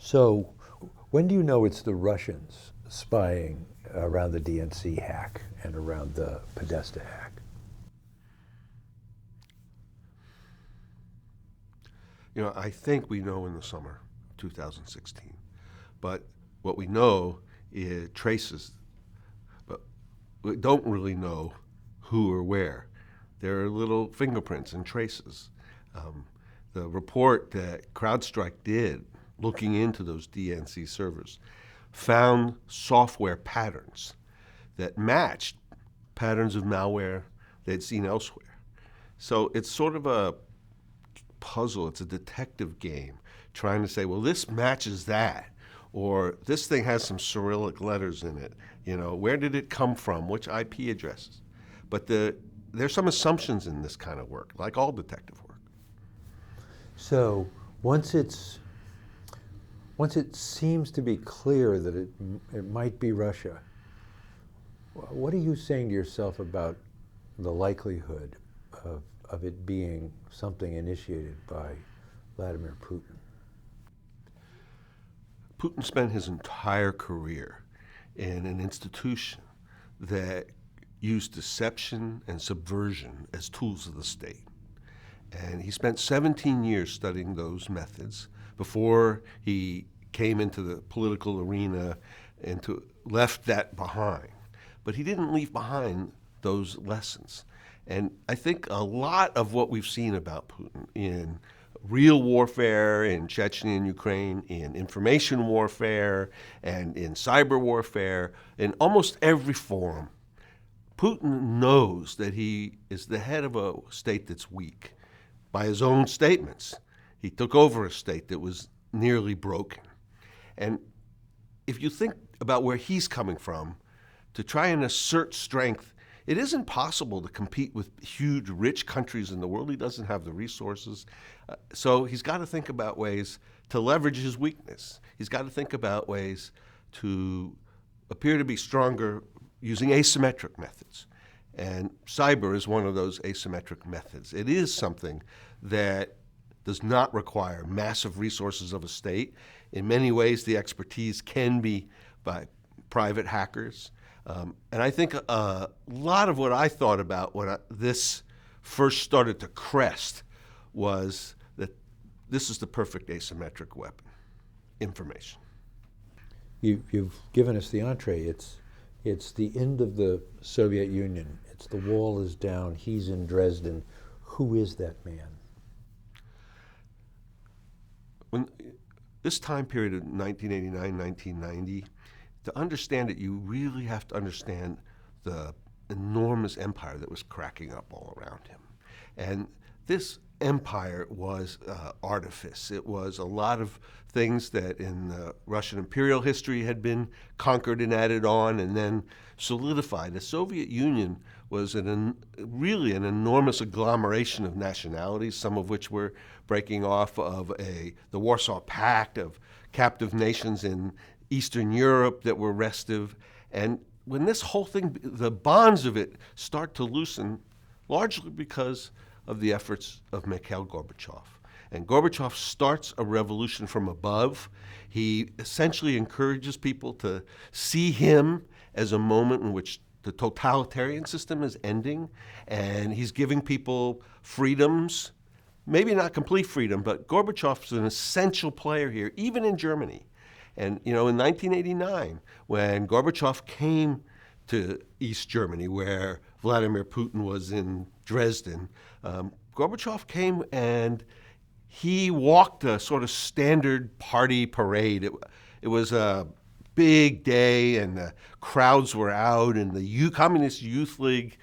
So when do you know it's the Russians spying around the DNC hack and around the Podesta hack? I think we know in the summer 2016, but what we know is traces, but we don't really know who or where. There are little fingerprints and traces. The report that CrowdStrike did, looking into those DNC servers, found software patterns that matched patterns of malware they'd seen elsewhere. So it's sort of a puzzle, it's a detective game, trying to say, well, this matches that, or this thing has some Cyrillic letters in it. Where did it come from? Which IP addresses? But there's some assumptions in this kind of work, like all detective work. So once it seems to be clear that it might be Russia, what are you saying to yourself about the likelihood of it being something initiated by Vladimir Putin? Putin spent his entire career in an institution that used deception and subversion as tools of the state. And he spent 17 years studying those methods before he came into the political arena and left that behind. But he didn't leave behind those lessons. And I think a lot of what we've seen about Putin in real warfare in Chechen and Ukraine, in information warfare, and in cyber warfare, in almost every forum, Putin knows that he is the head of a state that's weak. By his own statements, he took over a state that was nearly broken. And if you think about where he's coming from, to try and assert strength, it isn't possible to compete with huge, rich countries in the world. He doesn't have the resources. So he's got to think about ways to leverage his weakness. He's got to think about ways to appear to be stronger using asymmetric methods. And cyber is one of those asymmetric methods. It is something that does not require massive resources of a state. In many ways, the expertise can be by private hackers. And I think a lot of what I thought about when this first started to crest was that this is the perfect asymmetric weapon, information. You've given us the entree. It's the end of the Soviet Union. It's the wall is down. He's in Dresden. Who is that man? When this time period of 1989, 1990, to understand it, you really have to understand the enormous empire that was cracking up all around him. And this empire was artifice. It was a lot of things that in Russian imperial history had been conquered and added on and then solidified. The Soviet Union was really an enormous agglomeration of nationalities, some of which were breaking off of the Warsaw Pact of captive nations in Eastern Europe that were restive. And when this whole thing, the bonds of it start to loosen, largely because of the efforts of Mikhail Gorbachev. And Gorbachev starts a revolution from above. He essentially encourages people to see him as a moment in which the totalitarian system is ending, and he's giving people freedoms, maybe not complete freedom, but Gorbachev's an essential player here, even in Germany. And in 1989, when Gorbachev came to East Germany, where Vladimir Putin was in Dresden, Gorbachev came and he walked a sort of standard party parade. It was a big day, and the crowds were out, and the Communist Youth League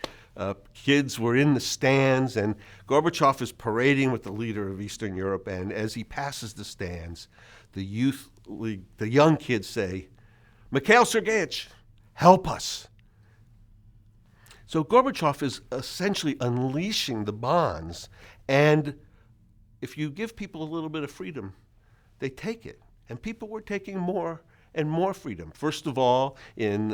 kids were in the stands, and Gorbachev is parading with the leader of Eastern Europe, and as he passes the stands, the Youth League, the young kids say, "Mikhail Sergeyevich, help us." So Gorbachev is essentially unleashing the bonds, and if you give people a little bit of freedom, they take it. And people were taking more and more freedom. First of all, in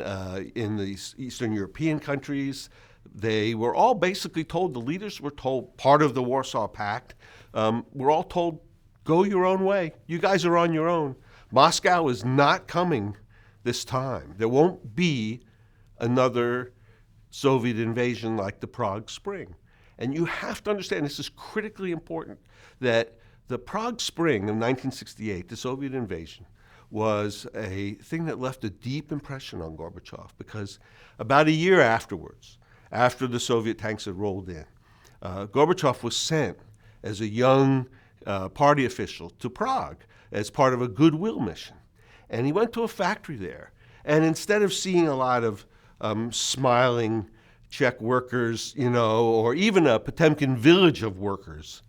these Eastern European countries, they were all basically told, the leaders were told, part of the Warsaw Pact, were all told, go your own way. You guys are on your own. Moscow is not coming this time. There won't be another Soviet invasion like the Prague Spring. And you have to understand, this is critically important, that the Prague Spring of 1968, the Soviet invasion, was a thing that left a deep impression on Gorbachev, because about a year afterwards, after the Soviet tanks had rolled in, Gorbachev was sent as a young party official to Prague as part of a goodwill mission. And he went to a factory there. And instead of seeing a lot of smiling Czech workers, or even a Potemkin village of workers,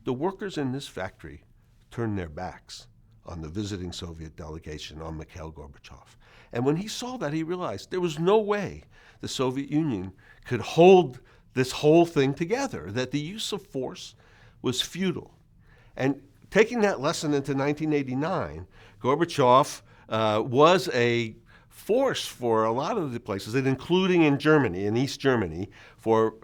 the workers in this factory turned their backs on the visiting Soviet delegation, on Mikhail Gorbachev. And when he saw that, he realized there was no way the Soviet Union could hold this whole thing together, that the use of force was futile. And taking that lesson into 1989, Gorbachev was a force for a lot of the places, and including in Germany, in East Germany, for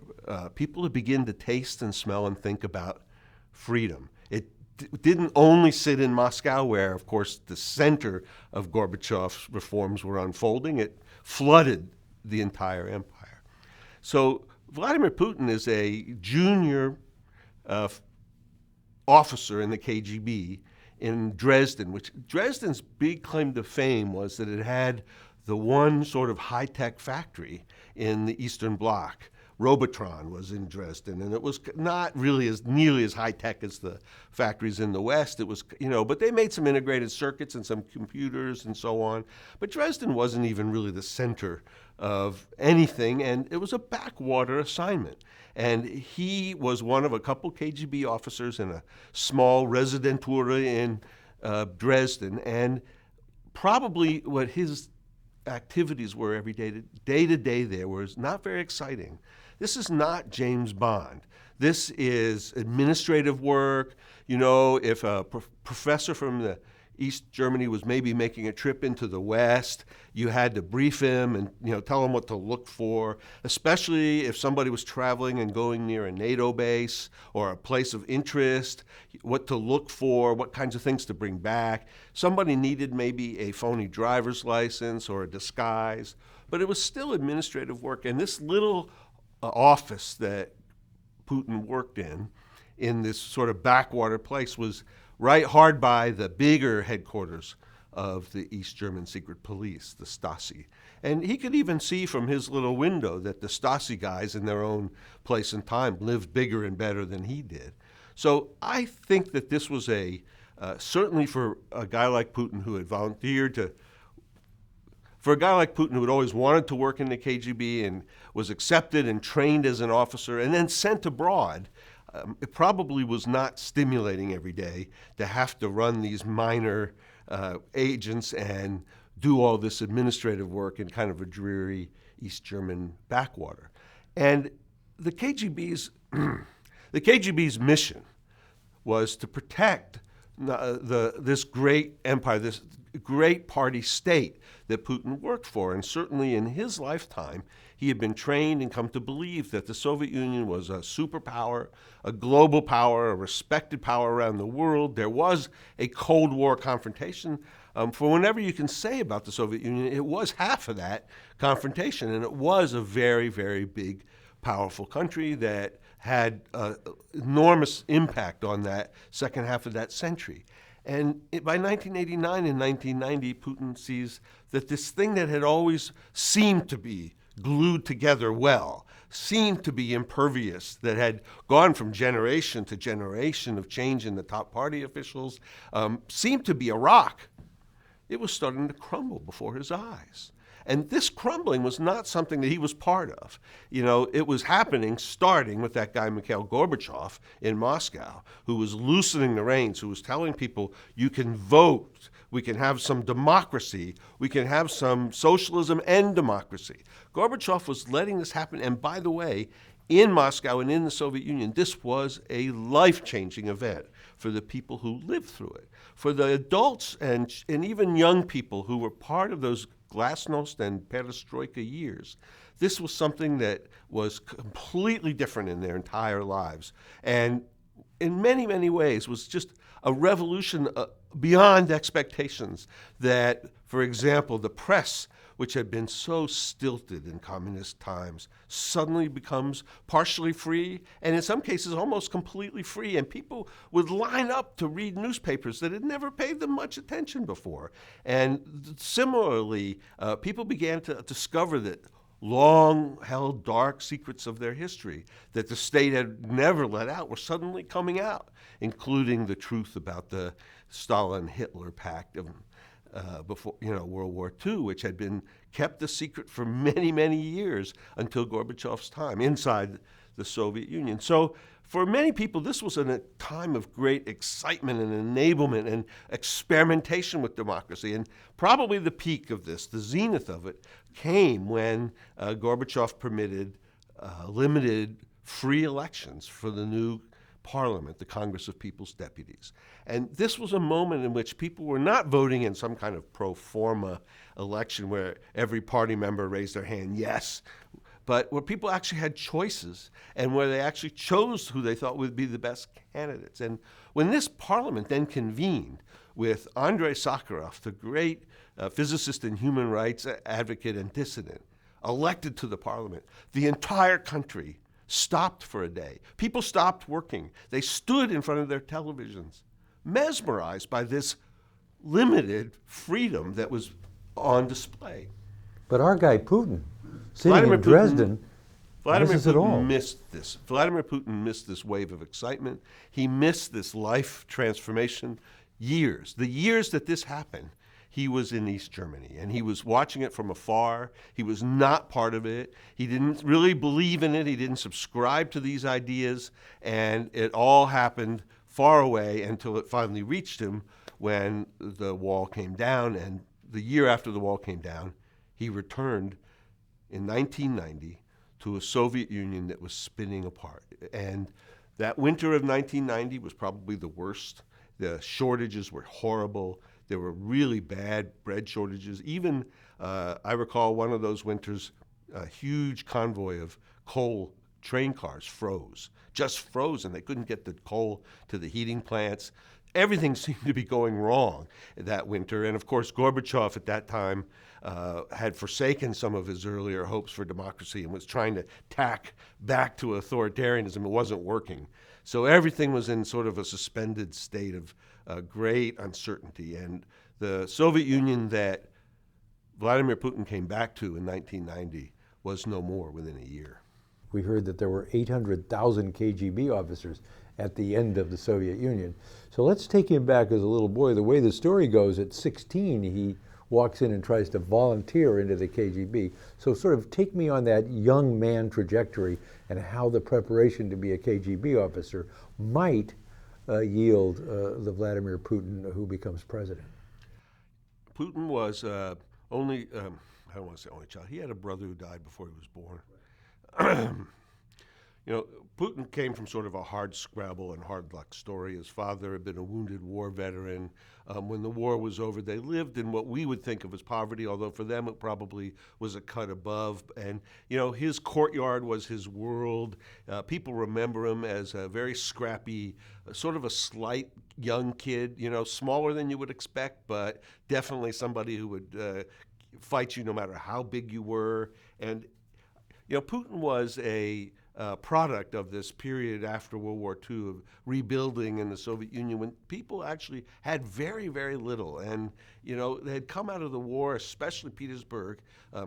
people to begin to taste and smell and think about freedom. It didn't only sit in Moscow, where, of course, the center of Gorbachev's reforms were unfolding. It flooded the entire empire. So Vladimir Putin is a junior officer in the KGB in Dresden, which Dresden's big claim to fame was that it had the one sort of high-tech factory in the Eastern Bloc. Robotron was in Dresden, and it was not really nearly as high-tech as the factories in the West. It was, but they made some integrated circuits and some computers and so on. But Dresden wasn't even really the center of anything, and it was a backwater assignment. And he was one of a couple KGB officers in a small residentura in Dresden, and probably what his activities were every day to day there was not very exciting. This is not James Bond. This is administrative work. If a professor from the East Germany was maybe making a trip into the West, you had to brief him and tell him what to look for, especially if somebody was traveling and going near a NATO base or a place of interest, what to look for, what kinds of things to bring back. Somebody needed maybe a phony driver's license or a disguise, but it was still administrative work. And this little office that Putin worked in this sort of backwater place, was right hard by the bigger headquarters of the East German secret police, the Stasi. And he could even see from his little window that the Stasi guys in their own place and time lived bigger and better than he did. So I think that this was certainly for a guy like Putin who had volunteered for a guy like Putin who had always wanted to work in the KGB and was accepted and trained as an officer and then sent abroad, it probably was not stimulating every day to have to run these minor agents and do all this administrative work in kind of a dreary East German backwater. And the KGB's mission was to protect this great empire, this great party state that Putin worked for. And certainly in his lifetime, he had been trained and come to believe that the Soviet Union was a superpower, a global power, a respected power around the world. There was a Cold War confrontation. For whenever you can say about the Soviet Union, it was half of that confrontation, and it was a very, very big, powerful country that had enormous impact on that second half of that century. And by 1989 and 1990, Putin sees that this thing that had always seemed to be glued together well, seemed to be impervious, that had gone from generation to generation of change in the top party officials, seemed to be a rock. It was starting to crumble before his eyes. And this crumbling was not something that he was part of. It was happening starting with that guy, Mikhail Gorbachev, in Moscow, who was loosening the reins, who was telling people, you can vote, we can have some democracy, we can have some socialism and democracy. Gorbachev was letting this happen. And by the way, in Moscow and in the Soviet Union, this was a life-changing event for the people who lived through it. For the adults and even young people who were part of those glasnost and perestroika years, this was something that was completely different in their entire lives. And in many, many ways was just a revolution beyond expectations that, for example, the press, which had been so stilted in communist times, suddenly becomes partially free, and in some cases almost completely free. And people would line up to read newspapers that had never paid them much attention before. And similarly, people began to discover that long-held dark secrets of their history that the state had never let out were suddenly coming out, including the truth about the Stalin-Hitler pact of before World War II, which had been kept a secret for many, many years until Gorbachev's time inside the Soviet Union. So for many people, this was a time of great excitement and enablement and experimentation with democracy. And probably the peak of this, the zenith of it, came when Gorbachev permitted limited free elections for the new parliament, the Congress of People's Deputies. And this was a moment in which people were not voting in some kind of pro forma election where every party member raised their hand, yes, but where people actually had choices and where they actually chose who they thought would be the best candidates. And when this parliament then convened with Andrei Sakharov, the great physicist and human rights advocate and dissident, elected to the parliament, the entire country stopped for a day. People stopped working. They stood in front of their televisions, mesmerized by this limited freedom that was on display. But our guy Putin, sitting in Dresden, Vladimir misses it all. Putin missed this. Vladimir Putin missed this wave of excitement. He missed this life transformation years. The years that this happened, he was in East Germany, and he was watching it from afar. He was not part of it. He didn't really believe in it. He didn't subscribe to these ideas, and it all happened far away until it finally reached him when the wall came down. And the year after the wall came down, he returned in 1990 to a Soviet Union that was spinning apart. And that winter of 1990 was probably the worst. The shortages were horrible. There were really bad bread shortages. Even, I recall one of those winters, a huge convoy of coal train cars froze, just frozen. They couldn't get the coal to the heating plants. Everything seemed to be going wrong that winter. And of course, Gorbachev at that time had forsaken some of his earlier hopes for democracy and was trying to tack back to authoritarianism. It wasn't working. So everything was in sort of a suspended state of great uncertainty. And the Soviet Union that Vladimir Putin came back to in 1990 was no more within a year. We heard that there were 800,000 KGB officers at the end of the Soviet Union. So let's take him back as a little boy. The way the story goes, at 16, he walks in and tries to volunteer into the KGB. So sort of take me on that young man trajectory and how the preparation to be a KGB officer might yield the Vladimir Putin who becomes president. Putin was only, I don't want to say only child, he had a brother who died before he was born. Putin came from sort of a hard scrabble and hard luck story. His father had been a wounded war veteran. When the war was over, they lived in what we would think of as poverty, although for them it probably was a cut above. And, his courtyard was his world. People remember him as a very scrappy, sort of a slight young kid, smaller than you would expect, but definitely somebody who would fight you no matter how big you were. And, Putin was a product of this period after World War II of rebuilding in the Soviet Union when people actually had very, very little. And, they had come out of the war, especially Petersburg,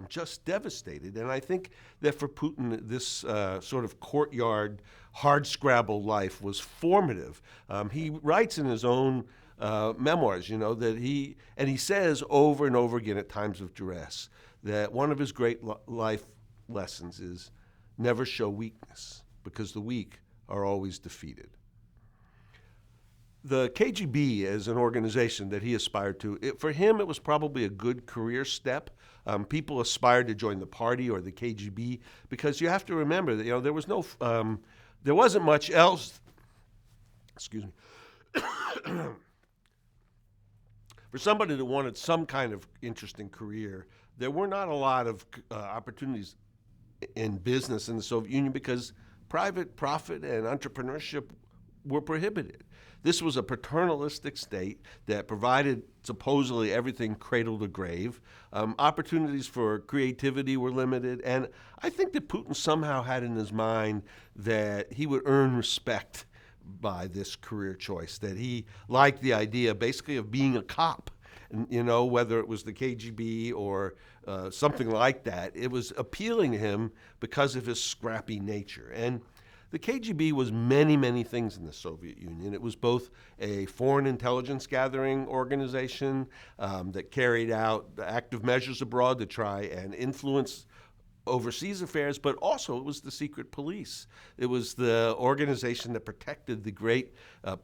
just devastated. And I think that for Putin, this sort of courtyard, hard-scrabble life was formative. He writes in his own memoirs, that he says over and over again at times of duress that one of his great life lessons is never show weakness, because the weak are always defeated. The KGB as an organization that he aspired to, for him it was probably a good career step. People aspired to join the party or the KGB because you have to remember that there was there wasn't much else. Excuse me. For somebody that wanted some kind of interesting career, there were not a lot of opportunities in business in the Soviet Union because private profit and entrepreneurship were prohibited. This was a paternalistic state that provided supposedly everything cradle to grave. Opportunities for creativity were limited. And I think that Putin somehow had in his mind that he would earn respect by this career choice, that he liked the idea basically of being a cop. And, you know, whether it was the KGB or something like that, it was appealing to him because of his scrappy nature. And the KGB was many, many things in the Soviet Union. It was both a foreign intelligence gathering organization that carried out active measures abroad to try and influence overseas affairs, but also it was the secret police. It was the organization that protected the great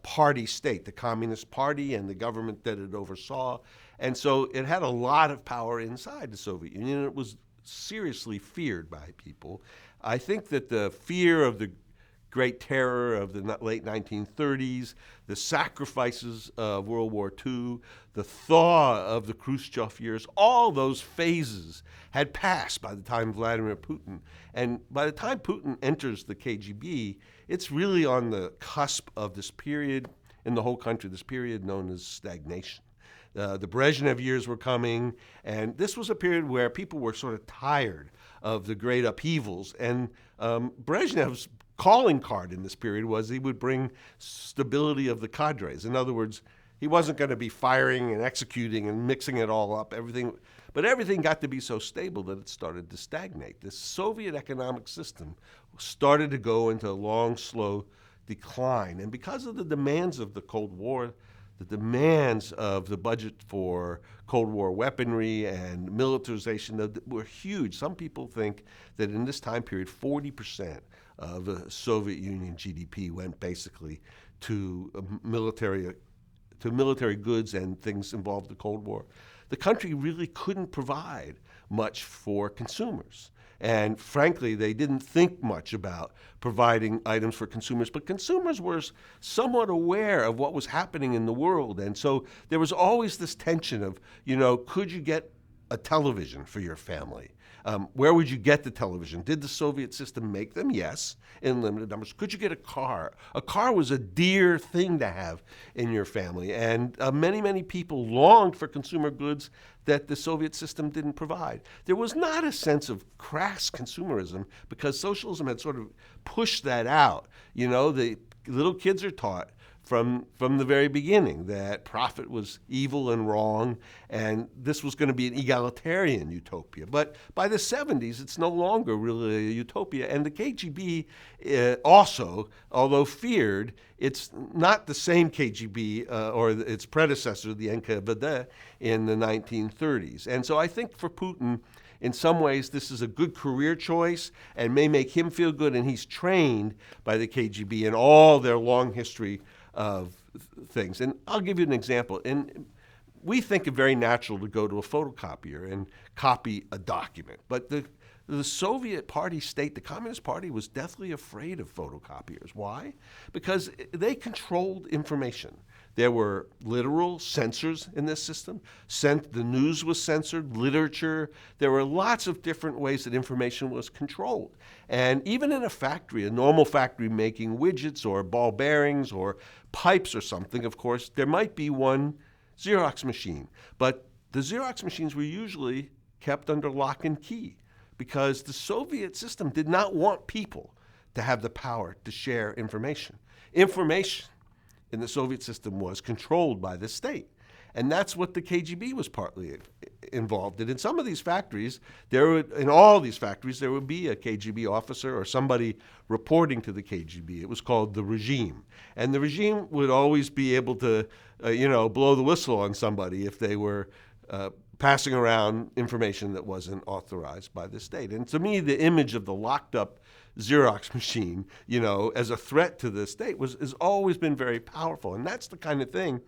party state, the Communist Party and the government that it oversaw. And so it had a lot of power inside the Soviet Union, and it was seriously feared by people. I think that the fear of the Great Terror of the late 1930s, the sacrifices of World War II, the thaw of the Khrushchev years, all those phases had passed by the time of Vladimir Putin. And by the time Putin enters the KGB, it's really on the cusp of this period in the whole country, this period known as stagnation. The Brezhnev years were coming, and this was a period where people were sort of tired of the great upheavals. And Brezhnev's calling card in this period was he would bring stability of the cadres. In other words, he wasn't going to be firing and executing and mixing it all up, but everything got to be so stable that it started to stagnate. The Soviet economic system started to go into a long, slow decline. And because of the demands of the Cold War, the demands of the budget for Cold War weaponry and militarization were huge. Some people think that in this time period, 40% of the Soviet Union GDP went basically to military goods and things involved in the Cold War. The country really couldn't provide much for consumers. And frankly, they didn't think much about providing items for consumers, but consumers were somewhat aware of what was happening in the world. And so there was always this tension of, you know, could you get a television for your family? Where would you get the television? Did the Soviet system make them? Yes, in limited numbers. Could you get a car? A car was a dear thing to have in your family. And many, many people longed for consumer goods that the Soviet system didn't provide. There was not a sense of crass consumerism because socialism had sort of pushed that out. You know, the little kids are taught from the very beginning that profit was evil and wrong, and this was going to be an egalitarian utopia. But by the 70s, it's no longer really a utopia. And the KGB also, although feared, it's not the same KGB or its predecessor, the NKVD, in the 1930s. And so I think for Putin, in some ways, this is a good career choice and may make him feel good, and he's trained by the KGB in all their long history of things. And I'll give you an example. And we think it very natural to go to a photocopier and copy a document. But the Soviet party state, the Communist Party, was deathly afraid of photocopiers. Why? Because they controlled information. There were literal censors in this system. The news was censored, literature. There were lots of different ways that information was controlled. And even in a factory, a normal factory making widgets or ball bearings or pipes or something, of course, there might be one Xerox machine. But the Xerox machines were usually kept under lock and key because the Soviet system did not want people to have the power to share information. Information in the Soviet system was controlled by the state. And that's what the KGB was partly involved in. In some of these factories, in all these factories, there would be a KGB officer or somebody reporting to the KGB. It was called the regime. And the regime would always be able to, blow the whistle on somebody if they were passing around information that wasn't authorized by the state. And to me, the image of the locked up Xerox machine, as a threat to the state has always been very powerful. And that's the kind of thing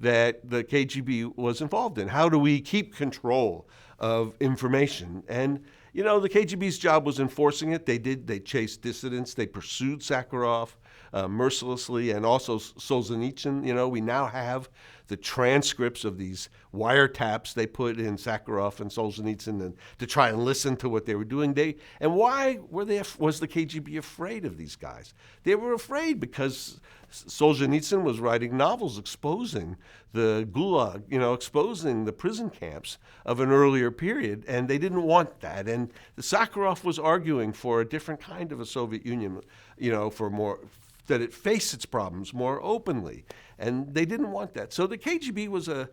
that the KGB was involved in. How do we keep control of information? And, the KGB's job was enforcing it. They chased dissidents. They pursued Sakharov. mercilessly, and also Solzhenitsyn. You know, we now have the transcripts of these wiretaps they put in Sakharov and Solzhenitsyn and to try and listen to what they were doing. And why was the KGB afraid of these guys? They were afraid because Solzhenitsyn was writing novels exposing the Gulag, you know, exposing the prison camps of an earlier period, and they didn't want that. And Sakharov was arguing for a different kind of a Soviet Union, you know, for more, that it face its problems more openly. And they didn't want that. So the KGB was an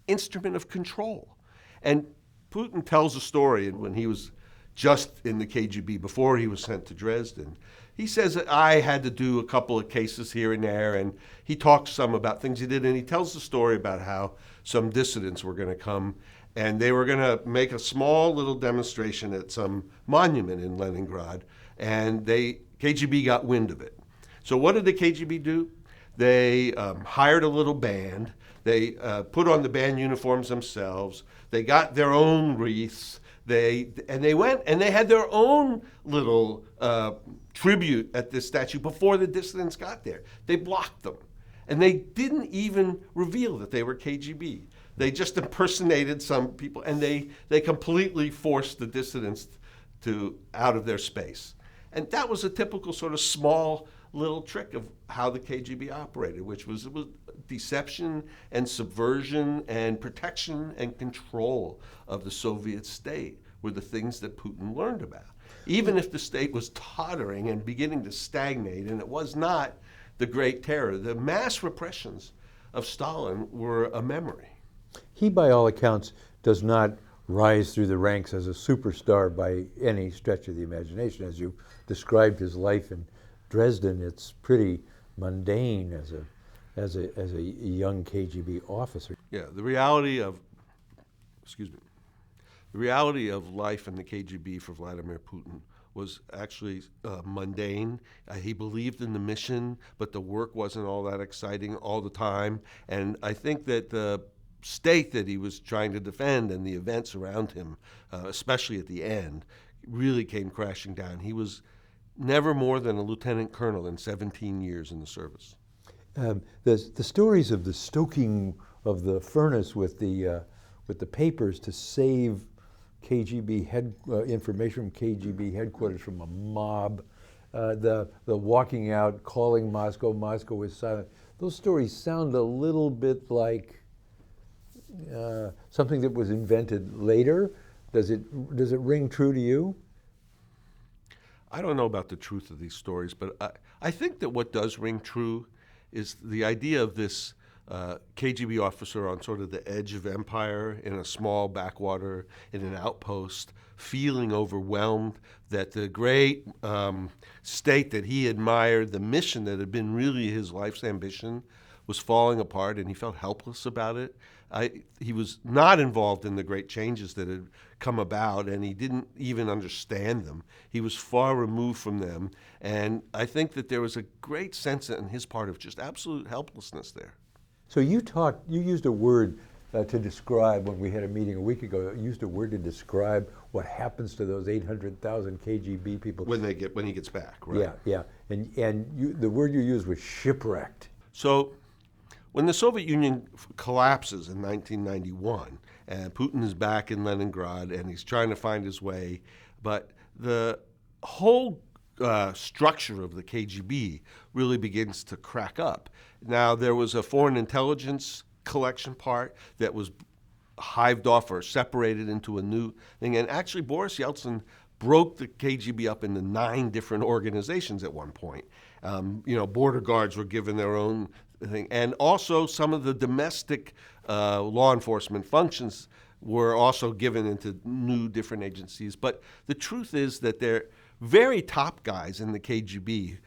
instrument of control. And Putin tells a story when he was just in the KGB, before he was sent to Dresden. He says that I had to do a couple of cases here and there, and he talks some about things he did, and he tells the story about how some dissidents were going to come, and they were going to make a small little demonstration at some monument in Leningrad, and KGB got wind of it. So what did the KGB do? They hired a little band. They put on the band uniforms themselves. They got their own wreaths. They went and they had their own little tribute at this statue before the dissidents got there. They blocked them. And they didn't even reveal that they were KGB. They just impersonated some people, and they completely forced the dissidents out of their space. And that was a typical sort of small little trick of how the KGB operated, which was deception and subversion and protection and control of the Soviet state were the things that Putin learned about. Even if the state was tottering and beginning to stagnate, and it was not the Great Terror, the mass repressions of Stalin were a memory. He, by all accounts, does not rise through the ranks as a superstar by any stretch of the imagination. As you described his life in Dresden, it's pretty mundane as a young KGB officer. Yeah, the reality of life in the KGB for Vladimir Putin was actually mundane. He believed in the mission, but the work wasn't all that exciting all the time. And I think that the state that he was trying to defend and the events around him, especially at the end, really came crashing down. He was never more than a lieutenant colonel in 17 years in the service. The stories of the stoking of the furnace with the papers to save KGB information from KGB headquarters from a mob, the walking out, calling Moscow, Moscow was silent. Those stories sound a little bit like something that was invented later. Does it ring true to you? I don't know about the truth of these stories, but I think that what does ring true is the idea of this KGB officer on sort of the edge of empire in a small backwater, in an outpost, feeling overwhelmed that the great state that he admired, the mission that had been really his life's ambition, was falling apart, and he felt helpless about it. He was not involved in the great changes that had come about, and he didn't even understand them. He was far removed from them, and I think that there was a great sense on his part of just absolute helplessness there. So you used a word to describe, when we had a meeting a week ago, you used a word to describe what happens to those 800,000 KGB people. When he gets back, right? Yeah. And the word you used was shipwrecked. So when the Soviet Union collapses in 1991, and Putin is back in Leningrad, and he's trying to find his way, but the whole structure of the KGB really begins to crack up. Now, there was a foreign intelligence collection part that was hived off or separated into a new thing, and actually Boris Yeltsin broke the KGB up into 9 different organizations at one point. Border guards were given their own thing, and also some of the domestic law enforcement functions were also given into new different agencies. But the truth is that they're very top guys in the KGB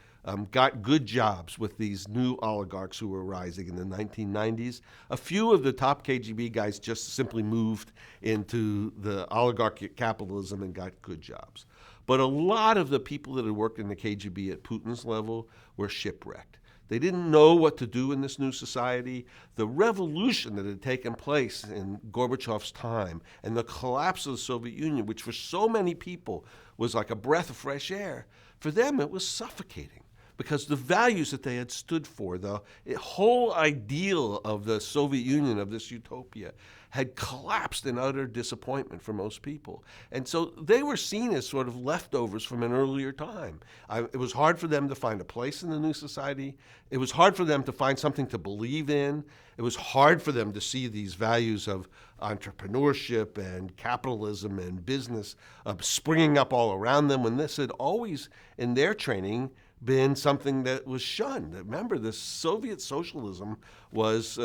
got good jobs with these new oligarchs who were rising in the 1990s. A few of the top KGB guys just simply moved into the oligarchic capitalism and got good jobs. But a lot of the people that had worked in the KGB at Putin's level were shipwrecked. They didn't know what to do in this new society. The revolution that had taken place in Gorbachev's time and the collapse of the Soviet Union, which for so many people was like a breath of fresh air, for them it was suffocating. because the values that they had stood for, the whole ideal of the Soviet Union, of this utopia, had collapsed in utter disappointment for most people. And so they were seen as sort of leftovers from an earlier time. It was hard for them to find a place in the new society. It was hard for them to find something to believe in. It was hard for them to see these values of entrepreneurship and capitalism and business springing up all around them, when this had always, in their training, been something that was shunned. Remember, the Soviet socialism was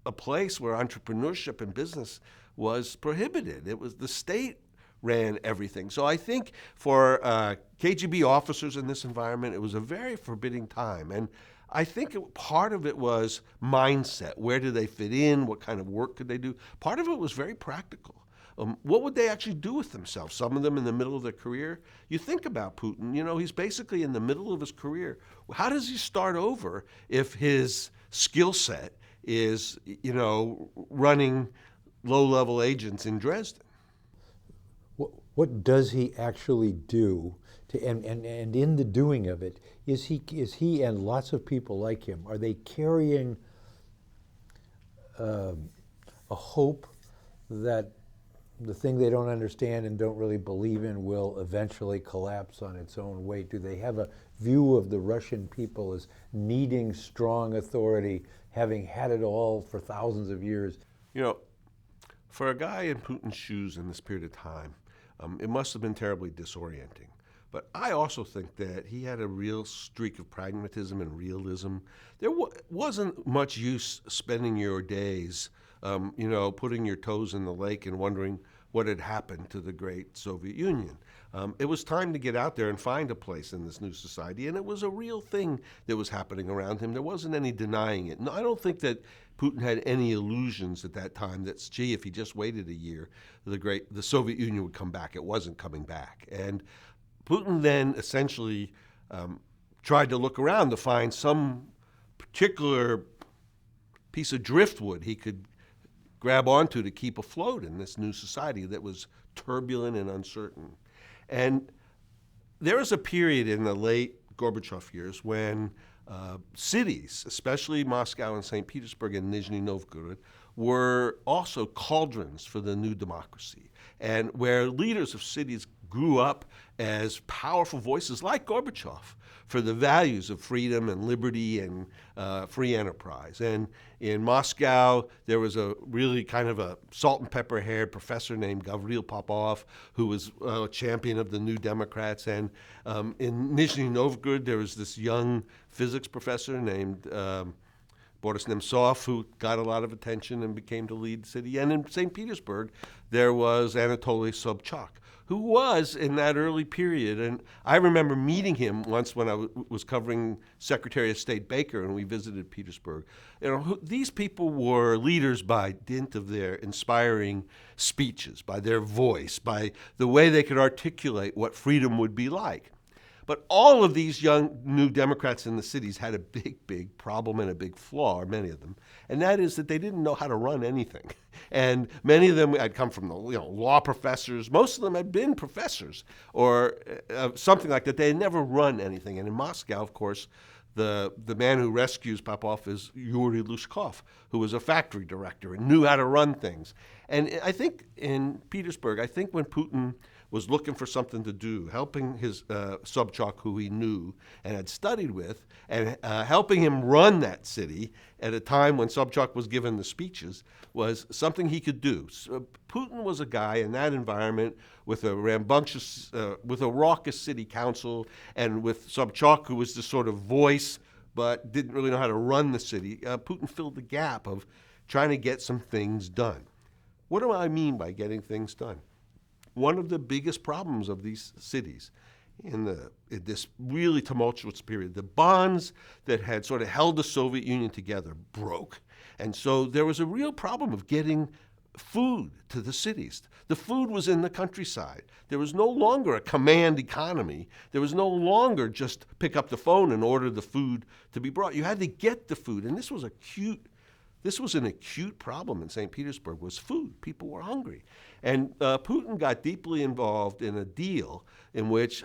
a place where entrepreneurship and business was prohibited. It was the state ran everything. So I think for KGB officers in this environment, it was a very forbidding time. And I think part of it was mindset. Where do they fit in? What kind of work could they do? Part of it was very practical. What would they actually do with themselves? Some of them in the middle of their career. You think about Putin, he's basically in the middle of his career. How does he start over if his skill set is, running low-level agents in Dresden? What does he actually do? And in the doing of it, is he and lots of people like him, are they carrying a hope that the thing they don't understand and don't really believe in will eventually collapse on its own weight? Do they have a view of the Russian people as needing strong authority, having had it all for thousands of years? For a guy in Putin's shoes in this period of time, it must have been terribly disorienting. But I also think that he had a real streak of pragmatism and realism. There wasn't much use spending your days putting your toes in the lake and wondering what had happened to the great Soviet Union. It was time to get out there and find a place in this new society, and it was a real thing that was happening around him. There wasn't any denying it. No, I don't think that Putin had any illusions at that time that, gee, if he just waited a year, the Soviet Union would come back. It wasn't coming back. And Putin then essentially tried to look around to find some particular piece of driftwood he could grab onto to keep afloat in this new society that was turbulent and uncertain. And there was a period in the late Gorbachev years when cities, especially Moscow and St. Petersburg and Nizhny Novgorod, were also cauldrons for the new democracy, and where leaders of cities grew up as powerful voices like Gorbachev for the values of freedom and liberty and free enterprise. And in Moscow, there was a really kind of a salt and pepper haired professor named Gavril Popov, who was a champion of the New Democrats. And in Nizhny Novgorod, there was this young physics professor named Boris Nemtsov, who got a lot of attention and became the lead city. And in St. Petersburg, there was Anatoly Sobchak, who was in that early period. And I remember meeting him once when I was covering Secretary of State Baker, and we visited Petersburg. These people were leaders by dint of their inspiring speeches, by their voice, by the way they could articulate what freedom would be like. But all of these young new Democrats in the cities had a big, big problem and a big flaw, or many of them, and that is that they didn't know how to run anything. And many of them had come from the law professors. Most of them had been professors or something like that. They had never run anything. And in Moscow, of course, the man who rescues Popov is Yuri Lushkov, who was a factory director and knew how to run things. And I think in Petersburg, when Putin was looking for something to do, helping his Sobchak, who he knew and had studied with, and helping him run that city at a time when Sobchak was given the speeches, was something he could do. So Putin was a guy in that environment with a rambunctious, with a raucous city council, and with Sobchak, who was the sort of voice but didn't really know how to run the city. Putin filled the gap of trying to get some things done. What do I mean by getting things done? One of the biggest problems of these cities in this really tumultuous period, the bonds that had sort of held the Soviet Union together broke. And so there was a real problem of getting food to the cities. The food was in the countryside. There was no longer a command economy. There was no longer just pick up the phone and order the food to be brought. You had to get the food. And this was acute This was an acute problem in St. Petersburg, was food. People were hungry. And Putin got deeply involved in a deal in which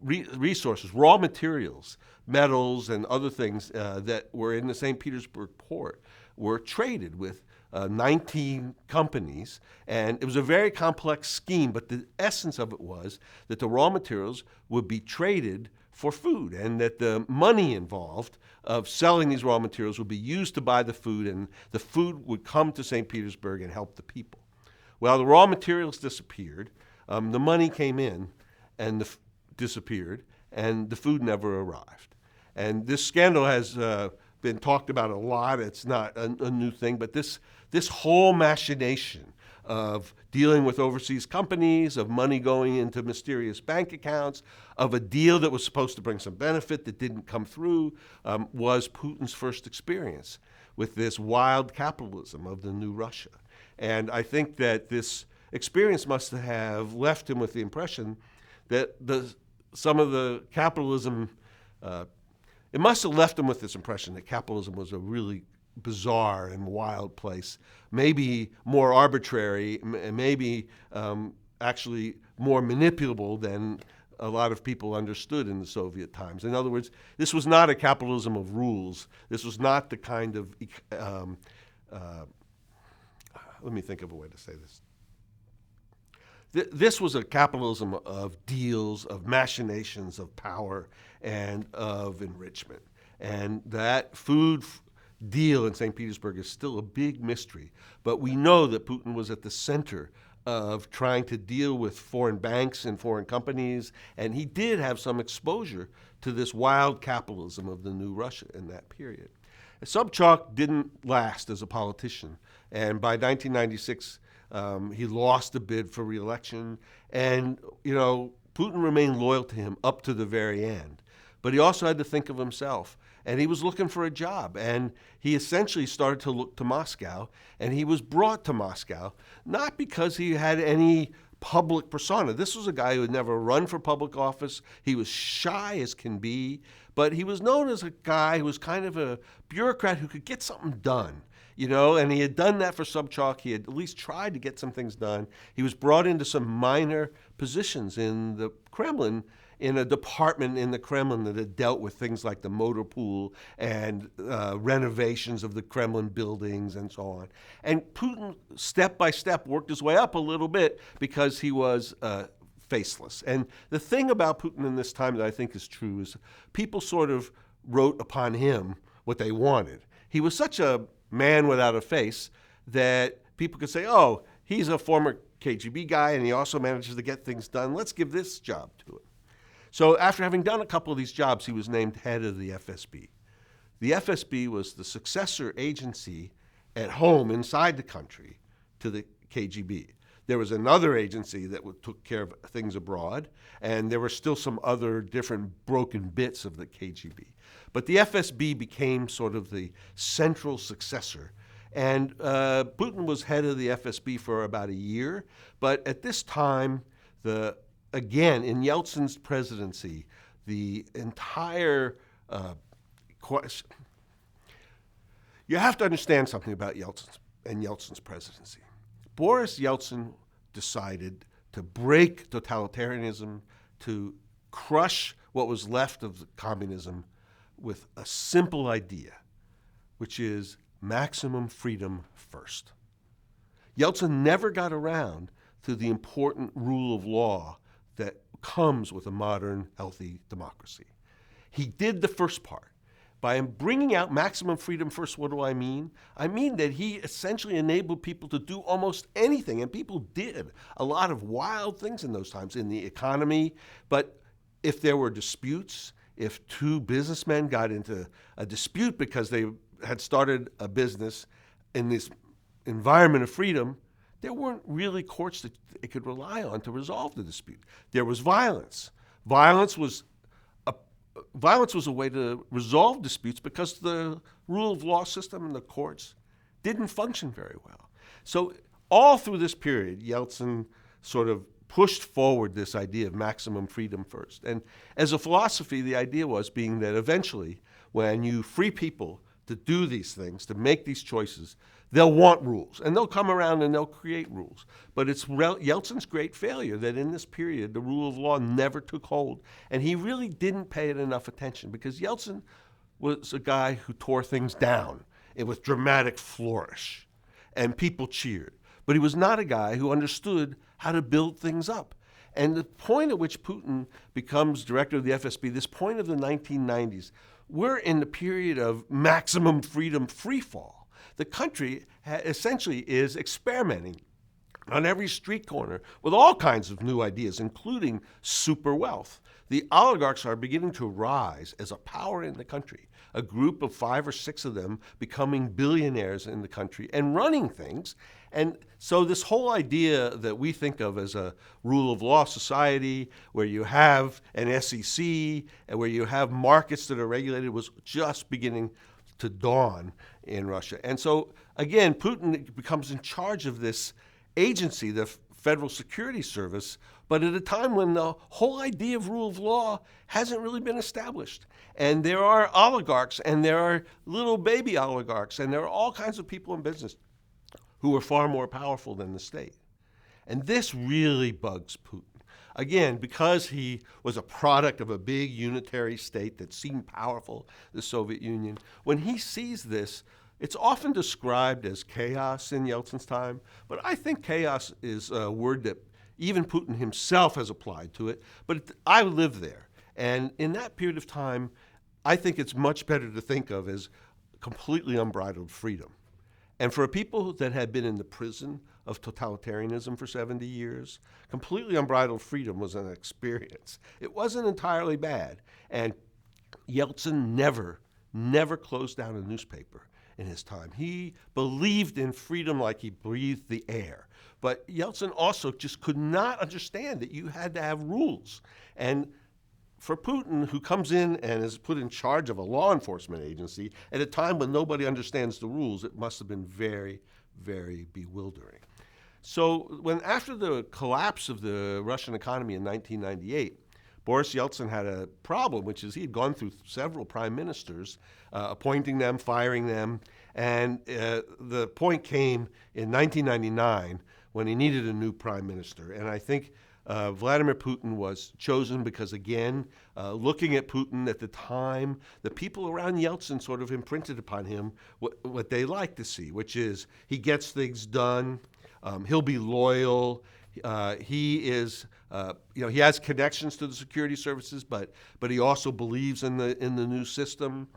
resources, raw materials, metals and other things that were in the St. Petersburg port were traded with 19 companies. And it was a very complex scheme, but the essence of it was that the raw materials would be traded for food, and that the money involved of selling these raw materials would be used to buy the food, and the food would come to St. Petersburg and help the people. Well, the raw materials disappeared, the money came in and disappeared, and the food never arrived. And this scandal has been talked about a lot. It's not a new thing, but this whole machination of dealing with overseas companies, of money going into mysterious bank accounts, of a deal that was supposed to bring some benefit that didn't come through, was Putin's first experience with this wild capitalism of the new Russia. And I think that this experience must have left him with the impression that some of the capitalism, it must have left him with this impression that capitalism was a really bizarre and wild place, maybe more arbitrary, maybe actually more manipulable than a lot of people understood in the Soviet times. In other words, this was not a capitalism of rules. This was not the kind of, let me think of a way to say this. This was a capitalism of deals, of machinations, of power, and of enrichment. And that food deal in St. Petersburg is still a big mystery, but we know that Putin was at the center of trying to deal with foreign banks and foreign companies, and he did have some exposure to this wild capitalism of the new Russia in that period. Sobchak didn't last as a politician, and by 1996, he lost a bid for re-election, and Putin remained loyal to him up to the very end. But he also had to think of himself, and he was looking for a job, and he essentially started to look to Moscow, and he was brought to Moscow, not because he had any public persona. This was a guy who had never run for public office. He was shy as can be, but he was known as a guy who was kind of a bureaucrat who could get something done. And he had done that for Sobchak. He had at least tried to get some things done. He was brought into some minor positions in the Kremlin, in a department in the Kremlin that had dealt with things like the motor pool and renovations of the Kremlin buildings and so on. And Putin, step by step, worked his way up a little bit because he was faceless. And the thing about Putin in this time that I think is true is people sort of wrote upon him what they wanted. He was such a man without a face that people could say, oh, he's a former KGB guy and he also manages to get things done. Let's give this job to him. So after having done a couple of these jobs, he was named head of the FSB. The FSB was the successor agency at home inside the country to the KGB. There was another agency that took care of things abroad, and there were still some other different broken bits of the KGB. But the FSB became sort of the central successor. And Putin was head of the FSB for about a year. But at this time, again, in Yeltsin's presidency, the entire you have to understand something about Yeltsin's presidency. Boris Yeltsin decided to break totalitarianism, to crush what was left of the communism with a simple idea, which is maximum freedom first. Yeltsin never got around to the important rule of law that comes with a modern, healthy democracy. He did the first part. By bringing out maximum freedom first, what do I mean? I mean that he essentially enabled people to do almost anything, and people did a lot of wild things in those times in the economy. But if there were disputes, if two businessmen got into a dispute because they had started a business in this environment of freedom, there weren't really courts that they could rely on to resolve the dispute. There was violence. Violence was a way to resolve disputes because the rule of law system in the courts didn't function very well. So all through this period, Yeltsin sort of pushed forward this idea of maximum freedom first. And as a philosophy, the idea was being that eventually, when you free people to do these things, to make these choices, they'll want rules, and they'll come around and they'll create rules. But it's Yeltsin's great failure that in this period, the rule of law never took hold, and he really didn't pay it enough attention, because Yeltsin was a guy who tore things down with dramatic flourish, and people cheered. But he was not a guy who understood how to build things up. And the point at which Putin becomes director of the FSB, this point of the 1990s, we're in the period of maximum freedom freefall. The country essentially is experimenting on every street corner with all kinds of new ideas, including super wealth. The oligarchs are beginning to rise as a power in the country, a group of 5 or 6 of them becoming billionaires in the country and running things. And so this whole idea that we think of as a rule of law society, where you have an SEC and where you have markets that are regulated, was just beginning to dawn in Russia. And so, again, Putin becomes in charge of this agency, the Federal Security Service, but at a time when the whole idea of rule of law hasn't really been established. And there are oligarchs, and there are little baby oligarchs, and there are all kinds of people in business who are far more powerful than the state. And this really bugs Putin. Again, because he was a product of a big unitary state that seemed powerful, the Soviet Union, when he sees this, it's often described as chaos in Yeltsin's time, but I think chaos is a word that even Putin himself has applied to it. But I lived there, and in that period of time, I think it's much better to think of as completely unbridled freedom. And for people that had been in the prison of totalitarianism for 70 years, completely unbridled freedom was an experience. It wasn't entirely bad. And Yeltsin never closed down a newspaper in his time. He believed in freedom like he breathed the air. But Yeltsin also just could not understand that you had to have rules. And for Putin, who comes in and is put in charge of a law enforcement agency at a time when nobody understands the rules, it must have been very, very bewildering. So when after the collapse of the Russian economy in 1998, Boris Yeltsin had a problem, which is he had gone through several prime ministers, appointing them, firing them, and the point came in 1999 when he needed a new prime minister. And I think Vladimir Putin was chosen because, again, looking at Putin at the time, the people around Yeltsin sort of imprinted upon him what they like to see, which is he gets things done, he'll be loyal, he is, he has connections to the security services, but he also believes in the new system.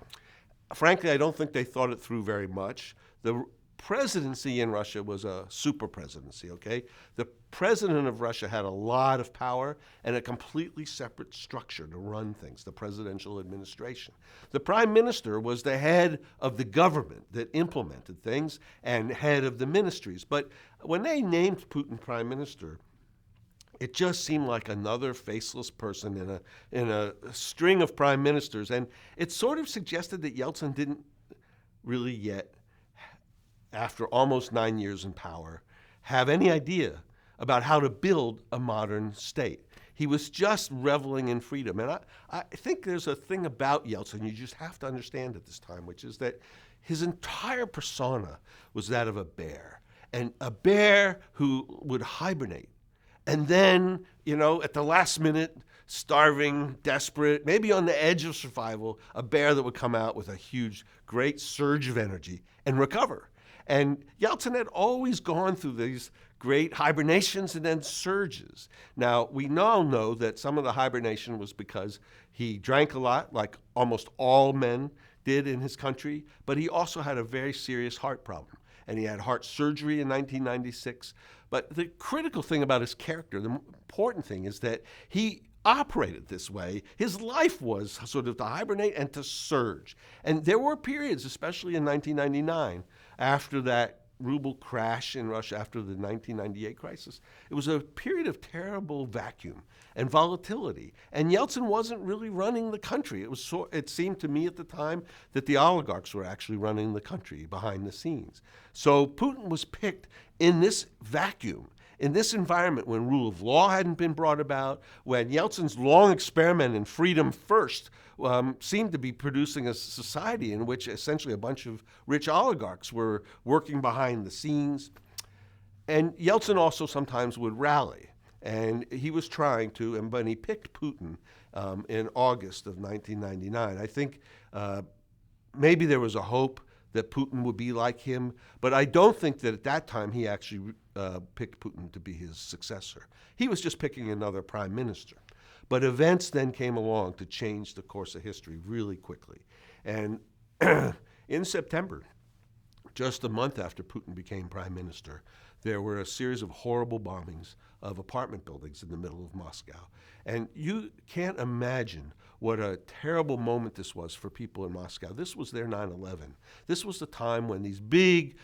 Frankly, I don't think they thought it through very much. The presidency in Russia was a super presidency, okay? The president of Russia had a lot of power and a completely separate structure to run things, the presidential administration. The prime minister was the head of the government that implemented things and head of the ministries. But when they named Putin prime minister, it just seemed like another faceless person in a string of prime ministers. And it sort of suggested that Yeltsin didn't really yet, after almost 9 years in power, have any idea about how to build a modern state. He was just reveling in freedom. And I think there's a thing about Yeltsin you just have to understand at this time, which is that his entire persona was that of a bear, and a bear who would hibernate. And then, at the last minute, starving, desperate, maybe on the edge of survival, a bear that would come out with a huge, great surge of energy and recover. And Yeltsin had always gone through these great hibernations and then surges. Now, we now know that some of the hibernation was because he drank a lot, like almost all men did in his country, but he also had a very serious heart problem. And he had heart surgery in 1996. But the critical thing about his character, the important thing, is that he operated this way. His life was sort of to hibernate and to surge. And there were periods, especially in 1999, after that ruble crash in Russia, after the 1998 crisis. It was a period of terrible vacuum and volatility. And Yeltsin wasn't really running the country. It seemed to me at the time that the oligarchs were actually running the country behind the scenes. So Putin was picked in this vacuum, in this environment, when rule of law hadn't been brought about, when Yeltsin's long experiment in freedom first seemed to be producing a society in which essentially a bunch of rich oligarchs were working behind the scenes. And Yeltsin also sometimes would rally. And he was trying to, and when he picked Putin in August of 1999, I think maybe there was a hope that Putin would be like him, but I don't think that at that time he actually picked Putin to be his successor. He was just picking another prime minister. But events then came along to change the course of history really quickly. And in September, just a month after Putin became prime minister, there were a series of horrible bombings of apartment buildings in the middle of Moscow. And you can't imagine what a terrible moment this was for people in Moscow. This was their 9/11. This was the time when these big,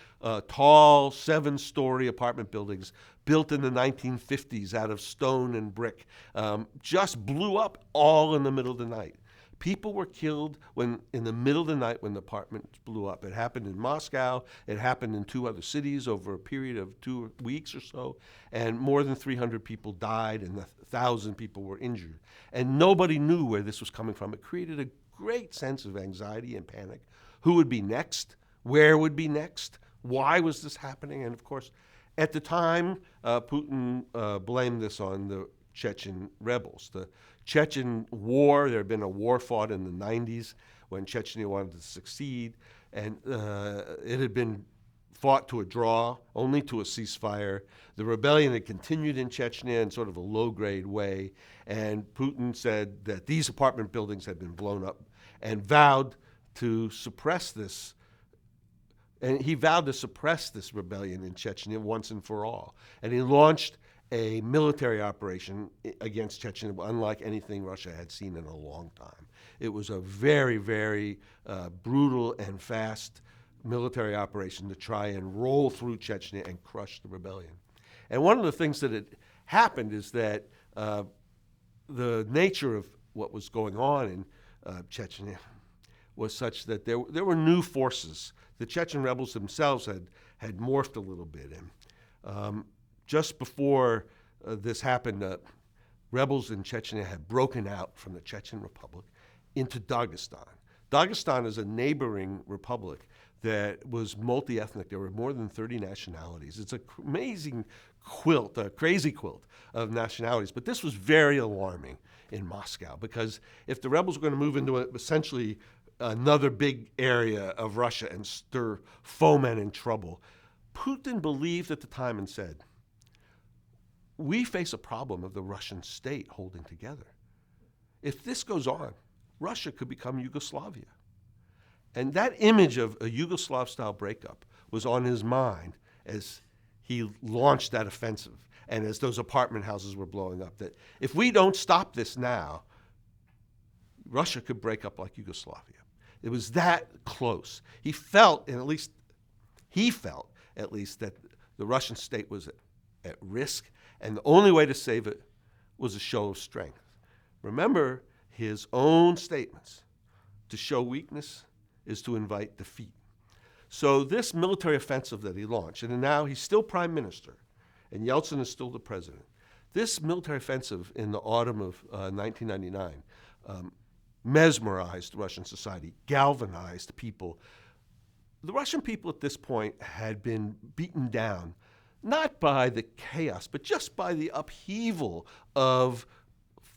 tall, 7-story apartment buildings built in the 1950s out of stone and brick just blew up all in the middle of the night. People were killed in the middle of the night when the apartments blew up. It happened in Moscow. It happened in 2 other cities over a period of 2 weeks or so. And more than 300 people died and 1,000 people were injured. And nobody knew where this was coming from. It created a great sense of anxiety and panic. Who would be next? Where would be next? Why was this happening? And of course, at the time, Putin blamed this on the Chechen rebels. The Chechen war, there had been a war fought in the 90s when Chechnya wanted to succeed, and it had been fought to a draw, only to a ceasefire. The rebellion had continued in Chechnya in sort of a low-grade way, and Putin said that these apartment buildings had been blown up and vowed to suppress this. And he vowed to suppress this rebellion in Chechnya once and for all. And he launched a military operation against Chechnya unlike anything Russia had seen in a long time. It was a very, very brutal and fast military operation to try and roll through Chechnya and crush the rebellion. And one of the things that had happened is that the nature of what was going on in Chechnya was such that there were new forces. The Chechen rebels themselves had morphed a little bit. And just before this happened, rebels in Chechnya had broken out from the Chechen Republic into Dagestan. Dagestan is a neighboring republic that was multi-ethnic. There were more than 30 nationalities. It's an amazing quilt, a crazy quilt of nationalities. But this was very alarming in Moscow because if the rebels were going to move into essentially another big area of Russia and stir foment and trouble, Putin believed at the time and said, we face a problem of the Russian state holding together. If this goes on, Russia could become Yugoslavia. And that image of a Yugoslav-style breakup was on his mind as he launched that offensive and as those apartment houses were blowing up, that if we don't stop this now, Russia could break up like Yugoslavia. It was that close. He felt, at least, that the Russian state was at risk, and the only way to save it was a show of strength. Remember his own statements. To show weakness is to invite defeat. So this military offensive that he launched, and now he's still prime minister, and Yeltsin is still the president. This military offensive in the autumn of 1999 mesmerized Russian society, galvanized people. The Russian people at this point had been beaten down, not by the chaos, but just by the upheaval of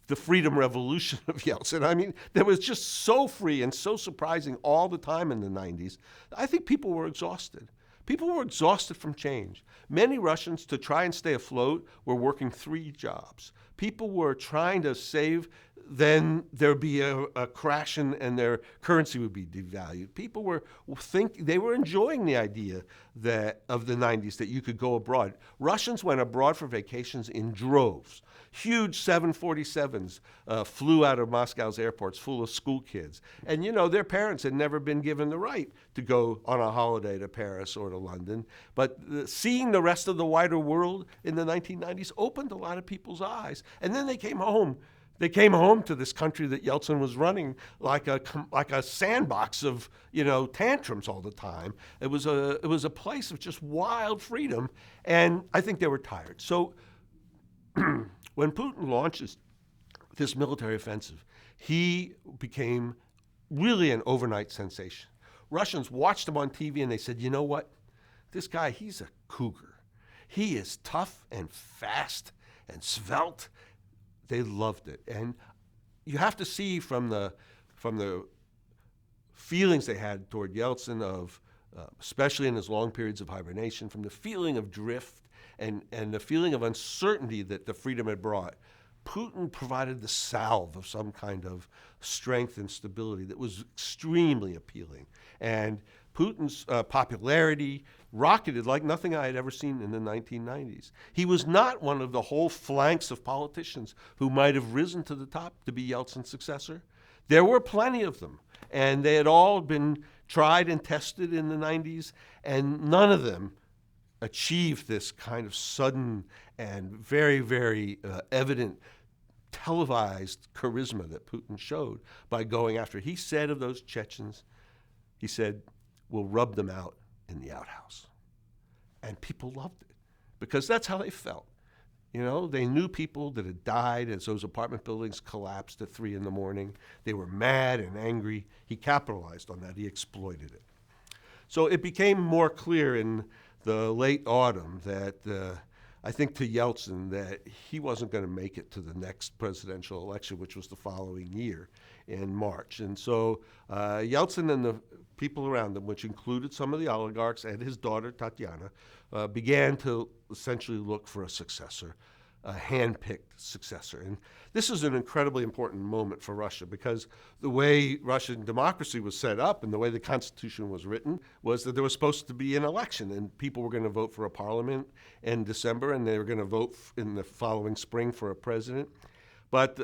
the freedom revolution of Yeltsin. I mean, that was just so free and so surprising all the time in the 90s. I think people were exhausted. People were exhausted from change. Many Russians, to try and stay afloat, were working 3 jobs. People were trying to save, then there'd be a crash and their currency would be devalued. People were they were enjoying the idea that of the 90s that you could go abroad. Russians went abroad for vacations in droves. Huge 747s flew out of Moscow's airports full of school kids. And, you know, their parents had never been given the right to go on a holiday to Paris or to London. But seeing the rest of the wider world in the 1990s opened a lot of people's eyes. And then they came home. They came home to this country that Yeltsin was running like a sandbox of tantrums all the time. It was a place of just wild freedom, and I think they were tired. So when Putin launches this military offensive, he became really an overnight sensation. Russians watched him on TV and they said, you know what? This guy, he's a cougar. He is tough and fast and svelte. They loved it. And you have to see from the feelings they had toward Yeltsin of, especially in his long periods of hibernation, from the feeling of drift and the feeling of uncertainty that the freedom had brought. Putin provided the salve of some kind of strength and stability that was extremely appealing. And Putin's popularity rocketed like nothing I had ever seen in the 1990s. He was not one of the whole flanks of politicians who might have risen to the top to be Yeltsin's successor. There were plenty of them, and they had all been tried and tested in the 90s, and none of them achieved this kind of sudden and very, very evident televised charisma that Putin showed by going after. He said of those Chechens, he said, we'll rub them out in the outhouse. And people loved it because that's how they felt. They knew people that had died as those apartment buildings collapsed at 3 a.m. They were mad and angry. He capitalized on that. He exploited it. So it became more clear in the late autumn that I think to Yeltsin that he wasn't going to make it to the next presidential election, which was the following year in March. And so Yeltsin and the people around him, which included some of the oligarchs and his daughter, Tatiana, began to essentially look for a successor, a hand-picked successor. And this is an incredibly important moment for Russia because the way Russian democracy was set up and the way the Constitution was written was that there was supposed to be an election and people were going to vote for a parliament in December and they were going to vote in the following spring for a president. But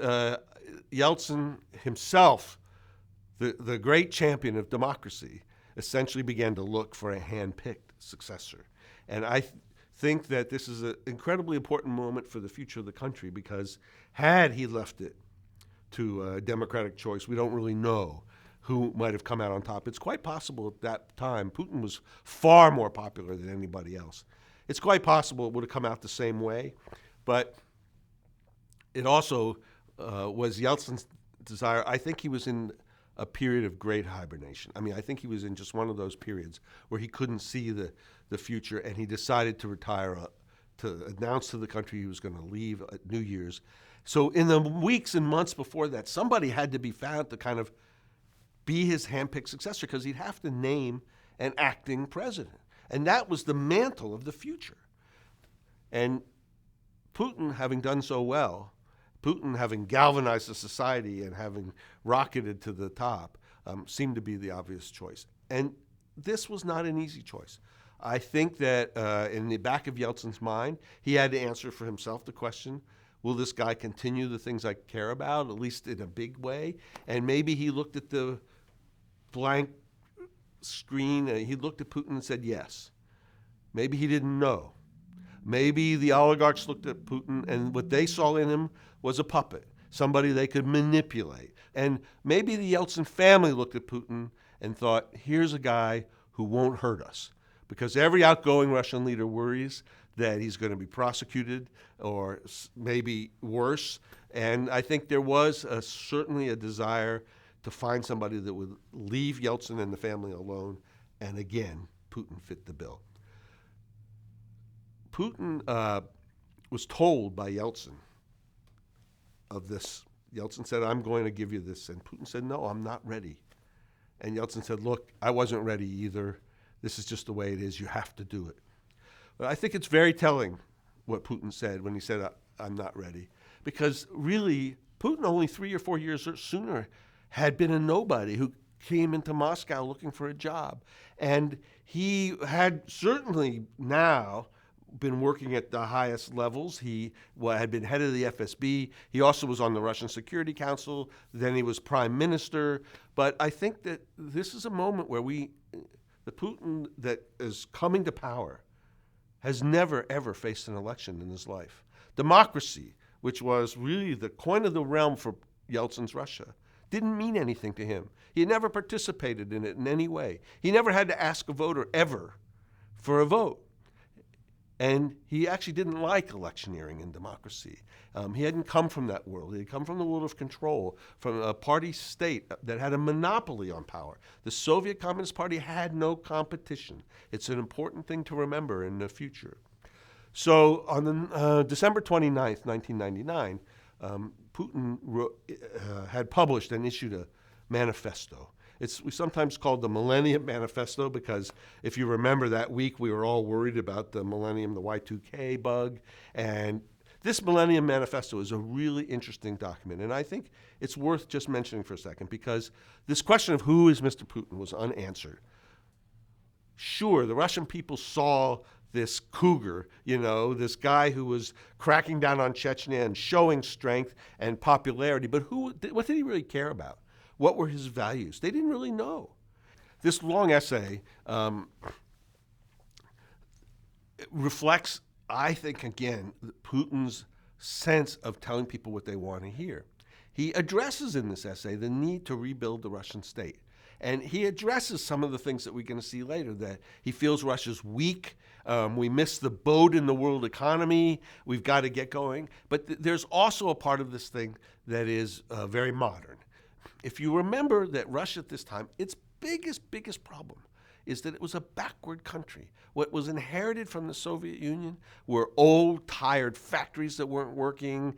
Yeltsin himself, the great champion of democracy, essentially began to look for a hand-picked successor. And I think that this is an incredibly important moment for the future of the country because had he left it to a democratic choice, we don't really know who might have come out on top. It's quite possible at that time Putin was far more popular than anybody else. It's quite possible it would have come out the same way, but it also was Yeltsin's desire. I think he was in a period of great hibernation. I think he was in just one of those periods where he couldn't see the future, and he decided to retire, to announce to the country he was going to leave at New Year's. So in the weeks and months before that, somebody had to be found to kind of be his handpicked successor because he'd have to name an acting president. And that was the mantle of the future. And Putin, having done so well, Putin, having galvanized the society and having rocketed to the top, seemed to be the obvious choice. And this was not an easy choice. I think that in the back of Yeltsin's mind, he had to answer for himself the question, will this guy continue the things I care about, at least in a big way? And maybe he looked at the blank screen and he looked at Putin and said yes. Maybe he didn't know. Maybe the oligarchs looked at Putin and what they saw in him was a puppet, somebody they could manipulate. And maybe the Yeltsin family looked at Putin and thought, here's a guy who won't hurt us. Because every outgoing Russian leader worries that he's going to be prosecuted or maybe worse. And I think there was certainly a desire to find somebody that would leave Yeltsin and the family alone. And again, Putin fit the bill. Putin was told by Yeltsin of this. Yeltsin said, I'm going to give you this. And Putin said, no, I'm not ready. And Yeltsin said, look, I wasn't ready either. This is just the way it is. You have to do it. But I think it's very telling what Putin said when he said, I'm not ready. Because really, Putin only 3 or 4 years sooner had been a nobody who came into Moscow looking for a job. And he had certainly now been working at the highest levels. He had been head of the FSB. He also was on the Russian Security Council. Then he was prime minister. But I think that this is a moment where the Putin that is coming to power has never, ever faced an election in his life. Democracy, which was really the coin of the realm for Yeltsin's Russia, didn't mean anything to him. He had never participated in it in any way. He never had to ask a voter ever for a vote. And he actually didn't like electioneering in democracy. He hadn't come from that world. He had come from the world of control, from a party state that had a monopoly on power. The Soviet Communist Party had no competition. It's an important thing to remember in the future. So on December 29th, 1999, Putin had published and issued a manifesto. We sometimes called the Millennium Manifesto because if you remember that week, we were all worried about the millennium, the Y2K bug. And this Millennium Manifesto is a really interesting document. And I think it's worth just mentioning for a second because this question of who is Mr. Putin was unanswered. Sure, the Russian people saw this cougar, this guy who was cracking down on Chechnya and showing strength and popularity, but what did he really care about? What were his values? They didn't really know. This long essay reflects, I think, again, Putin's sense of telling people what they want to hear. He addresses in this essay the need to rebuild the Russian state. And he addresses some of the things that we're going to see later, that he feels Russia's weak. We missed the boat in the world economy. We've got to get going. But there's also a part of this thing that is very modern. If you remember that Russia at this time, its biggest problem is that it was a backward country. What was inherited from the Soviet Union were old, tired factories that weren't working.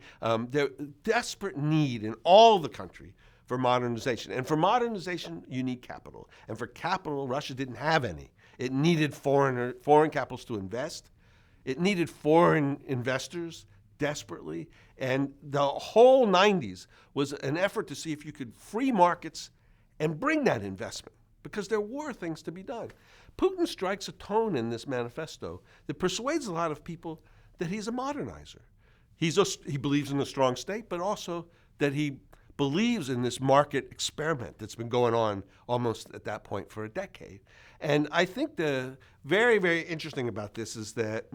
There desperate need in all the country for modernization. And for modernization, you need capital. And for capital, Russia didn't have any. It needed foreign capitals to invest. It needed foreign investors desperately. And the whole 90s was an effort to see if you could free markets and bring that investment, because there were things to be done. Putin strikes a tone in this manifesto that persuades a lot of people that he's a modernizer. He believes in a strong state, but also that he believes in this market experiment that's been going on almost at that point for a decade. And I think the very, very interesting about this is that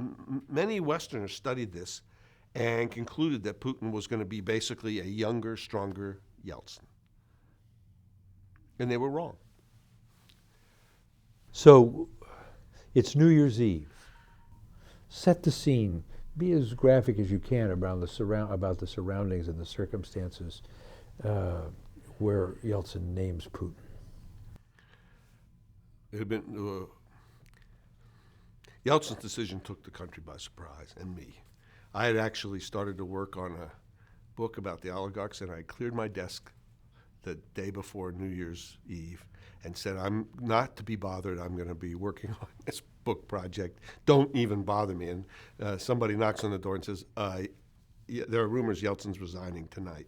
many Westerners studied this and concluded that Putin was going to be basically a younger, stronger Yeltsin. And they were wrong. So it's New Year's Eve. Set the scene. Be as graphic as you can about the surroundings and the circumstances where Yeltsin names Putin. It had been Yeltsin's decision took the country by surprise, and me. I had actually started to work on a book about the oligarchs, and I cleared my desk the day before New Year's Eve and said, I'm not to be bothered. I'm going to be working on this book project. Don't even bother me. And somebody knocks on the door and says, there are rumors Yeltsin's resigning tonight.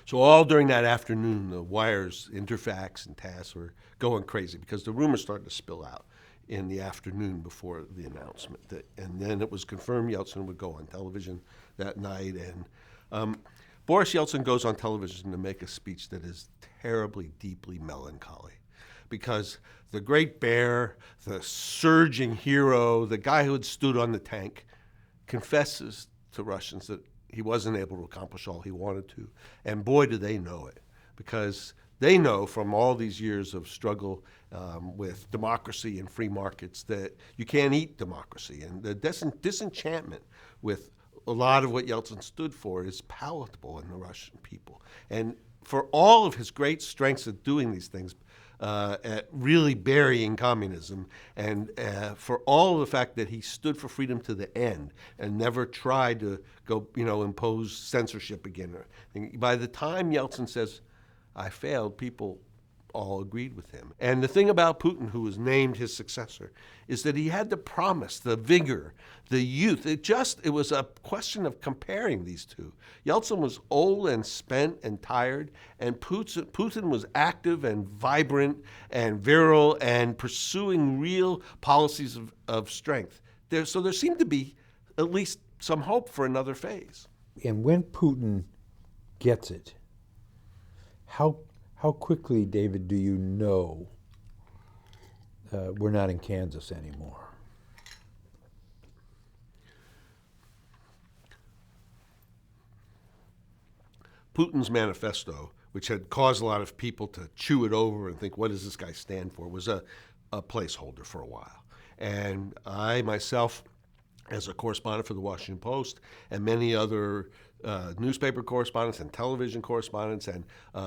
So all during that afternoon, the wires, Interfax and TASS were going crazy because the rumors started to spill out in the afternoon before the announcement. And then it was confirmed Yeltsin would go on television that night. And Boris Yeltsin goes on television to make a speech that is terribly, deeply melancholy, because the great bear, the surging hero, the guy who had stood on the tank, confesses to Russians that he wasn't able to accomplish all he wanted to. And boy, do they know it, because they know from all these years of struggle with democracy and free markets that you can't eat democracy. And the disenchantment with a lot of what Yeltsin stood for is palatable in the Russian people. And for all of his great strengths at doing these things, at really burying communism, and for all of the fact that he stood for freedom to the end and never tried to go, impose censorship again. By the time Yeltsin says, I failed, people all agreed with him. And the thing about Putin, who was named his successor, is that he had the promise, the vigor, the youth. It was a question of comparing these two. Yeltsin was old and spent and tired, and Putin was active and vibrant and virile and pursuing real policies of strength. So there seemed to be at least some hope for another phase. And when Putin gets it, how quickly, David, do you know we're not in Kansas anymore? Putin's manifesto, which had caused a lot of people to chew it over and think, what does this guy stand for, was a placeholder for a while. And I myself, as a correspondent for the Washington Post and many other newspaper correspondents and television correspondents and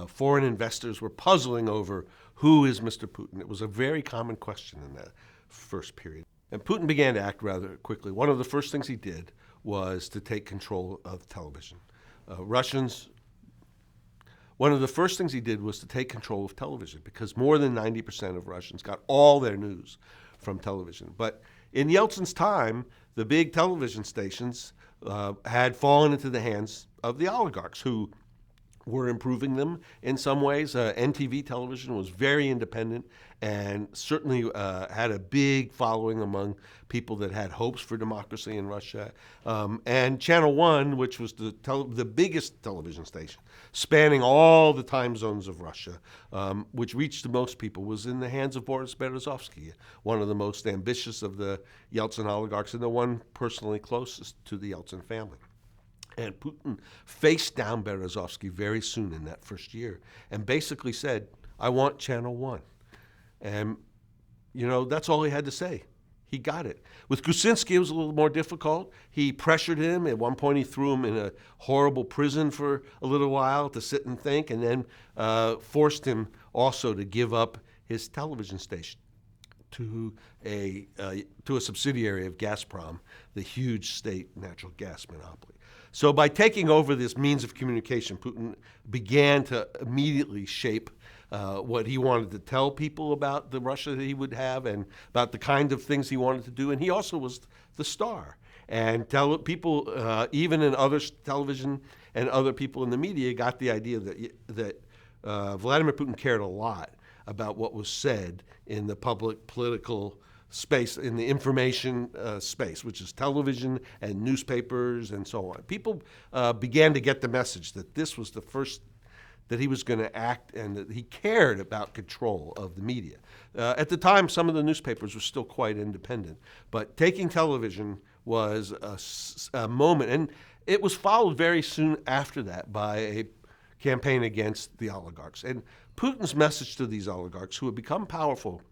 foreign investors were puzzling over who is Mr. Putin. It was a very common question in that first period. And Putin began to act rather quickly. One of the first things he did was to take control of television. One of the first things he did was to take control of television because more than 90% of Russians got all their news from television. But in Yeltsin's time, the big television stations had fallen into the hands of the oligarchs who were improving them in some ways. NTV television was very independent and certainly had a big following among people that had hopes for democracy in Russia. And Channel 1, which was the biggest television station, spanning all the time zones of Russia, which reached the most people, was in the hands of Boris Berezovsky, one of the most ambitious of the Yeltsin oligarchs and the one personally closest to the Yeltsin family. And Putin faced down Berezovsky very soon in that first year and basically said, I want Channel 1. And, that's all he had to say. He got it. With Kuczynski, it was a little more difficult. He pressured him. At one point, he threw him in a horrible prison for a little while to sit and think, and then forced him also to give up his television station to a subsidiary of Gazprom, the huge state natural gas monopoly. So by taking over this means of communication, Putin began to immediately shape what he wanted to tell people about the Russia that he would have and about the kind of things he wanted to do. And he also was the star. And people, even in other television and other people in the media, got the idea that Vladimir Putin cared a lot about what was said in the public political space, in the information space, which is television and newspapers and so on. People began to get the message that this was the first that he was going to act and that he cared about control of the media. At the time, some of the newspapers were still quite independent, but taking television was a moment, and it was followed very soon after that by a campaign against the oligarchs. And Putin's message to these oligarchs, who had become powerful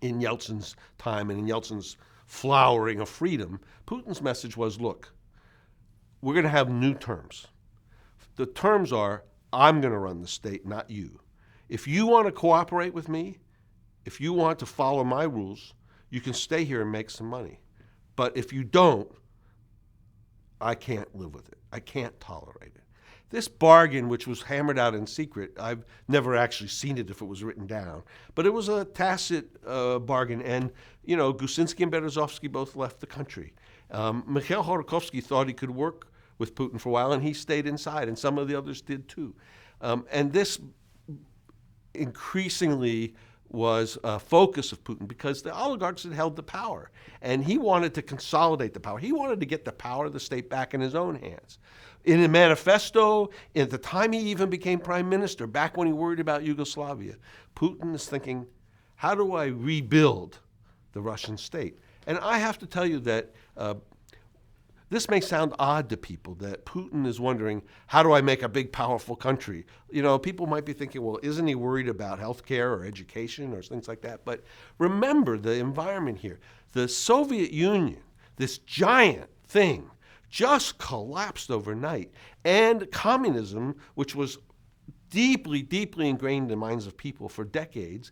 in Yeltsin's time and in Yeltsin's flowering of freedom, Putin's message was, look, we're going to have new terms. The terms are, I'm going to run the state, not you. If you want to cooperate with me, if you want to follow my rules, you can stay here and make some money. But if you don't, I can't live with it. I can't tolerate it. This bargain, which was hammered out in secret, I've never actually seen it if it was written down, but it was a tacit bargain. And, Kuczynski and Berezovsky both left the country. Mikhail Khodorkovsky thought he could work with Putin for a while, and he stayed inside, and some of the others did too. And this increasingly was a focus of Putin because the oligarchs had held the power, and he wanted to consolidate the power. He wanted to get the power of the state back in his own hands. In a manifesto, at the time he even became prime minister, back when he worried about Yugoslavia, Putin is thinking, how do I rebuild the Russian state? And I have to tell you that this may sound odd to people, that Putin is wondering, how do I make a big, powerful country? People might be thinking, well, isn't he worried about healthcare or education or things like that? But remember the environment here. The Soviet Union, this giant thing, just collapsed overnight. And communism, which was deeply, deeply ingrained in the minds of people for decades,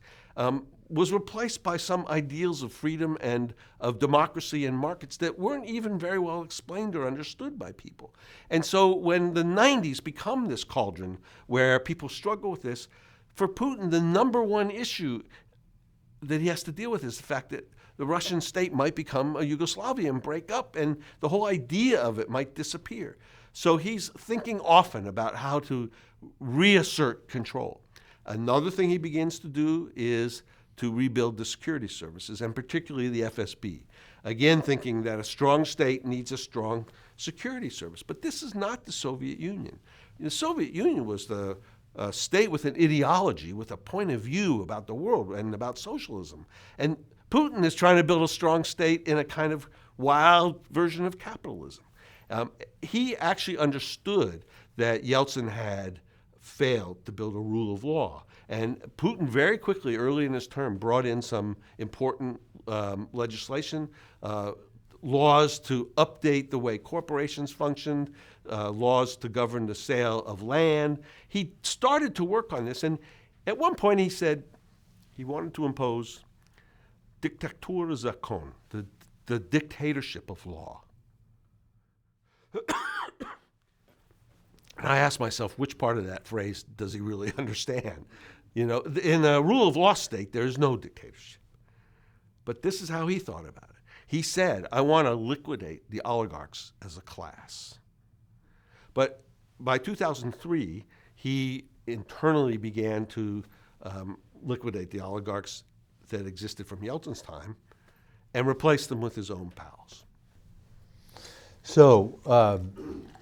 was replaced by some ideals of freedom and of democracy and markets that weren't even very well explained or understood by people. And so when the 90s become this cauldron where people struggle with this, for Putin, the number one issue that he has to deal with is the fact that the Russian state might become a Yugoslavia and break up, and the whole idea of it might disappear. So he's thinking often about how to reassert control. Another thing he begins to do is to rebuild the security services, and particularly the FSB. Again, thinking that a strong state needs a strong security service. But this is not the Soviet Union. The Soviet Union was the state with an ideology, with a point of view about the world and about socialism. And Putin is trying to build a strong state in a kind of wild version of capitalism. He actually understood that Yeltsin had failed to build a rule of law. And Putin very quickly, early in his term, brought in some important legislation, laws to update the way corporations functioned, laws to govern the sale of land. He started to work on this, and at one point he said he wanted to impose Diktatur Zakon, the dictatorship of law. And I asked myself, which part of that phrase does he really understand? You know, in a rule of law state, there is no dictatorship. But this is how he thought about it. He said, I want to liquidate the oligarchs as a class. But by 2003, he internally began to liquidate the oligarchs that existed from Yeltsin's time and replace them with his own pals. So,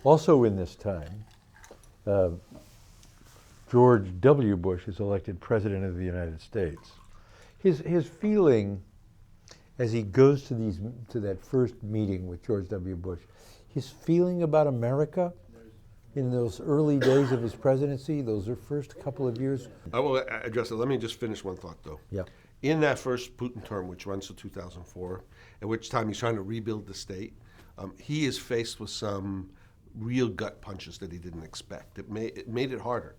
also in this time, George W. Bush is elected President of the United States. His feeling as he goes to that first meeting with George W. Bush, his feeling about America in those early days of his presidency, those first couple of years. I will address it. Let me just finish one thought, though. Yeah. In that first Putin term, which runs to 2004, at which time he's trying to rebuild the state, he is faced with some real gut punches that he didn't expect. It made it harder.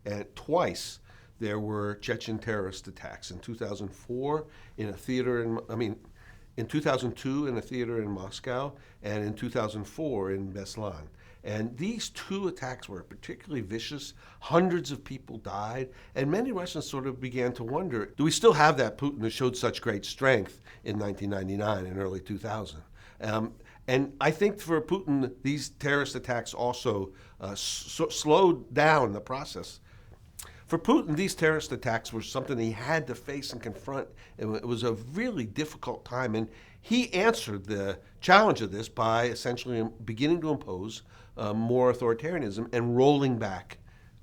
And twice there were Chechen terrorist attacks. In 2004, in a theater in 2002 in a theater in Moscow, and in 2004 in Beslan. And these two attacks were particularly vicious. Hundreds of people died, and many Russians sort of began to wonder, do we still have that Putin who showed such great strength in 1999 and early 2000? And I think for Putin, these terrorist attacks also slowed down the process. For Putin, these terrorist attacks were something he had to face and confront. It was a really difficult time, and he answered the challenge of this by essentially beginning to impose more authoritarianism and rolling back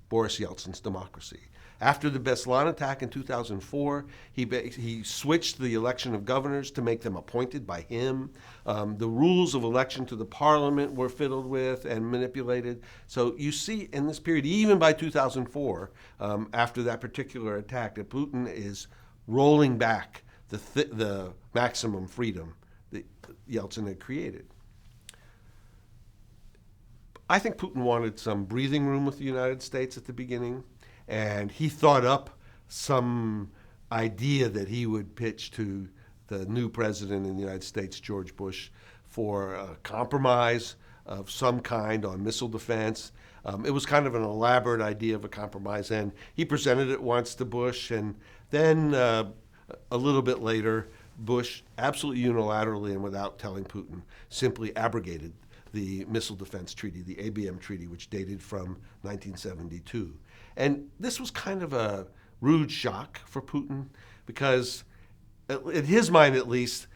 Boris Yeltsin's democracy. After the Beslan attack in 2004, he switched the election of governors to make them appointed by him. The rules of election to the parliament were fiddled with and manipulated. So you see in this period, even by 2004, after that particular attack, that Putin is rolling back the maximum freedom that Yeltsin had created. I think Putin wanted some breathing room with the United States at the beginning, and he thought up some idea that he would pitch to the new president in the United States, George Bush, for a compromise of some kind on missile defense. It was kind of an elaborate idea of a compromise, and he presented it once to Bush, and then a little bit later, Bush absolutely unilaterally and without telling Putin simply abrogated the Missile Defense Treaty, the ABM Treaty, which dated from 1972. And this was kind of a rude shock for Putin because, in his mind at least,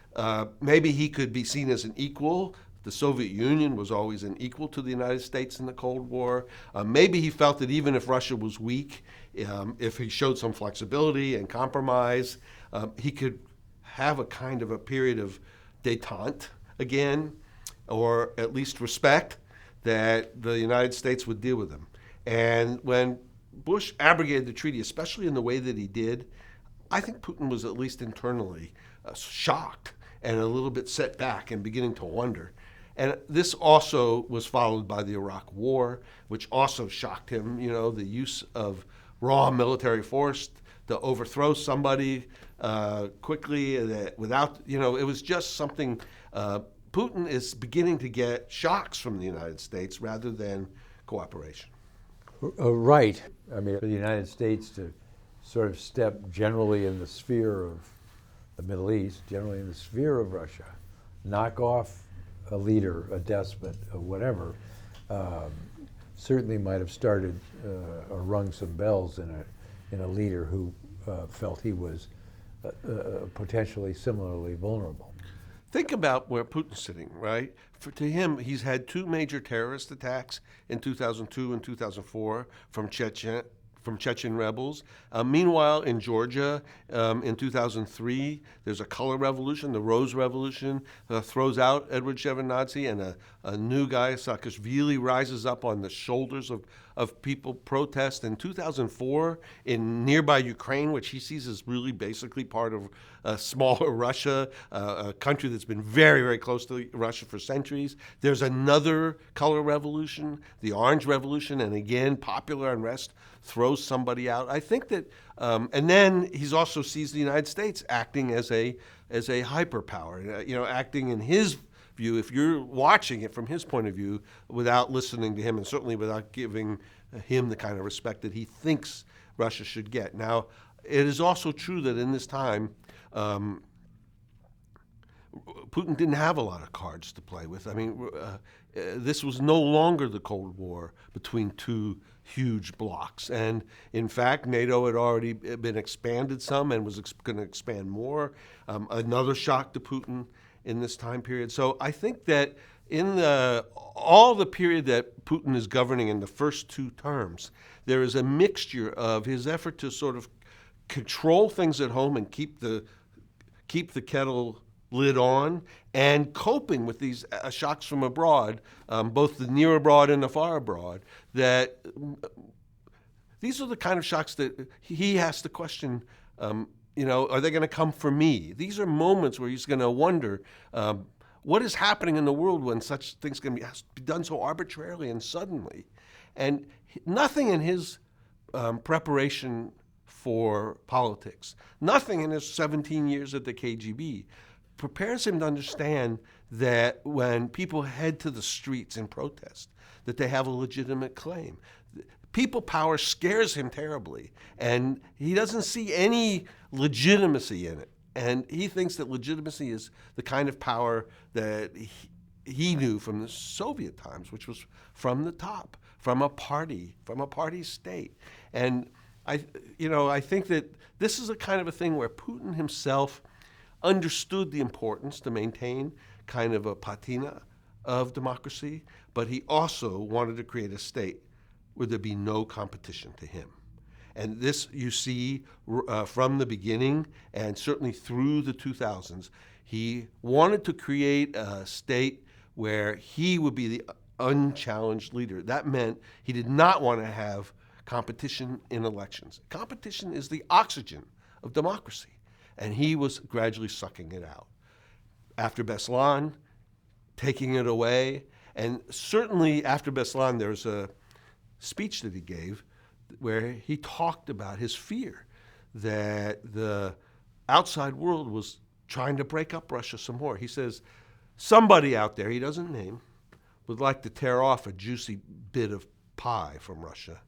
maybe he could be seen as an equal. The Soviet Union was always an equal to the United States in the Cold War. Maybe he felt that even if Russia was weak, if he showed some flexibility and compromise, he could have a kind of a period of détente again, or at least respect that the United States would deal with him. And when Bush abrogated the treaty, especially in the way that he did, I think Putin was at least internally shocked and a little bit set back and beginning to wonder. And this also was followed by the Iraq War, which also shocked him, the use of raw military force to overthrow somebody quickly without, it was just something. Putin is beginning to get shocks from the United States rather than cooperation. Right. I mean, for the United States to sort of step generally in the sphere of the Middle East, generally in the sphere of Russia, knock off a leader, a despot, whatever, certainly might have started or rung some bells in a leader who felt he was potentially similarly vulnerable. Think about where Putin's sitting, right? To him, he's had two major terrorist attacks in 2002 and 2004 from from Chechen rebels. Meanwhile, in Georgia, in 2003, there's a color revolution. The Rose Revolution throws out Edward Shevardnadze, and a new guy, Saakashvili, rises up on the shoulders of people protest. In 2004, in nearby Ukraine, which he sees as really basically part of smaller Russia, a country that's been very, very close to Russia for centuries, there's another color revolution, the Orange Revolution, and again, popular unrest throws somebody out. I think that, and then he's also sees the United States acting as a hyperpower, acting in his view. If you're watching it from his point of view, without listening to him, and certainly without giving him the kind of respect that he thinks Russia should get. Now, it is also true that in this time, Putin didn't have a lot of cards to play with. I mean, this was no longer the Cold War between two huge blocs. And in fact, NATO had already been expanded some and was going to expand more. Another shock to Putin in this time period. So I think that in all the period that Putin is governing in the first two terms, there is a mixture of his effort to sort of control things at home and keep the kettle lid on, and coping with these shocks from abroad, both the near abroad and the far abroad, that these are the kind of shocks that he has to question, are they going to come for me? These are moments where he's going to wonder, what is happening in the world when such things can be done so arbitrarily and suddenly? And nothing in his preparation for politics, nothing in his 17 years at the KGB, prepares him to understand that when people head to the streets in protest, that they have a legitimate claim. People power scares him terribly, and he doesn't see any legitimacy in it. And he thinks that legitimacy is the kind of power that he knew from the Soviet times, which was from the top, from a party state. And I think that this is a kind of a thing where Putin himself understood the importance to maintain kind of a patina of democracy, but he also wanted to create a state where there'd be no competition to him. And this you see from the beginning, and certainly through the 2000s. He wanted to create a state where he would be the unchallenged leader. That meant he did not want to have competition in elections. Competition is the oxygen of democracy. And he was gradually sucking it out. After Beslan, taking it away, and certainly after Beslan, there's a speech that he gave where he talked about his fear that the outside world was trying to break up Russia some more. He says, somebody out there, he doesn't name, would like to tear off a juicy bit of pie from Russia.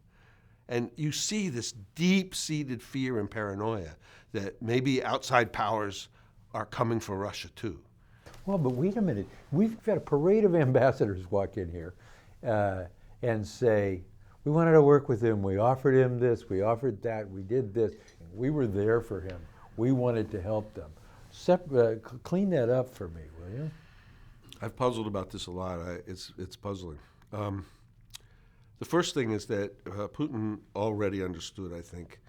And you see this deep-seated fear and paranoia that maybe outside powers are coming for Russia too. Well, but wait a minute. We've got a parade of ambassadors walk in here and say, we wanted to work with him. We offered him this. We offered that. We did this. We were there for him. We wanted to help them. Clean that up for me, will you? I've puzzled about this a lot. It's puzzling. The first thing is that Putin already understood, I think,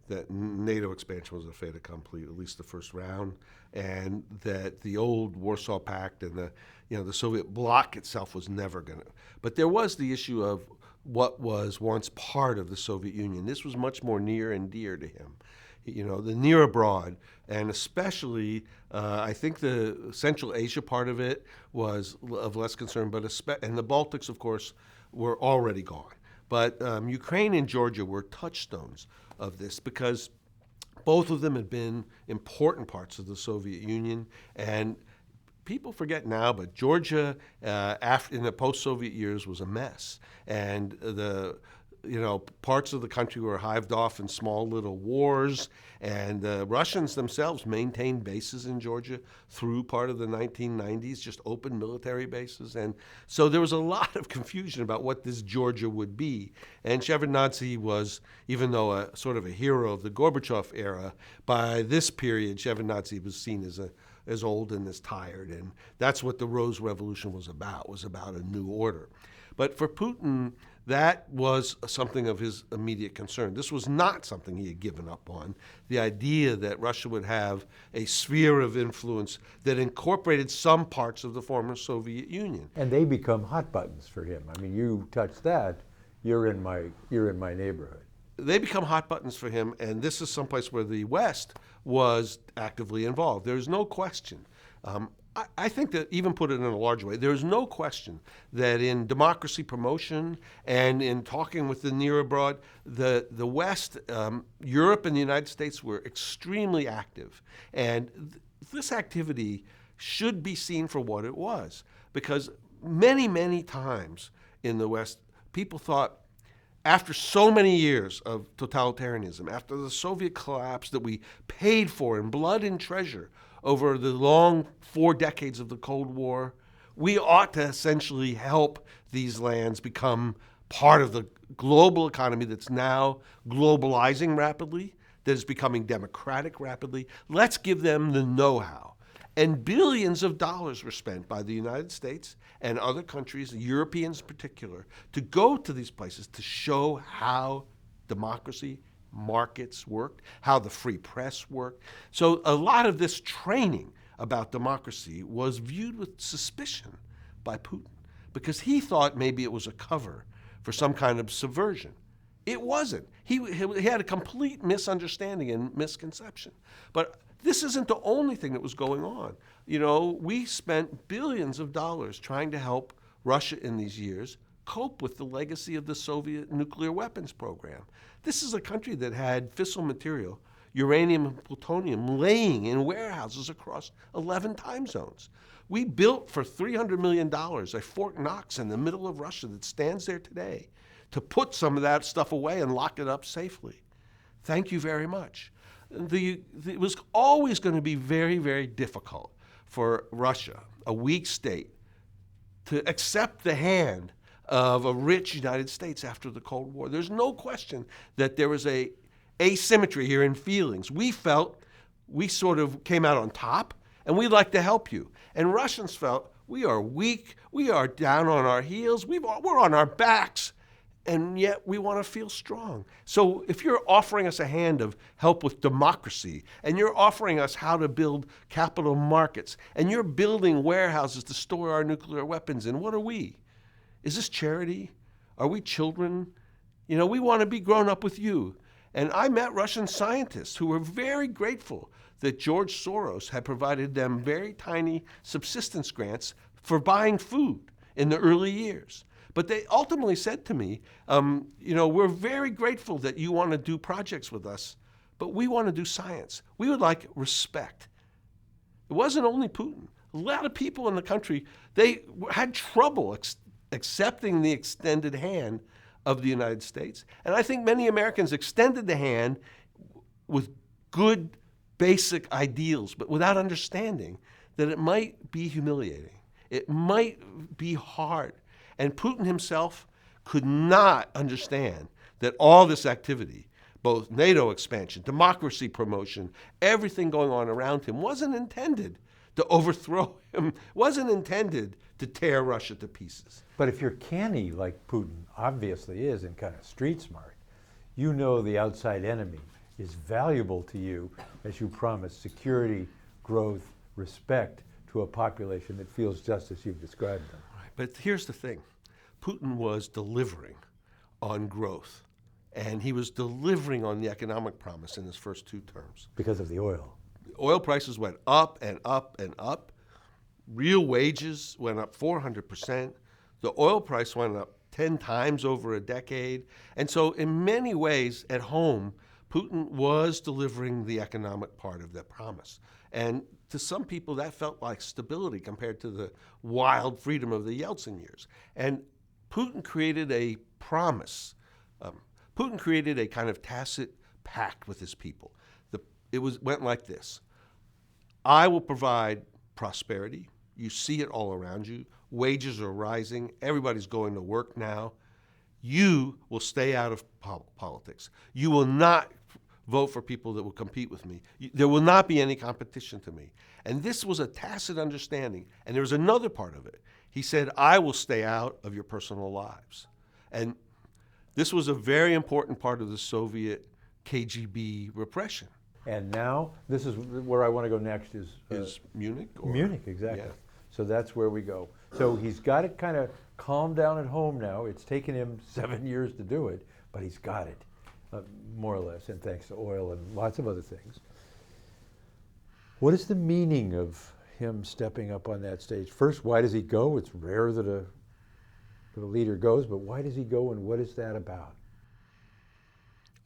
that NATO expansion was a fait accompli, at least the first round, and that the old Warsaw Pact and the Soviet bloc itself was never going to. But there was the issue of what was once part of the Soviet Union. This was much more near and dear to him. The near abroad, and especially, I think the Central Asia part of it was of less concern, and the Baltics, of course, were already gone. But Ukraine and Georgia were touchstones of this because both of them had been important parts of the Soviet Union. And people forget now, but Georgia, in the post-Soviet years, was a mess. And parts of the country were hived off in small little wars, and the Russians themselves maintained bases in Georgia through part of the 1990s, just open military bases. And so there was a lot of confusion about what this Georgia would be. And Shevardnadze was, even though a sort of a hero of the Gorbachev era, by this period, Shevardnadze was seen as as old and as tired. And that's what the Rose Revolution was about a new order. But for Putin, that was something of his immediate concern. This was not something he had given up on. The idea that Russia would have a sphere of influence that incorporated some parts of the former Soviet Union. And they become hot buttons for him. I mean, you touch that, you're in my neighborhood. They become hot buttons for him, and this is someplace where the West was actively involved. There's no question. I think that, even put it in a larger way, there's no question that in democracy promotion and in talking with the near abroad, the West, Europe and the United States were extremely active. And this activity should be seen for what it was, because many, many times in the West, people thought, after so many years of totalitarianism, after the Soviet collapse that we paid for in blood and treasure over the long 4 decades of the Cold War, we ought to essentially help these lands become part of the global economy that's now globalizing rapidly, that is becoming democratic rapidly. Let's give them the know-how. And billions of dollars were spent by the United States and other countries, Europeans in particular, to go to these places to show how democracy, markets worked, how the free press worked. So a lot of this training about democracy was viewed with suspicion by Putin, because he thought maybe it was a cover for some kind of subversion. It wasn't. He had a complete misunderstanding and misconception. But this isn't the only thing that was going on. You know, we spent billions of dollars trying to help Russia in these years cope with the legacy of the Soviet nuclear weapons program. This is a country that had fissile material, uranium and plutonium, laying in warehouses across 11 time zones. We built for $300 million a Fort Knox in the middle of Russia that stands there today to put some of that stuff away and lock it up safely. Thank you very much. It was always going to be very, very difficult for Russia, a weak state, to accept the hand of a rich United States after the Cold War. There's no question that there was a asymmetry here in feelings. We felt we sort of came out on top, and we'd like to help you. And Russians felt we are weak, we are down on our heels, we're on our backs, and yet we want to feel strong. So if you're offering us a hand of help with democracy, and you're offering us how to build capital markets, and you're building warehouses to store our nuclear weapons in, what are we? Is this charity? Are we children? You know, we want to be grown up with you. And I met Russian scientists who were very grateful that George Soros had provided them very tiny subsistence grants for buying food in the early years. But they ultimately said to me, you know, we're very grateful that you want to do projects with us, but we want to do science. We would like respect. It wasn't only Putin. A lot of people in the country, they had trouble accepting the extended hand of the United States. And I think many Americans extended the hand with good basic ideals, but without understanding that it might be humiliating. It might be hard. And Putin himself could not understand that all this activity, both NATO expansion, democracy promotion, everything going on around him, wasn't intended to overthrow him, wasn't intended to tear Russia to pieces. But if you're canny, like Putin obviously is, and kind of street smart, you know the outside enemy is valuable to you as you promise security, growth, respect to a population that feels just as you've described them. Right. But here's the thing. Putin was delivering on growth, and he was delivering on the economic promise in his first 2 terms. Because of the oil. Oil prices went up and up and up. Real wages went up 400%. The oil price went up 10 times over a decade. And so in many ways at home, Putin was delivering the economic part of that promise. And to some people, that felt like stability compared to the wild freedom of the Yeltsin years. And Putin created a promise. Putin created a kind of tacit pact with his people. It went like this. I will provide prosperity. You see it all around you. Wages are rising. Everybody's going to work now. You will stay out of politics. You will not vote for people that will compete with me. There will not be any competition to me. And this was a tacit understanding. And there was another part of it. He said, I will stay out of your personal lives. And this was a very important part of the Soviet KGB repression. And now, this is where I want to go next is Munich? Munich, exactly. Yeah. So that's where we go. So he's got it kind of calmed down at home now. It's taken him 7 years to do it, but he's got it, more or less, and thanks to oil and lots of other things. What is the meaning of him stepping up on that stage? First, why does he go? It's rare that a leader goes, but why does he go, and what is that about?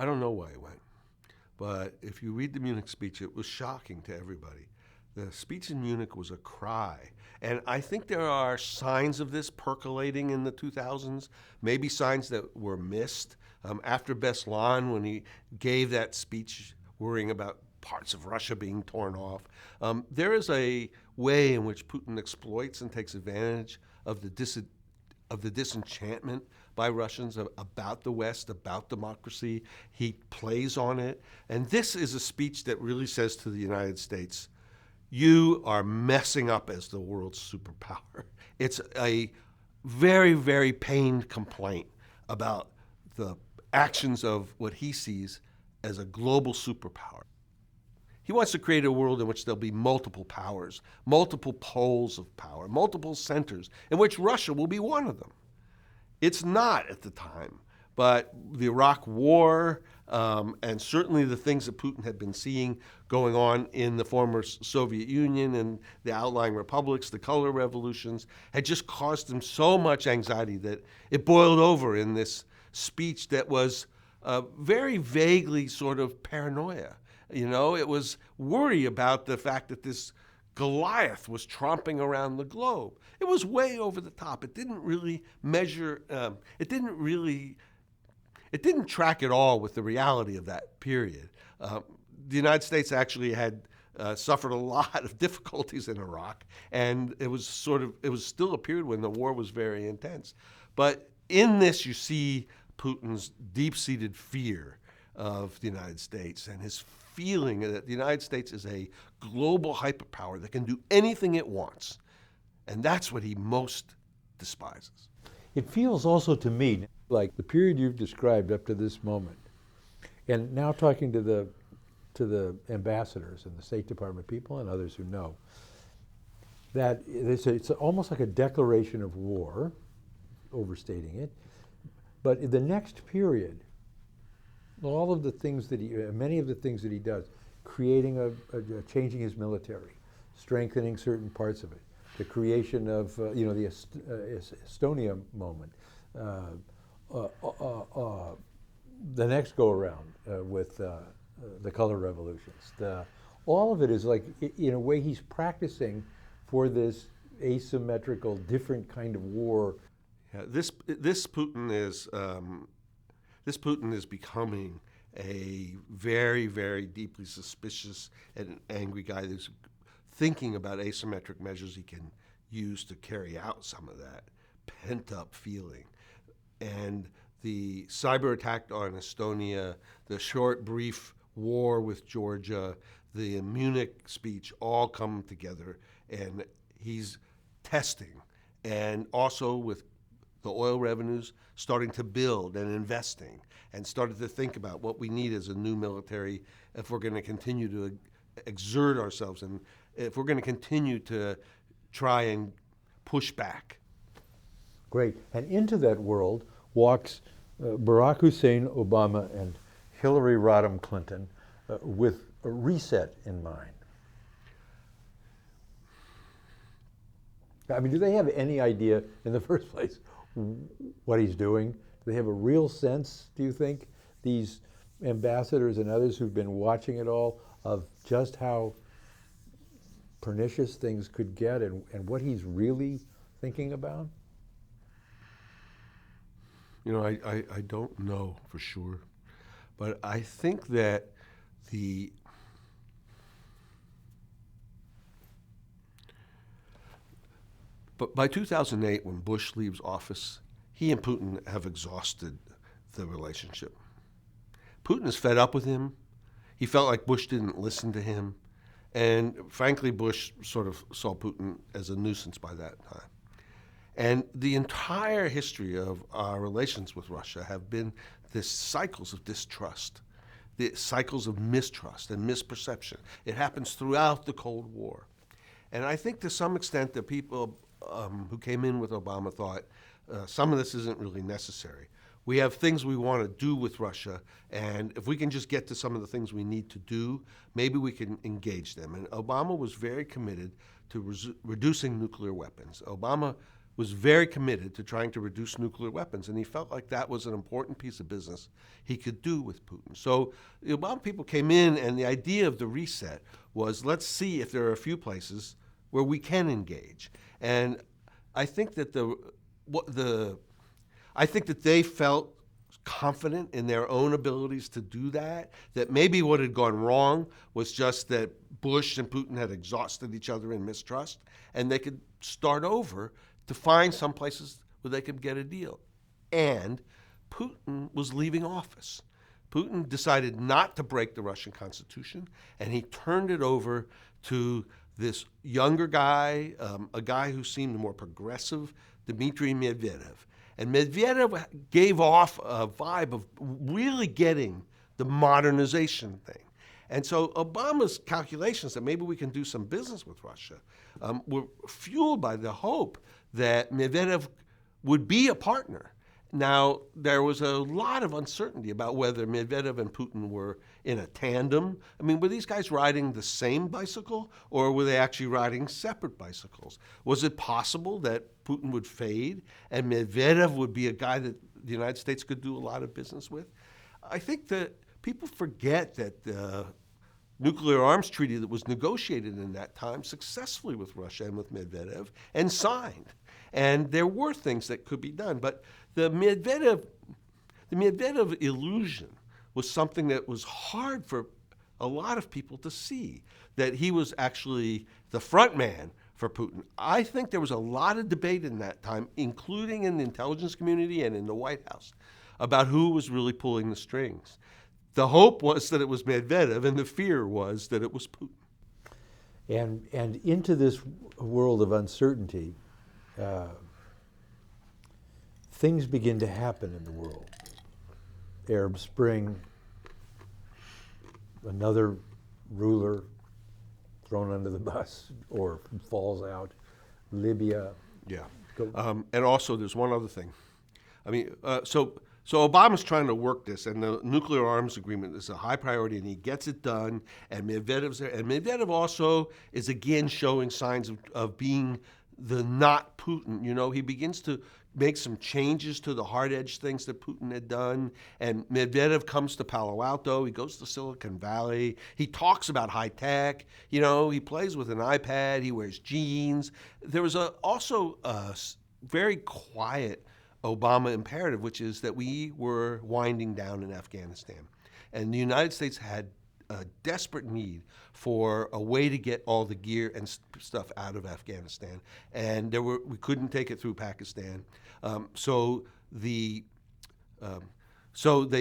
I don't know why he went, but if you read the Munich speech, it was shocking to everybody. The speech in Munich was a cry, and I think there are signs of this percolating in the 2000s, maybe signs that were missed. After Beslan, when he gave that speech worrying about parts of Russia being torn off, there is a way in which Putin exploits and takes advantage of the disenchantment by Russians about the West, about democracy. He plays on it. And this is a speech that really says to the United States, you are messing up as the world's superpower. It's a very, very pained complaint about the actions of what he sees as a global superpower. He wants to create a world in which there'll be multiple powers, multiple poles of power, multiple centers, in which Russia will be one of them. It's not at the time, but the Iraq War and certainly the things that Putin had been seeing going on in the former Soviet Union and the outlying republics, the color revolutions, had just caused him so much anxiety that it boiled over in this speech that was very vaguely sort of paranoia. You know, it was worry about the fact that this Goliath was tromping around the globe. It was way over the top. It didn't really measure, it didn't track at all with the reality of that period. The United States actually had suffered a lot of difficulties in Iraq, and it was still a period when the war was very intense. But in this, you see Putin's deep-seated fear of the United States and his feeling that the United States is a global hyperpower that can do anything it wants. And that's what he most despises. It feels also to me like the period you've described up to this moment, and now talking to the ambassadors and the State Department people and others who know, that it's almost like a declaration of war, overstating it, but in the next period, all of the things that many of the things that he does, changing his military, strengthening certain parts of it, the creation of the Estonia moment, the next go around with the color revolutions. All of it is like, in a way, he's practicing for this asymmetrical, different kind of war. Yeah, this Putin is becoming a very, very deeply suspicious and angry guy who's thinking about asymmetric measures he can use to carry out some of that pent-up feeling. And the cyber attack on Estonia, the short, brief war with Georgia, the Munich speech all come together, and he's testing. And also with the oil revenues starting to build and investing, and started to think about what we need as a new military if we're going to continue to exert ourselves and if we're going to continue to try and push back. Great. And into that world walks Barack Hussein Obama and Hillary Rodham Clinton with a reset in mind. I mean, do they have any idea in the first place what he's doing? Do they have a real sense, do you think, these ambassadors and others who've been watching it all, of just how pernicious things could get and what he's really thinking about? You know, I don't know for sure, but I think that but by 2008, when Bush leaves office, he and Putin have exhausted the relationship. Putin is fed up with him. He felt like Bush didn't listen to him. And frankly, Bush sort of saw Putin as a nuisance by that time. And the entire history of our relations with Russia have been this cycles of distrust, the cycles of mistrust and misperception. It happens throughout the Cold War. And I think to some extent the people who came in with Obama thought some of this isn't really necessary. We have things we want to do with Russia, and if we can just get to some of the things we need to do, maybe we can engage them. And Obama was very committed to reducing nuclear weapons. Obama was very committed to trying to reduce nuclear weapons, and he felt like that was an important piece of business he could do with Putin. So the Obama people came in, and the idea of the reset was, let's see if there are a few places where we can engage. And I think that they felt confident in their own abilities to do that, that maybe what had gone wrong was just that Bush and Putin had exhausted each other in mistrust, and they could start over to find some places where they could get a deal. And Putin was leaving office. Putin decided not to break the Russian Constitution, and he turned it over to this younger guy, a guy who seemed more progressive, Dmitry Medvedev. And Medvedev gave off a vibe of really getting the modernization thing. And so Obama's calculations that maybe we can do some business with Russia were fueled by the hope that Medvedev would be a partner. Now, there was a lot of uncertainty about whether Medvedev and Putin were in a tandem. I mean, were these guys riding the same bicycle, or were they actually riding separate bicycles? Was it possible that Putin would fade and Medvedev would be a guy that the United States could do a lot of business with? I think that people forget that the nuclear arms treaty that was negotiated in that time successfully with Russia and with Medvedev and signed. And there were things that could be done, but the Medvedev illusion was something that was hard for a lot of people to see, that he was actually the front man for Putin. I think there was a lot of debate in that time, including in the intelligence community and in the White House, about who was really pulling the strings. The hope was that it was Medvedev, and the fear was that it was Putin. And into this world of uncertainty, things begin to happen in the world. Arab Spring, another ruler thrown under the bus or falls out, Libya. Yeah. And also there's one other thing. I mean, so Obama's trying to work this, and the nuclear arms agreement is a high priority, and he gets it done, and Medvedev's there. And Medvedev also is again showing signs of being the not Putin. You know, he begins to make some changes to the hard-edged things that Putin had done. And Medvedev comes to Palo Alto. He goes to Silicon Valley. He talks about high tech. You know, he plays with an iPad. He wears jeans. There was also a very quiet Obama imperative, which is that we were winding down in Afghanistan. And the United States had a desperate need for a way to get all the gear and stuff out of Afghanistan, and we couldn't take it through Pakistan. So they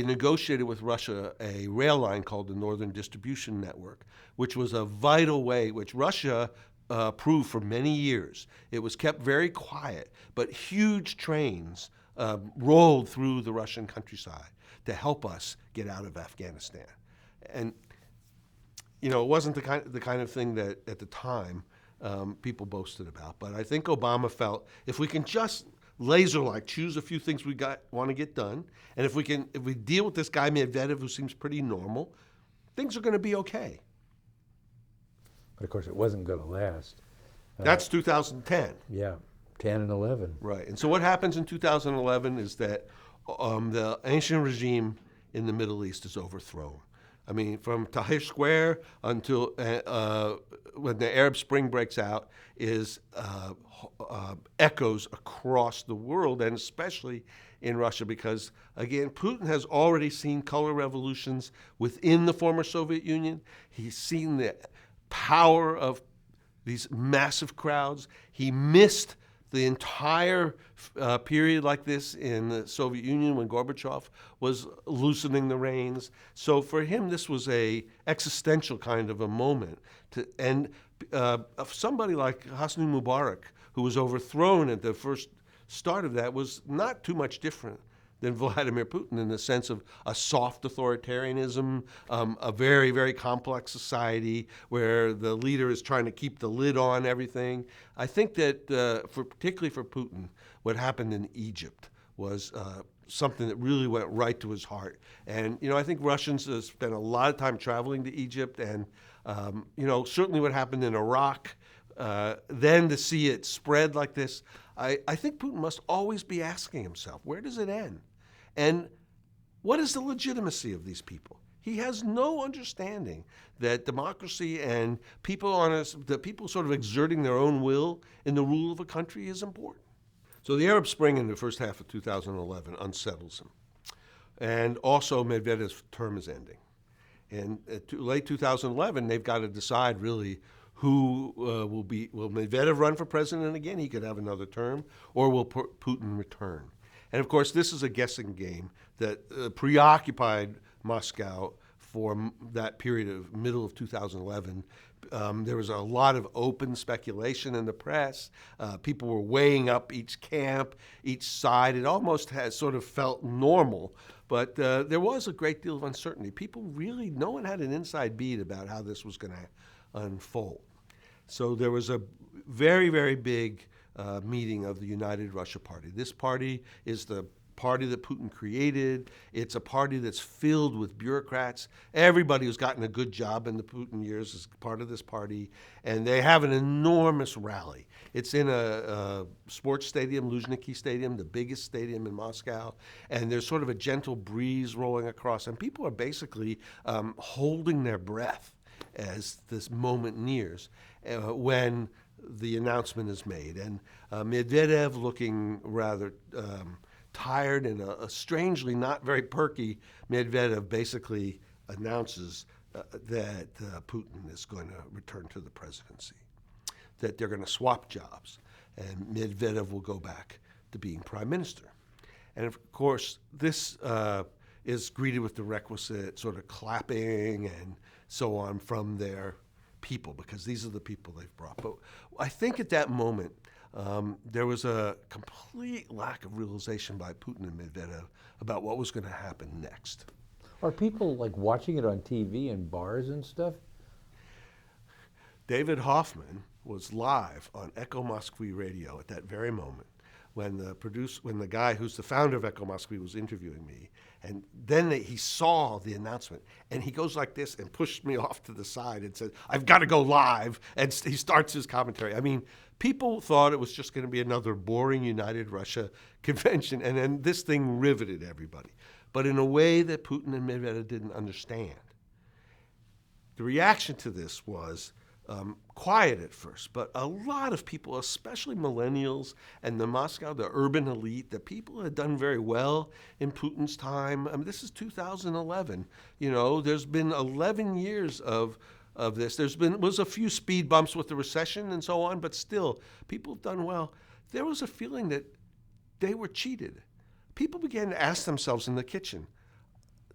negotiated with Russia a rail line called the Northern Distribution Network, which was a vital way, which Russia proved for many years. It was kept very quiet, but huge trains rolled through the Russian countryside to help us get out of Afghanistan. And you know, it wasn't the kind of thing that at the time people boasted about. But I think Obama felt if we can just laser-like choose a few things we want to get done, and if we deal with this guy Medvedev who seems pretty normal, things are going to be okay. But of course, it wasn't going to last. That's 2010. Yeah, 10 and 11. Right. And so what happens in 2011 is that the ancient regime in the Middle East is overthrown. I mean, from Tahrir Square until when the Arab Spring breaks out is echoes across the world, and especially in Russia, because, again, Putin has already seen color revolutions within the former Soviet Union. He's seen the power of these massive crowds. He missed the entire period like this in the Soviet Union when Gorbachev was loosening the reins. So for him, this was a existential kind of a moment. And somebody like Hosni Mubarak, who was overthrown at the first start of that, was not too much different than Vladimir Putin in the sense of a soft authoritarianism, a very, very complex society where the leader is trying to keep the lid on everything. I think that, particularly for Putin, what happened in Egypt was something that really went right to his heart. And, I think Russians have spent a lot of time traveling to Egypt, and, certainly what happened in Iraq, then to see it spread like this, I think Putin must always be asking himself, where does it end? And what is the legitimacy of these people? He has no understanding that democracy and the people sort of exerting their own will in the rule of a country is important. So the Arab Spring in the first half of 2011 unsettles him. And also Medvedev's term is ending. And late 2011, they've got to decide really who will Medvedev run for president again? He could have another term, or will Putin return? And of course, this is a guessing game that preoccupied Moscow for that period of middle of 2011. There was a lot of open speculation in the press. People were weighing up each camp, each side. It almost has sort of felt normal, but there was a great deal of uncertainty. No one had an inside bead about how this was going to unfold. So there was a very, very big meeting of the United Russia Party. This party is the party that Putin created. It's a party that's filled with bureaucrats. Everybody who's gotten a good job in the Putin years is part of this party, and they have an enormous rally. It's in a sports stadium, Luzhniki Stadium, the biggest stadium in Moscow, and there's sort of a gentle breeze rolling across, and people are basically holding their breath as this moment nears when the announcement is made. And Medvedev, looking rather tired and a strangely not very perky Medvedev, basically announces that Putin is going to return to the presidency, that they're going to swap jobs, and Medvedev will go back to being prime minister. And of course, this is greeted with the requisite sort of clapping and so on from their people, because these are the people they've brought. But I think at that moment, there was a complete lack of realization by Putin and Medvedev about what was going to happen next. Are people like watching it on TV in bars and stuff? David Hoffman was live on Echo Moskvy radio at that very moment when the guy who's the founder of Echo Moskvy was interviewing me, and then he saw the announcement, and he goes like this and pushed me off to the side and said, "I've got to go live," and he starts his commentary. I mean, people thought it was just going to be another boring United Russia convention, and then this thing riveted everybody, but in a way that Putin and Medvedev didn't understand. The reaction to this was quiet at first, but a lot of people, especially millennials and the urban elite, the people who had done very well in Putin's time. I mean, this is 2011. There's been 11 years of this. Was a few speed bumps with the recession and so on, but still, people have done well. There was a feeling that they were cheated. People began to ask themselves in the kitchen,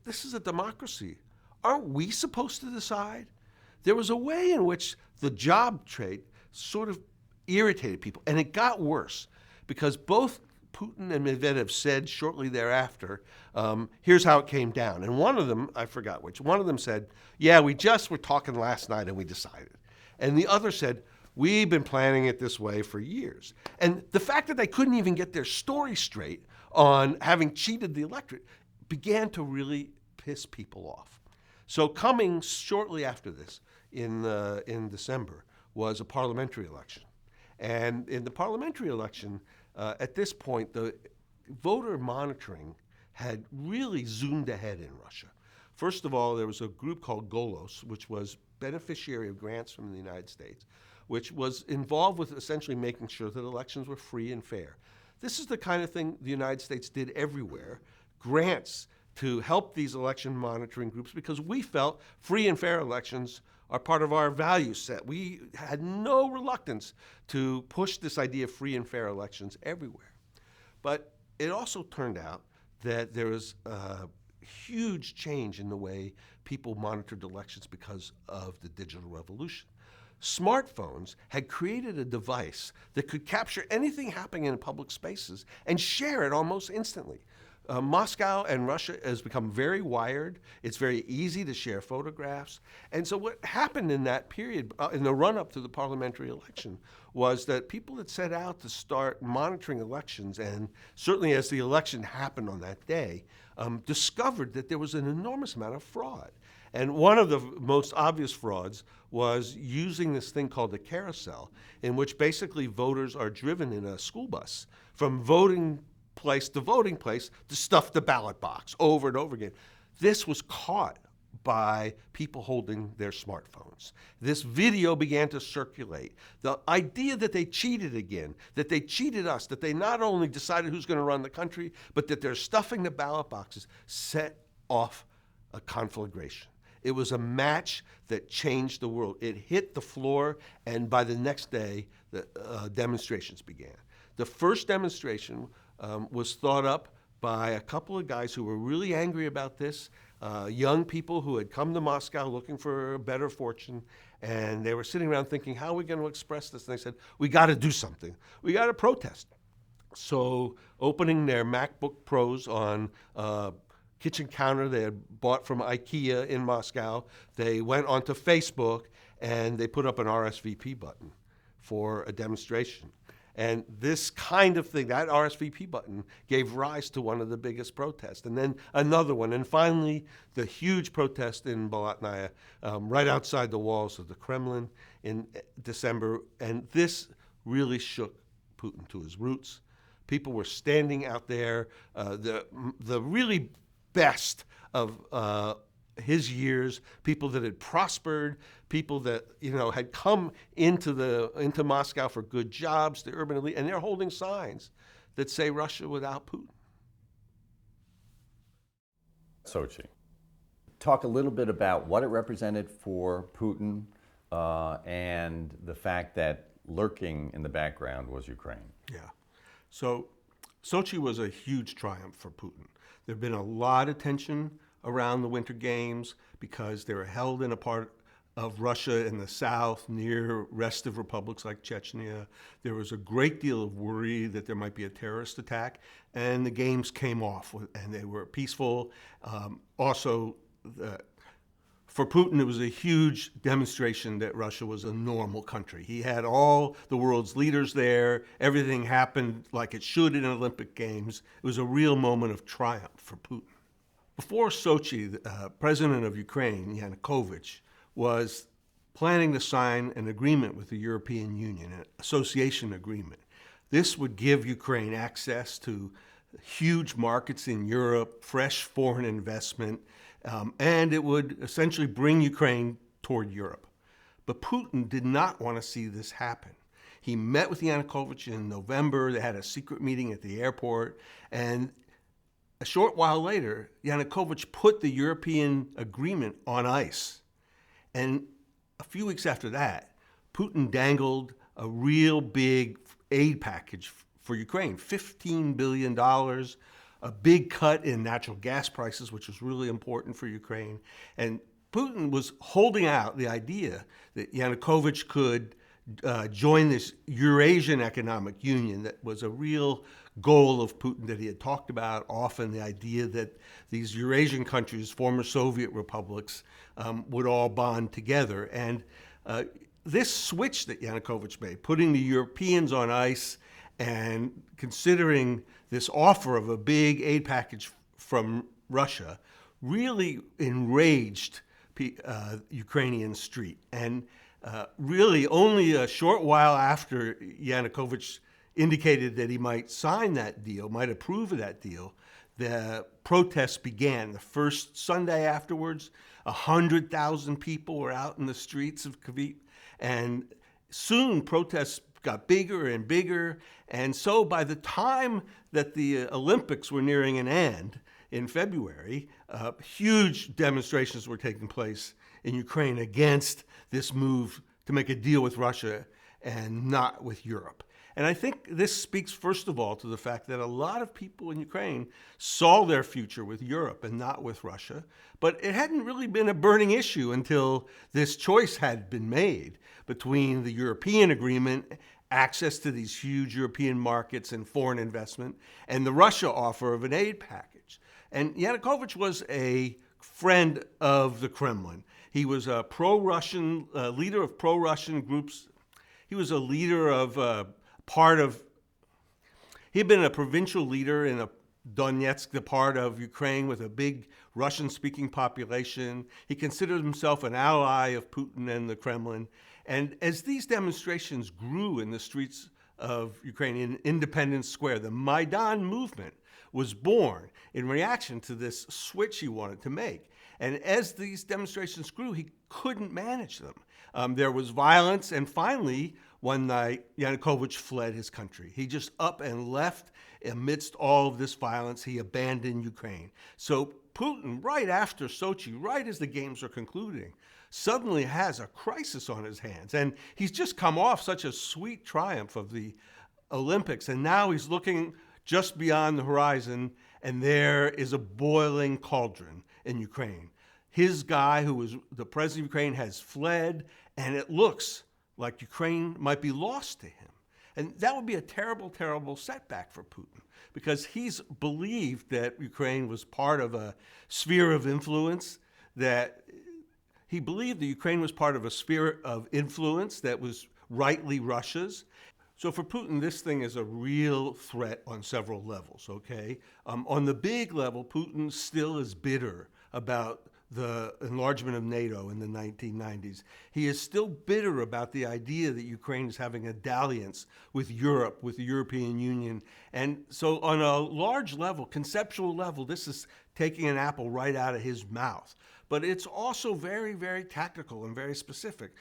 this is a democracy. Aren't we supposed to decide? There was a way in which the job trade sort of irritated people, and it got worse because both Putin and Medvedev said shortly thereafter, here's how it came down. And one of them, I forgot which, one of them said, yeah, we just were talking last night and we decided. And the other said, we've been planning it this way for years. And the fact that they couldn't even get their story straight on having cheated the electorate began to really piss people off. So coming shortly after this, in December, was a parliamentary election. And in the parliamentary election, at this point, the voter monitoring had really zoomed ahead in Russia. First of all, there was a group called Golos, which was beneficiary of grants from the United States, which was involved with essentially making sure that elections were free and fair. This is the kind of thing the United States did everywhere, grants to help these election monitoring groups, because we felt free and fair elections are part of our value set. We had no reluctance to push this idea of free and fair elections everywhere. But it also turned out that there was a huge change in the way people monitored elections because of the digital revolution. Smartphones had created a device that could capture anything happening in public spaces and share it almost instantly. Moscow and Russia has become very wired. It's very easy to share photographs. And so what happened in that period, in the run-up to the parliamentary election, was that people had set out to start monitoring elections, and certainly as the election happened on that day, discovered that there was an enormous amount of fraud. And one of the most obvious frauds was using this thing called the carousel, in which basically voters are driven in a school bus from voting place to voting place to stuff the ballot box over and over again. This was caught by people holding their smartphones. This video began to circulate. The idea that they cheated again, that they cheated us, that they not only decided who's going to run the country, but that they're stuffing the ballot boxes, set off a conflagration. It was a match that changed the world. It hit the floor, and by the next day, the demonstrations began. The first demonstration was thought up by a couple of guys who were really angry about this, young people who had come to Moscow looking for a better fortune, and they were sitting around thinking, how are we going to express this? And they said, we got to do something. We got to protest. So opening their MacBook Pros on kitchen counter they had bought from IKEA in Moscow, they went onto Facebook and they put up an RSVP button for a demonstration. And this kind of thing, that RSVP button, gave rise to one of the biggest protests. And then another one. And finally, the huge protest in Bolotnaya, right outside the walls of the Kremlin in December. And this really shook Putin to his roots. People were standing out there. The really best of his years, people that had prospered, people that had come into Moscow for good jobs, the urban elite, and they're holding signs that say Russia without Putin. Sochi. Talk a little bit about what it represented for Putin and the fact that lurking in the background was Ukraine. Yeah. So Sochi was a huge triumph for Putin. There have been a lot of tension around the Winter Games because they were held in a part of Russia in the south near restive republics like Chechnya. There was a great deal of worry that there might be a terrorist attack, and the games came off, and they were peaceful. For Putin, it was a huge demonstration that Russia was a normal country. He had all the world's leaders there. Everything happened like it should in Olympic Games. It was a real moment of triumph for Putin. Before Sochi, the president of Ukraine, Yanukovych, was planning to sign an agreement with the European Union, an association agreement. This would give Ukraine access to huge markets in Europe, fresh foreign investment, and it would essentially bring Ukraine toward Europe. But Putin did not want to see this happen. He met with Yanukovych in November. They had a secret meeting at the airport, and a short while later, Yanukovych put the European agreement on ice. And a few weeks after that, Putin dangled a real big aid package for Ukraine, $15 billion, a big cut in natural gas prices, which was really important for Ukraine. And Putin was holding out the idea that Yanukovych could join this Eurasian Economic Union that was a real goal of Putin that he had talked about often, the idea that these Eurasian countries, former Soviet republics, would all bond together. And this switch that Yanukovych made, putting the Europeans on ice and considering this offer of a big aid package from Russia, really enraged Ukrainian street. And really only a short while after Yanukovych indicated that he might sign that deal, might approve of that deal, the protests began. The first Sunday afterwards, 100,000 people were out in the streets of Kyiv, and soon protests got bigger and bigger. And so by the time that the Olympics were nearing an end in February, huge demonstrations were taking place in Ukraine against this move to make a deal with Russia and not with Europe. And I think this speaks, first of all, to the fact that a lot of people in Ukraine saw their future with Europe and not with Russia. But it hadn't really been a burning issue until this choice had been made between the European agreement, access to these huge European markets and foreign investment, and the Russia offer of an aid package. And Yanukovych was a friend of the Kremlin. He was a pro-Russian, leader of pro-Russian groups. He was a leader of he'd been a provincial leader in Donetsk, the part of Ukraine with a big Russian-speaking population. He considered himself an ally of Putin and the Kremlin. And as these demonstrations grew in the streets of Ukraine in Independence Square, the Maidan movement was born in reaction to this switch he wanted to make. And as these demonstrations grew, he couldn't manage them. There was violence, and finally, one night, Yanukovych fled his country. He just up and left amidst all of this violence. He abandoned Ukraine. So Putin, right after Sochi, right as the games are concluding, suddenly has a crisis on his hands. And he's just come off such a sweet triumph of the Olympics, and now he's looking just beyond the horizon, and there is a boiling cauldron in Ukraine. His guy, who was the president of Ukraine, has fled, and it looks like Ukraine might be lost to him. And that would be a terrible, terrible setback for Putin, because he's believed that Ukraine was part of a sphere of influence, that he believed that Ukraine was part of a sphere of influence that was rightly Russia's. So for Putin, this thing is a real threat on several levels, okay? On the big level, Putin still is bitter about the enlargement of NATO in the 1990s. He is still bitter about the idea that Ukraine is having a dalliance with Europe, with the European Union. And so on a large level, conceptual level, this is taking an apple right out of his mouth. But it's also very, very tactical and very specific.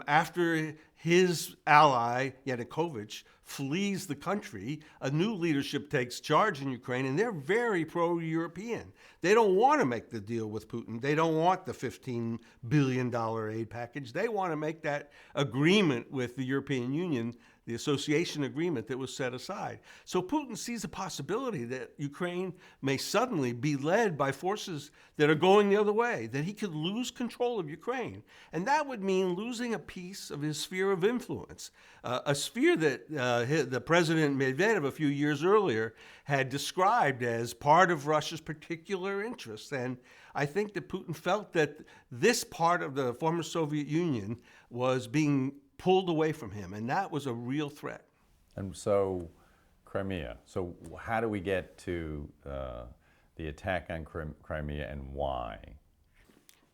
After his ally, Yanukovych, flees the country, a new leadership takes charge in Ukraine, and they're very pro-European. They don't want to make the deal with Putin. They don't want the $15 billion aid package. They want to make that agreement with the European Union, the association agreement that was set aside. So Putin sees a possibility that Ukraine may suddenly be led by forces that are going the other way, that he could lose control of Ukraine. And that would mean losing a piece of his sphere of influence, a sphere that the President Medvedev a few years earlier had described as part of Russia's particular interests. And I think that Putin felt that this part of the former Soviet Union was being pulled away from him, and that was a real threat. And so, Crimea. So how do we get to the attack on Crimea, and why?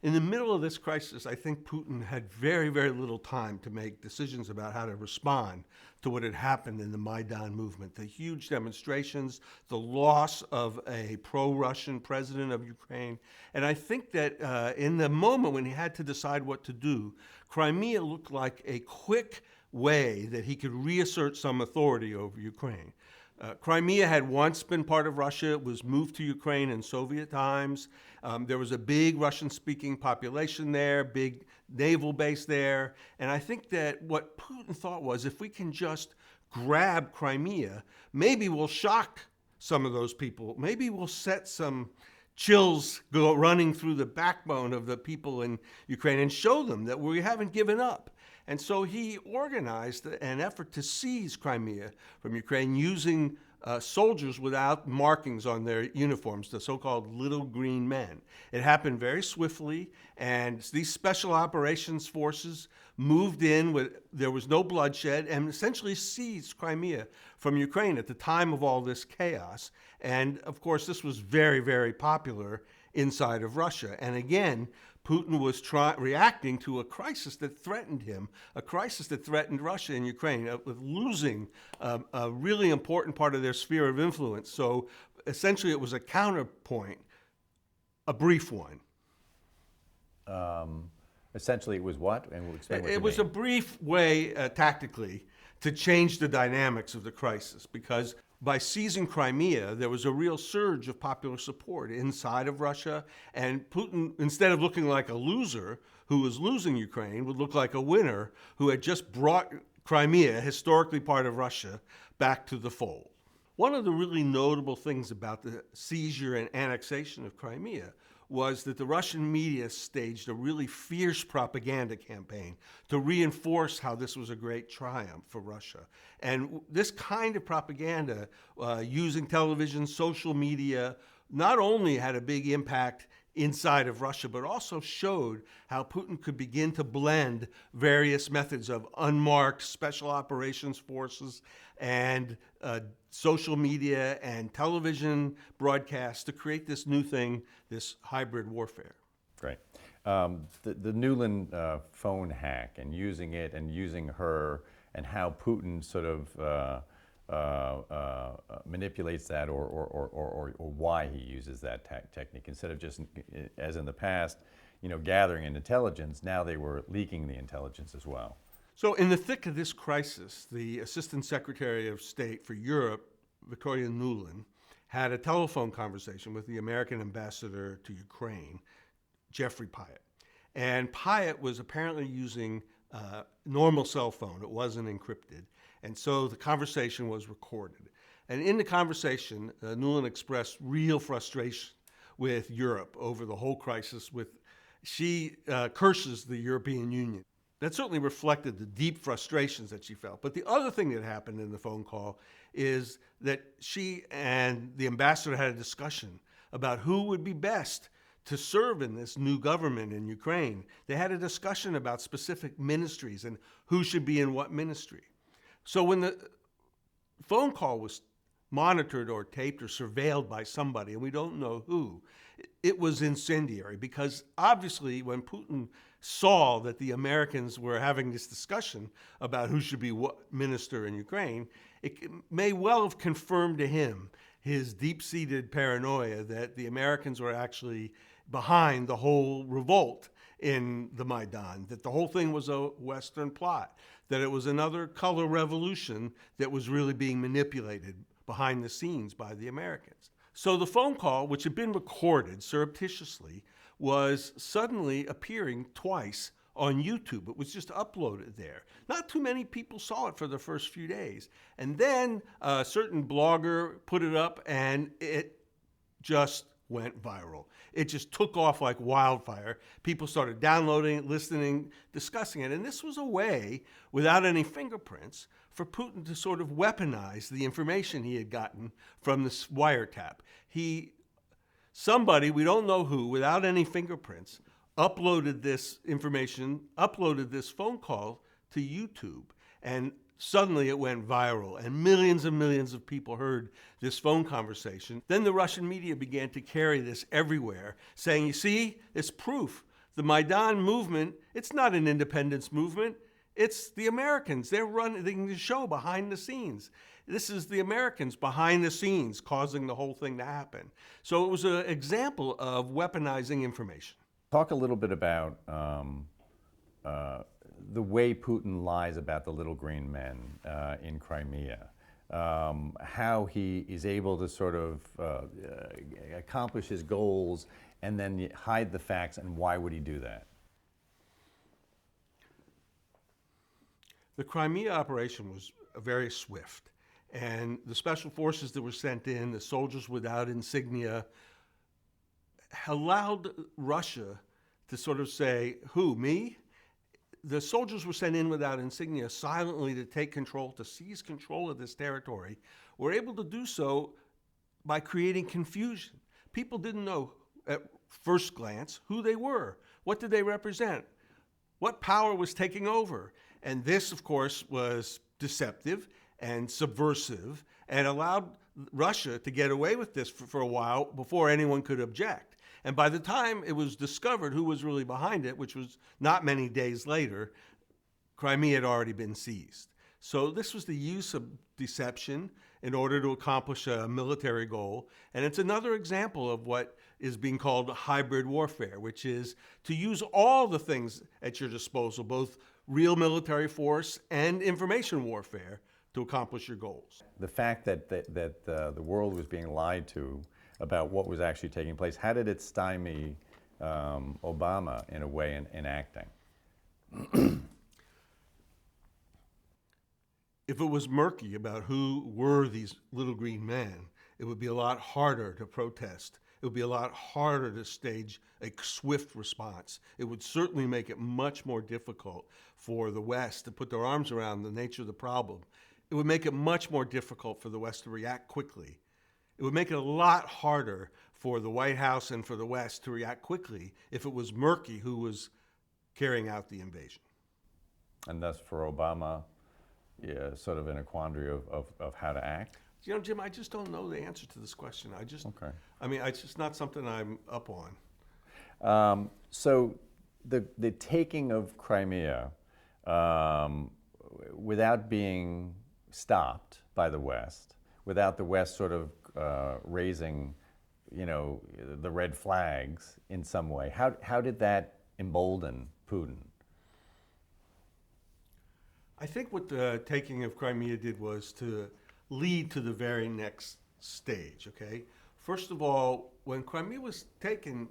In the middle of this crisis, I think Putin had very, very little time to make decisions about how to respond to what had happened in the Maidan movement, the huge demonstrations, the loss of a pro-Russian president of Ukraine. And I think that in the moment when he had to decide what to do, Crimea looked like a quick way that he could reassert some authority over Ukraine. Crimea had once been part of Russia. It was moved to Ukraine in Soviet times. There was a big Russian-speaking population there, big naval base there. And I think that what Putin thought was, if we can just grab Crimea, maybe we'll shock some of those people. Maybe we'll set some chills go running through the backbone of the people in Ukraine and show them that we haven't given up. And so he organized an effort to seize Crimea from Ukraine using soldiers without markings on their uniforms, the so-called little green men. It happened very swiftly, and these special operations forces moved in, there was no bloodshed, and essentially seized Crimea from Ukraine at the time of all this chaos. And of course, this was very, very popular inside of Russia. And again, Putin was reacting to a crisis that threatened him, a crisis that threatened Russia and Ukraine, with losing a really important part of their sphere of influence. So essentially it was a counterpoint, a brief one. Essentially it was what? And we'll explain what it you was mean. a brief way, tactically, to change the dynamics of the crisis, because by seizing Crimea, there was a real surge of popular support inside of Russia, and Putin, instead of looking like a loser who was losing Ukraine, would look like a winner who had just brought Crimea, historically part of Russia, back to the fold. One of the really notable things about the seizure and annexation of Crimea was that the Russian media staged a really fierce propaganda campaign to reinforce how this was a great triumph for Russia. And this kind of propaganda, using television, social media, not only had a big impact inside of Russia, but also showed how Putin could begin to blend various methods of unmarked special operations forces and social media and television broadcasts to create this new thing, this hybrid warfare. Great. The Nuland phone hack and using it and using her and how Putin sort of manipulates that or why he uses that technique instead of just, as in the past, gathering in intelligence, now they were leaking the intelligence as well. So in the thick of this crisis, the Assistant Secretary of State for Europe, Victoria Nuland, had a telephone conversation with the American ambassador to Ukraine, Jeffrey Pyatt. And Pyatt was apparently using a normal cell phone. It wasn't encrypted. And so the conversation was recorded. And in the conversation, Nuland expressed real frustration with Europe over the whole crisis. She curses the European Union. That certainly reflected the deep frustrations that she felt. But the other thing that happened in the phone call is that she and the ambassador had a discussion about who would be best to serve in this new government in Ukraine. They had a discussion about specific ministries and who should be in what ministry. So when the phone call was monitored or taped or surveilled by somebody, and we don't know who, it was incendiary because obviously when Putin saw that the Americans were having this discussion about who should be what minister in Ukraine, it may well have confirmed to him his deep-seated paranoia that the Americans were actually behind the whole revolt in the Maidan, that the whole thing was a Western plot, that it was another color revolution that was really being manipulated behind the scenes by the Americans. So the phone call, which had been recorded surreptitiously, was suddenly appearing twice on YouTube. It was just uploaded there. Not too many people saw it for the first few days. And then a certain blogger put it up and it just went viral. It just took off like wildfire. People started downloading it, listening, discussing it. And this was a way, without any fingerprints, for Putin to sort of weaponize the information he had gotten from this wiretap. Somebody, we don't know who, without any fingerprints, uploaded this information, uploaded this phone call to YouTube. And suddenly it went viral, and millions of people heard this phone conversation. Then the Russian media began to carry this everywhere, saying, you see, it's proof. The Maidan movement, it's not an independence movement. It's the Americans. They're running the show behind the scenes. This is the Americans behind the scenes causing the whole thing to happen. So it was an example of weaponizing information. Talk a little bit about the way Putin lies about the little green men in Crimea, how he is able to sort of accomplish his goals and then hide the facts, and why would he do that? The Crimea operation was very swift, and the special forces that were sent in, the soldiers without insignia, allowed Russia to sort of say, who, me? The soldiers were sent in without insignia silently to take control, to seize control of this territory, were able to do so by creating confusion. People didn't know at first glance who they were. What did they represent? What power was taking over? And this, of course, was deceptive and subversive and allowed Russia to get away with this for a while before anyone could object. And by the time it was discovered who was really behind it, which was not many days later, Crimea had already been seized. So this was the use of deception in order to accomplish a military goal. And it's another example of what is being called hybrid warfare, which is to use all the things at your disposal, both real military force and information warfare, to accomplish your goals. The fact that the world was being lied to about what was actually taking place, how did it stymie Obama in a way in acting? If it was murky about who were these little green men, it would be a lot harder to protest. It would be a lot harder to stage a swift response. It would certainly make it much more difficult for the West to put their arms around the nature of the problem. It would make it much more difficult for the West to react quickly. It would make it a lot harder for the White House and for the West to react quickly if it was murky who was carrying out the invasion. And thus for Obama, yeah, sort of in a quandary of how to act? You know, Jim, I just don't know the answer to this question. Okay. I mean, it's just not something I'm up on. So the taking of Crimea, without being stopped by the West, without the West sort of raising, you know, the red flags in some way, how did that embolden Putin? I think what the taking of Crimea did was to lead to the very next stage, okay? First of all, when Crimea was taken,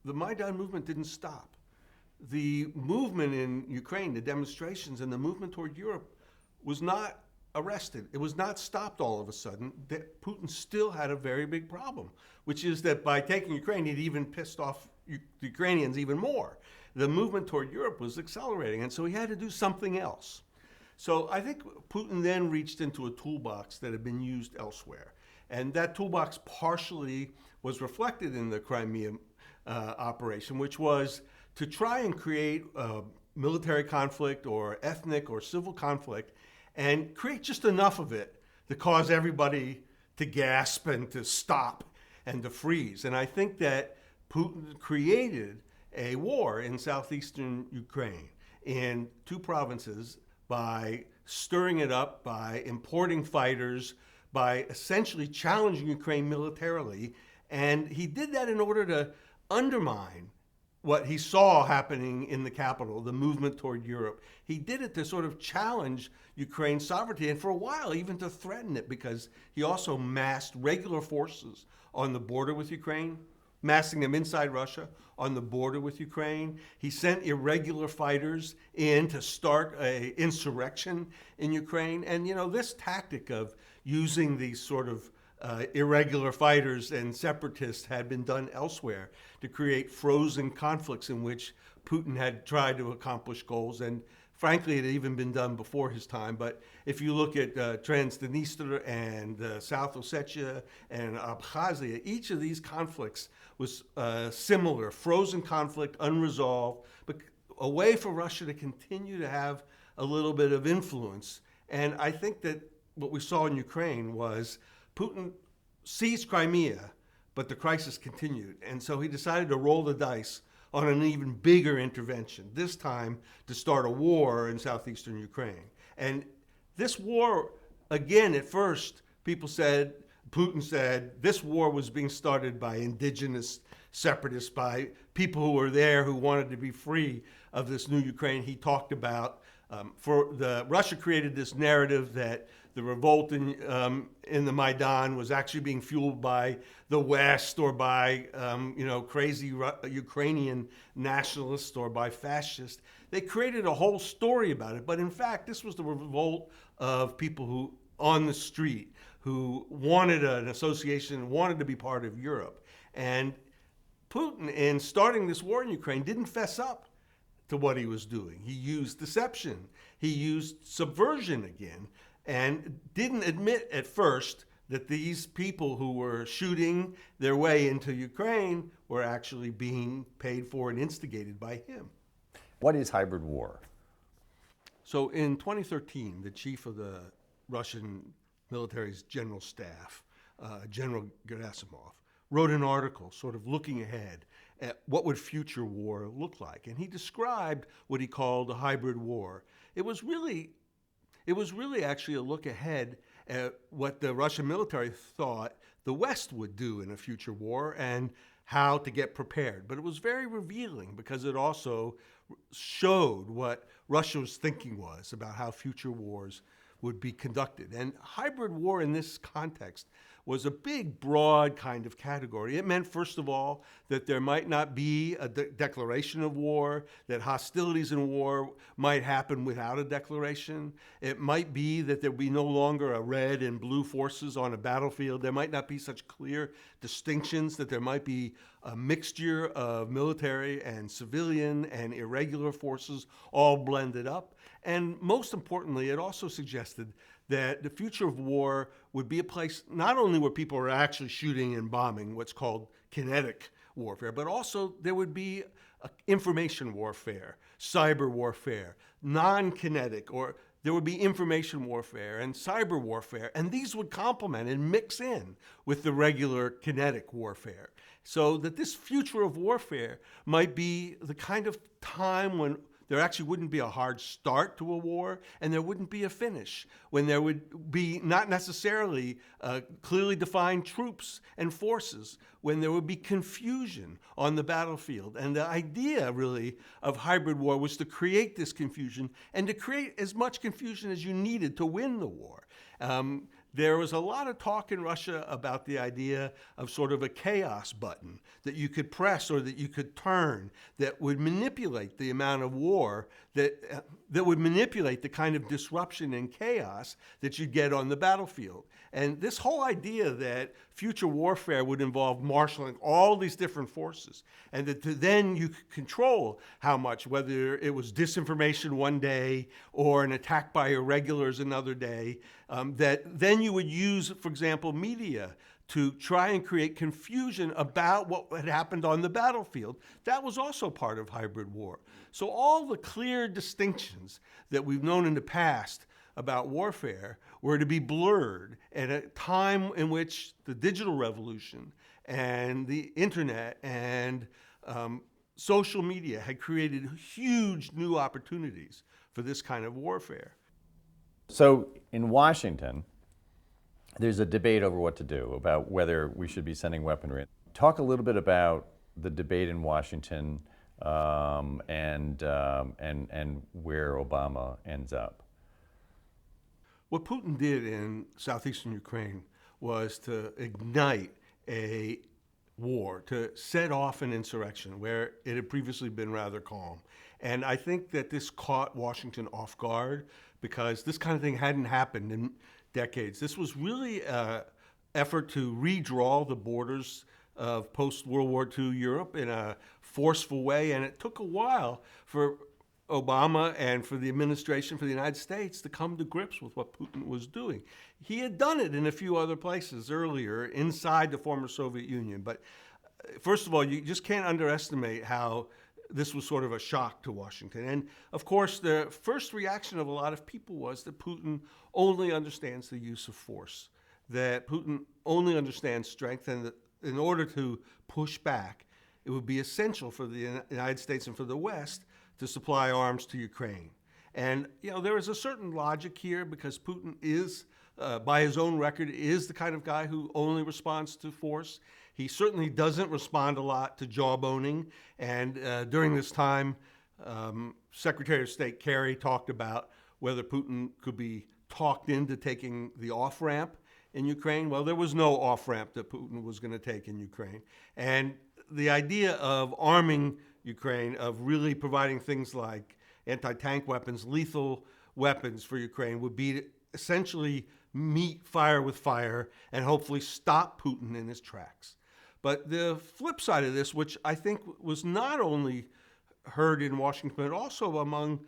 the Maidan movement didn't stop. The movement in Ukraine, the demonstrations and the movement toward Europe was not arrested. It was not stopped all of a sudden. Putin still had a very big problem, which is that by taking Ukraine, he'd even pissed off the Ukrainians even more. The movement toward Europe was accelerating, and so he had to do something else. So I think Putin then reached into a toolbox that had been used elsewhere. And that toolbox partially was reflected in the Crimea operation, which was to try and create military conflict or ethnic or civil conflict and create just enough of it to cause everybody to gasp and to stop and to freeze. And I think that Putin created a war in southeastern Ukraine in two provinces by stirring it up, by importing fighters, by essentially challenging Ukraine militarily. And he did that in order to undermine what he saw happening in the capital, the movement toward Europe. He did it to sort of challenge Ukraine's sovereignty and for a while even to threaten it, because he also massed regular forces on the border with Ukraine, massing them inside Russia, on the border with Ukraine. He sent irregular fighters in to start an insurrection in Ukraine. And, you know, this tactic of using these sort of irregular fighters and separatists had been done elsewhere to create frozen conflicts in which Putin had tried to accomplish goals. And frankly, it had even been done before his time. But if you look at Transnistria and South Ossetia and Abkhazia, each of these conflicts was similar, frozen conflict, unresolved, but a way for Russia to continue to have a little bit of influence. And I think that what we saw in Ukraine was Putin seized Crimea, but the crisis continued. And so he decided to roll the dice on an even bigger intervention, this time to start a war in southeastern Ukraine. And this war, again, at first, Putin said, this war was being started by indigenous separatists, by people who were there who wanted to be free of this new Ukraine. He talked about, Russia created this narrative that the revolt in the Maidan was actually being fueled by the West or by crazy Ukrainian nationalists or by fascists. They created a whole story about it, but in fact, this was the revolt of people who on the street who wanted an association, wanted to be part of Europe. And Putin, in starting this war in Ukraine, didn't fess up to what he was doing. He used deception. He used subversion again, and didn't admit at first that these people who were shooting their way into Ukraine were actually being paid for and instigated by him. What is hybrid war? So in 2013, the chief of the Russian military's general staff, General Gerasimov, wrote an article sort of looking ahead at what would future war look like. And he described what he called a hybrid war. It was really actually a look ahead at what the Russian military thought the West would do in a future war and how to get prepared. But it was very revealing because it also showed what Russia's thinking was about how future wars would be conducted. And hybrid war in this context was a big, broad kind of category. It meant, first of all, that there might not be a declaration of war, that hostilities in war might happen without a declaration. It might be that there would be no longer a red and blue forces on a battlefield. There might not be such clear distinctions, that there might be a mixture of military and civilian and irregular forces all blended up. And most importantly, it also suggested that the future of war would be a place not only where people are actually shooting and bombing, what's called kinetic warfare, but also there would be information warfare, cyber warfare, non-kinetic, or there would be information warfare and cyber warfare, and these would complement and mix in with the regular kinetic warfare, so that this future of warfare might be the kind of time when there actually wouldn't be a hard start to a war, and there wouldn't be a finish, when there would be not necessarily clearly defined troops and forces, when there would be confusion on the battlefield. And the idea, really, of hybrid war was to create this confusion and to create as much confusion as you needed to win the war. There was a lot of talk in Russia about the idea of sort of a chaos button that you could press or that you could turn that would manipulate the amount of war, that would manipulate the kind of disruption and chaos that you'd get on the battlefield. And this whole idea that future warfare would involve marshaling all these different forces, and that then you could control how much, whether it was disinformation one day or an attack by irregulars another day, that then you would use, for example, media to try and create confusion about what had happened on the battlefield. That was also part of hybrid war. So all the clear distinctions that we've known in the past about warfare were to be blurred at a time in which the digital revolution and the internet and social media had created huge new opportunities for this kind of warfare. So in Washington, there's a debate over what to do, about whether we should be sending weaponry. Talk a little bit about the debate in Washington and where Obama ends up. What Putin did in southeastern Ukraine was to ignite a war, to set off an insurrection where it had previously been rather calm. And I think that this caught Washington off guard, because this kind of thing hadn't happened in decades. This was really an effort to redraw the borders of post-World War II Europe in a forceful way, and it took a while for Obama and for the administration, for the United States, to come to grips with what Putin was doing. He had done it in a few other places earlier inside the former Soviet Union, but first of all, you just can't underestimate how this was sort of a shock to Washington. And of course, the first reaction of a lot of people was that Putin only understands the use of force, that Putin only understands strength, and that in order to push back, it would be essential for the United States and for the West to supply arms to Ukraine. And there is a certain logic here, because Putin is, by his own record, is the kind of guy who only responds to force. He certainly doesn't respond a lot to jawboning. And during this time, Secretary of State Kerry talked about whether Putin could be talked into taking the off-ramp in Ukraine. Well, there was no off-ramp that Putin was going to take in Ukraine. And the idea of arming Ukraine, of really providing things like anti-tank weapons, lethal weapons for Ukraine, would be to essentially meet fire with fire and hopefully stop Putin in his tracks. But the flip side of this, which I think was not only heard in Washington, but also among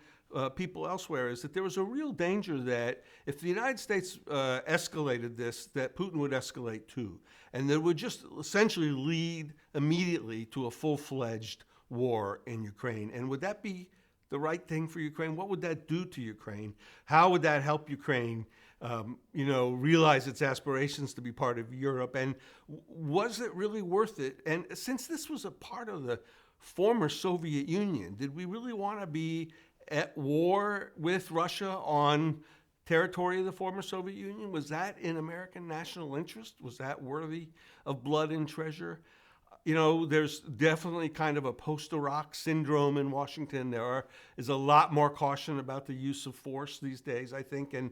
people elsewhere, is that there was a real danger that if the United States escalated this, that Putin would escalate too. And that it would just essentially lead immediately to a full-fledged war in Ukraine. And would that be the right thing for Ukraine? What would that do to Ukraine? How would that help Ukraine realize its aspirations to be part of Europe? And was it really worth it? And since this was a part of the former Soviet Union, did we really want to be at war with Russia on territory of the former Soviet Union? Was that in American national interest? Was that worthy of blood and treasure? there's definitely kind of a post-Iraq syndrome in Washington. Is a lot more caution about the use of force these days, I think, and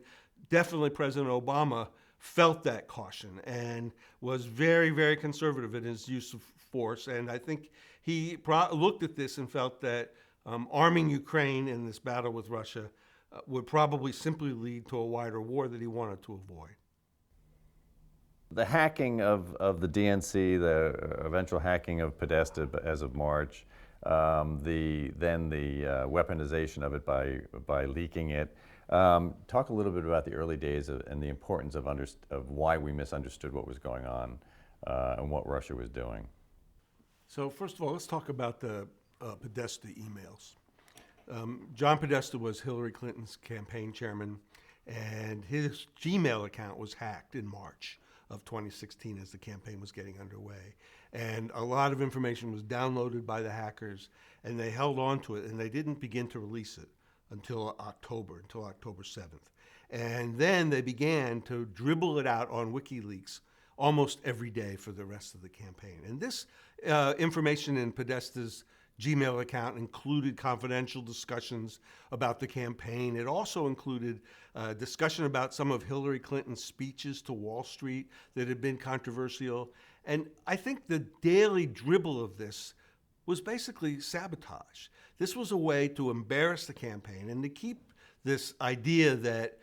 definitely President Obama felt that caution and was very, very conservative in his use of force. And I think he looked at this and felt that arming Ukraine in this battle with Russia would probably simply lead to a wider war that he wanted to avoid. The hacking of the DNC, the eventual hacking of Podesta as of March, the weaponization of it by leaking it. Talk a little bit about the early days and the importance of why we misunderstood what was going on and what Russia was doing. So first of all, let's talk about the Podesta emails. John Podesta was Hillary Clinton's campaign chairman, and his Gmail account was hacked in March of 2016 as the campaign was getting underway. And a lot of information was downloaded by the hackers, and they held on to it, and they didn't begin to release it until October 7th. And then they began to dribble it out on WikiLeaks almost every day for the rest of the campaign. And this information in Podesta's Gmail account included confidential discussions about the campaign. It also included discussion about some of Hillary Clinton's speeches to Wall Street that had been controversial. And I think the daily dribble of this was basically sabotage. This was a way to embarrass the campaign and to keep this idea that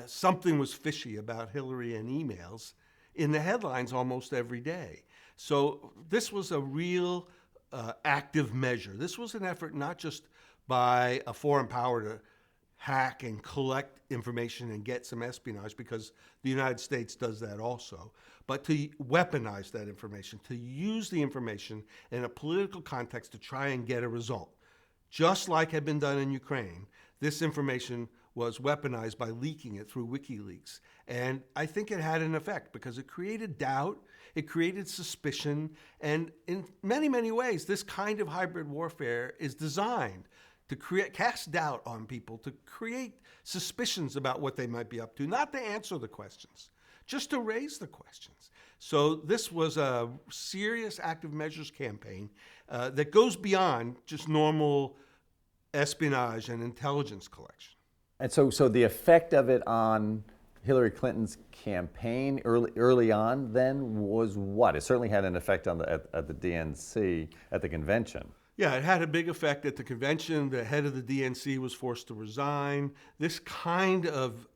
something was fishy about Hillary and emails in the headlines almost every day. So this was a real active measure. This was an effort not just by a foreign power to hack and collect information and get some espionage, because the United States does that also, but to weaponize that information, to use the information in a political context to try and get a result. Just like had been done in Ukraine, this information was weaponized by leaking it through WikiLeaks. And I think it had an effect because it created doubt, it created suspicion, and in many, many ways, this kind of hybrid warfare is designed to cast doubt on people, to create suspicions about what they might be up to, not to answer the questions, just to raise the questions. So this was a serious active measures campaign that goes beyond just normal espionage and intelligence collection. And so the effect of it on Hillary Clinton's campaign early on then was what? It certainly had an effect on at the DNC at the convention. Yeah, it had a big effect at the convention. The head of the DNC was forced to resign. This kind of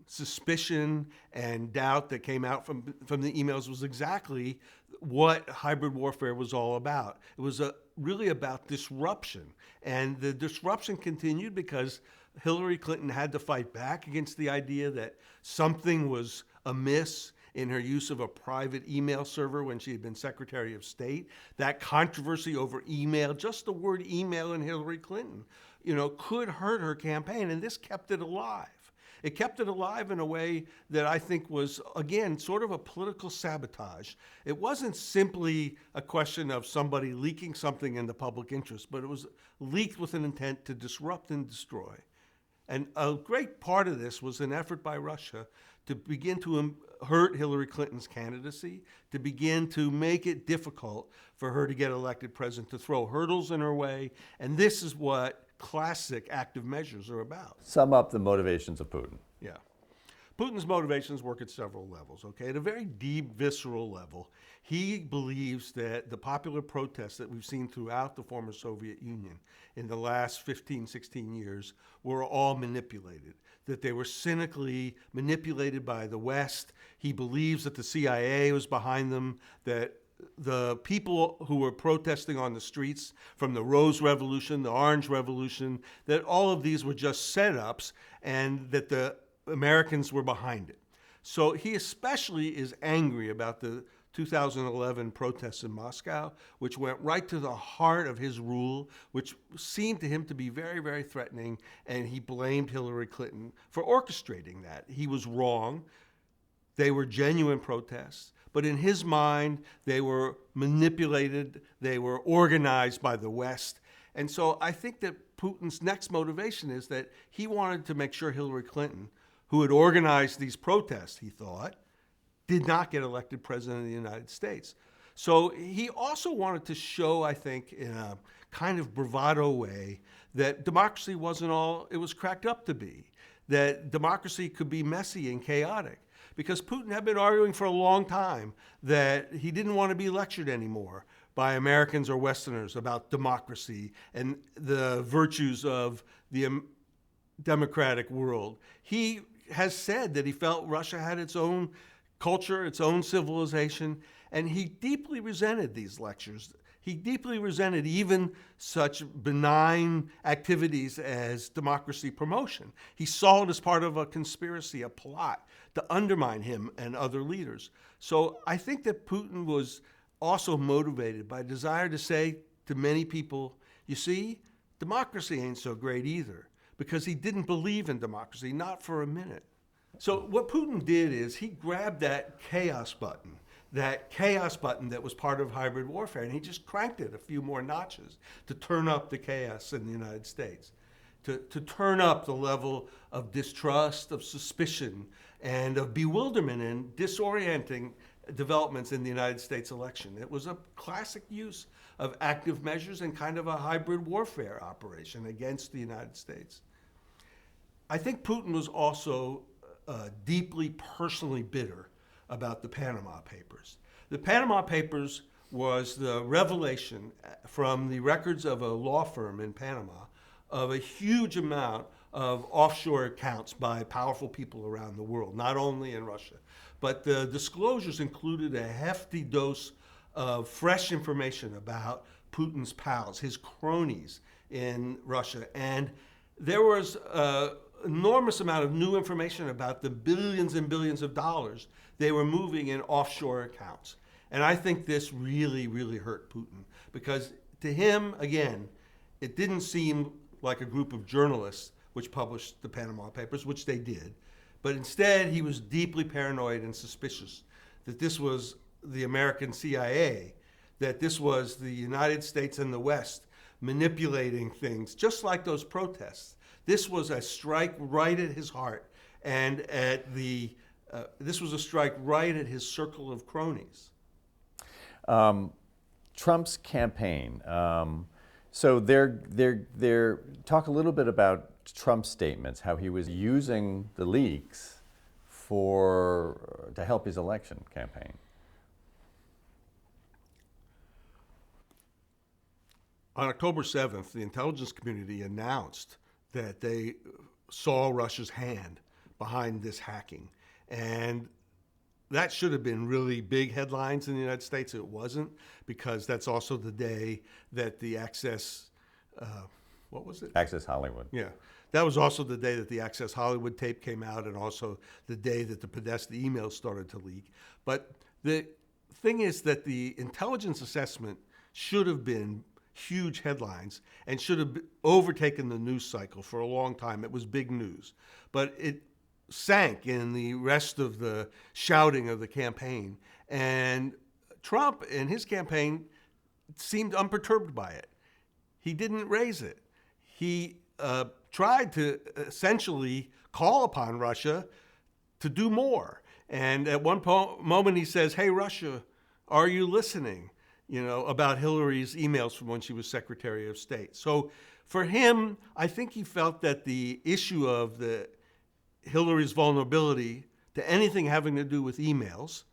suspicion and doubt that came out from the emails was exactly what hybrid warfare was all about. It was really about disruption. And the disruption continued because Hillary Clinton had to fight back against the idea that something was amiss in her use of a private email server when she had been Secretary of State. That controversy over email, just the word email in Hillary Clinton, could hurt her campaign, and this kept it alive. It kept it alive in a way that I think was, again, sort of a political sabotage. It wasn't simply a question of somebody leaking something in the public interest, but it was leaked with an intent to disrupt and destroy. And a great part of this was an effort by Russia to begin to hurt Hillary Clinton's candidacy, to begin to make it difficult for her to get elected president, to throw hurdles in her way. And this is what classic active measures are about. Sum up the motivations of Putin. Yeah. Putin's motivations work at several levels, okay? At a very deep, visceral level, he believes that the popular protests that we've seen throughout the former Soviet Union in the last 15, 16 years were all manipulated, that they were cynically manipulated by the West. He believes that the CIA was behind them, that the people who were protesting on the streets from the Rose Revolution, the Orange Revolution, that all of these were just setups and that the Americans were behind it. So he especially is angry about the 2011 protests in Moscow, which went right to the heart of his rule, which seemed to him to be very, very threatening, and he blamed Hillary Clinton for orchestrating that. He was wrong. They were genuine protests, but in his mind, they were manipulated, they were organized by the West. And so I think that Putin's next motivation is that he wanted to make sure Hillary Clinton, who had organized these protests, he thought, did not get elected president of the United States. So he also wanted to show, I think, in a kind of bravado way, that democracy wasn't all it was cracked up to be, that democracy could be messy and chaotic. Because Putin had been arguing for a long time that he didn't want to be lectured anymore by Americans or Westerners about democracy and the virtues of the democratic world. He has said that he felt Russia had its own culture, its own civilization, and he deeply resented these lectures. He deeply resented even such benign activities as democracy promotion. He saw it as part of a conspiracy, a plot to undermine him and other leaders. So I think that Putin was also motivated by a desire to say to many people, you see, democracy ain't so great either, because he didn't believe in democracy, not for a minute. So what Putin did is he grabbed that chaos button that was part of hybrid warfare, and he just cranked it a few more notches to turn up the chaos in the United States, to turn up the level of distrust, of suspicion, and of bewilderment and disorienting developments in the United States election. It was a classic use of active measures and kind of a hybrid warfare operation against the United States. I think Putin was also deeply personally bitter about the Panama Papers. The Panama Papers was the revelation from the records of a law firm in Panama of a huge amount of offshore accounts by powerful people around the world, not only in Russia. But the disclosures included a hefty dose of fresh information about Putin's pals, his cronies in Russia. And there was an enormous amount of new information about the billions and billions of dollars they were moving in offshore accounts. And I think this really, really hurt Putin, because to him, again, it didn't seem like a group of journalists which published the Panama Papers, which they did, but instead he was deeply paranoid and suspicious that this was the American CIA, that this was the United States and the West manipulating things, just like those protests. This was a strike right at his heart, and this was a strike right at his circle of cronies. Trump's campaign. So they're talk a little bit about Trump's statements, how he was using the leaks to help his election campaign. On October 7th, the intelligence community announced that they saw Russia's hand behind this hacking. And that should have been really big headlines in the United States. It wasn't, because that's also the day that the Access, what was it? Access Hollywood. Yeah. That was also the day that the Access Hollywood tape came out, and also the day that the Podesta emails started to leak. But the thing is that the intelligence assessment should have been huge headlines and should have overtaken the news cycle for a long time. It was big news. But it sank in the rest of the shouting of the campaign. And Trump in his campaign seemed unperturbed by it. He didn't raise it. He tried to essentially call upon Russia to do more. And at one moment he says, "Hey, Russia, are you listening?" About Hillary's emails from when she was Secretary of State. So for him, I think he felt that the issue of Hillary's vulnerability to anything having to do with emails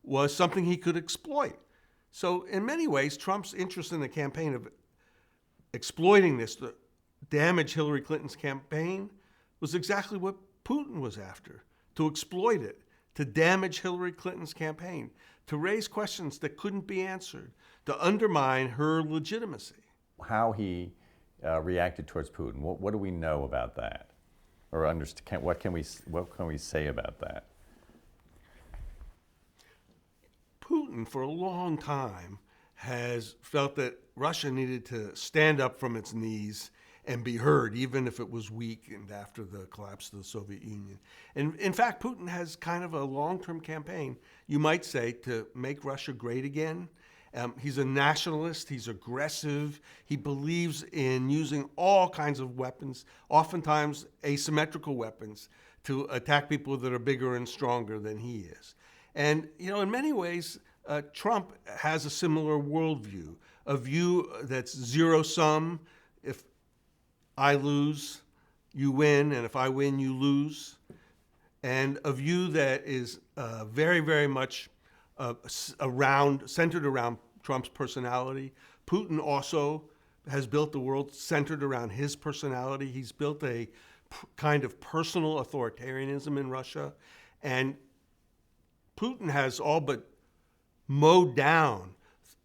was something he could exploit. So in many ways, Trump's interest in the campaign of exploiting this to damage Hillary Clinton's campaign was exactly what Putin was after, to exploit it, to damage Hillary Clinton's campaign, to raise questions that couldn't be answered, to undermine her legitimacy. How he reacted towards Putin, what do we know about that? Or understand, what can we say about that? Putin, for a long time, has felt that Russia needed to stand up from its knees and be heard, even if it was weak and after the collapse of the Soviet Union. And in fact, Putin has kind of a long-term campaign, you might say, to make Russia great again. He's a nationalist, he's aggressive, he believes in using all kinds of weapons, oftentimes asymmetrical weapons, to attack people that are bigger and stronger than he is. And, in many ways, Trump has a similar worldview, a view that's zero-sum. If I lose, you win, and if I win, you lose. And a view that is very, very much centered around Trump's personality. Putin also has built the world centered around his personality. He's built a kind of personal authoritarianism in Russia. And Putin has all but mowed down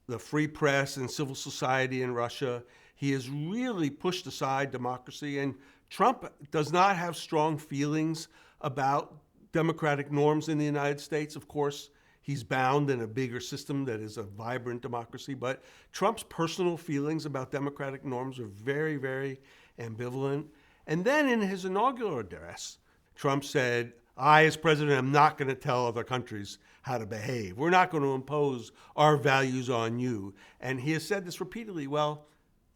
the free press and civil society in Russia. He has really pushed aside democracy. And Trump does not have strong feelings about democratic norms in the United States. Of course, he's bound in a bigger system that is a vibrant democracy. But Trump's personal feelings about democratic norms are very, very ambivalent. And then in his inaugural address, Trump said, I, as president, am not going to tell other countries how to behave. We're not going to impose our values on you. And he has said this repeatedly. Well,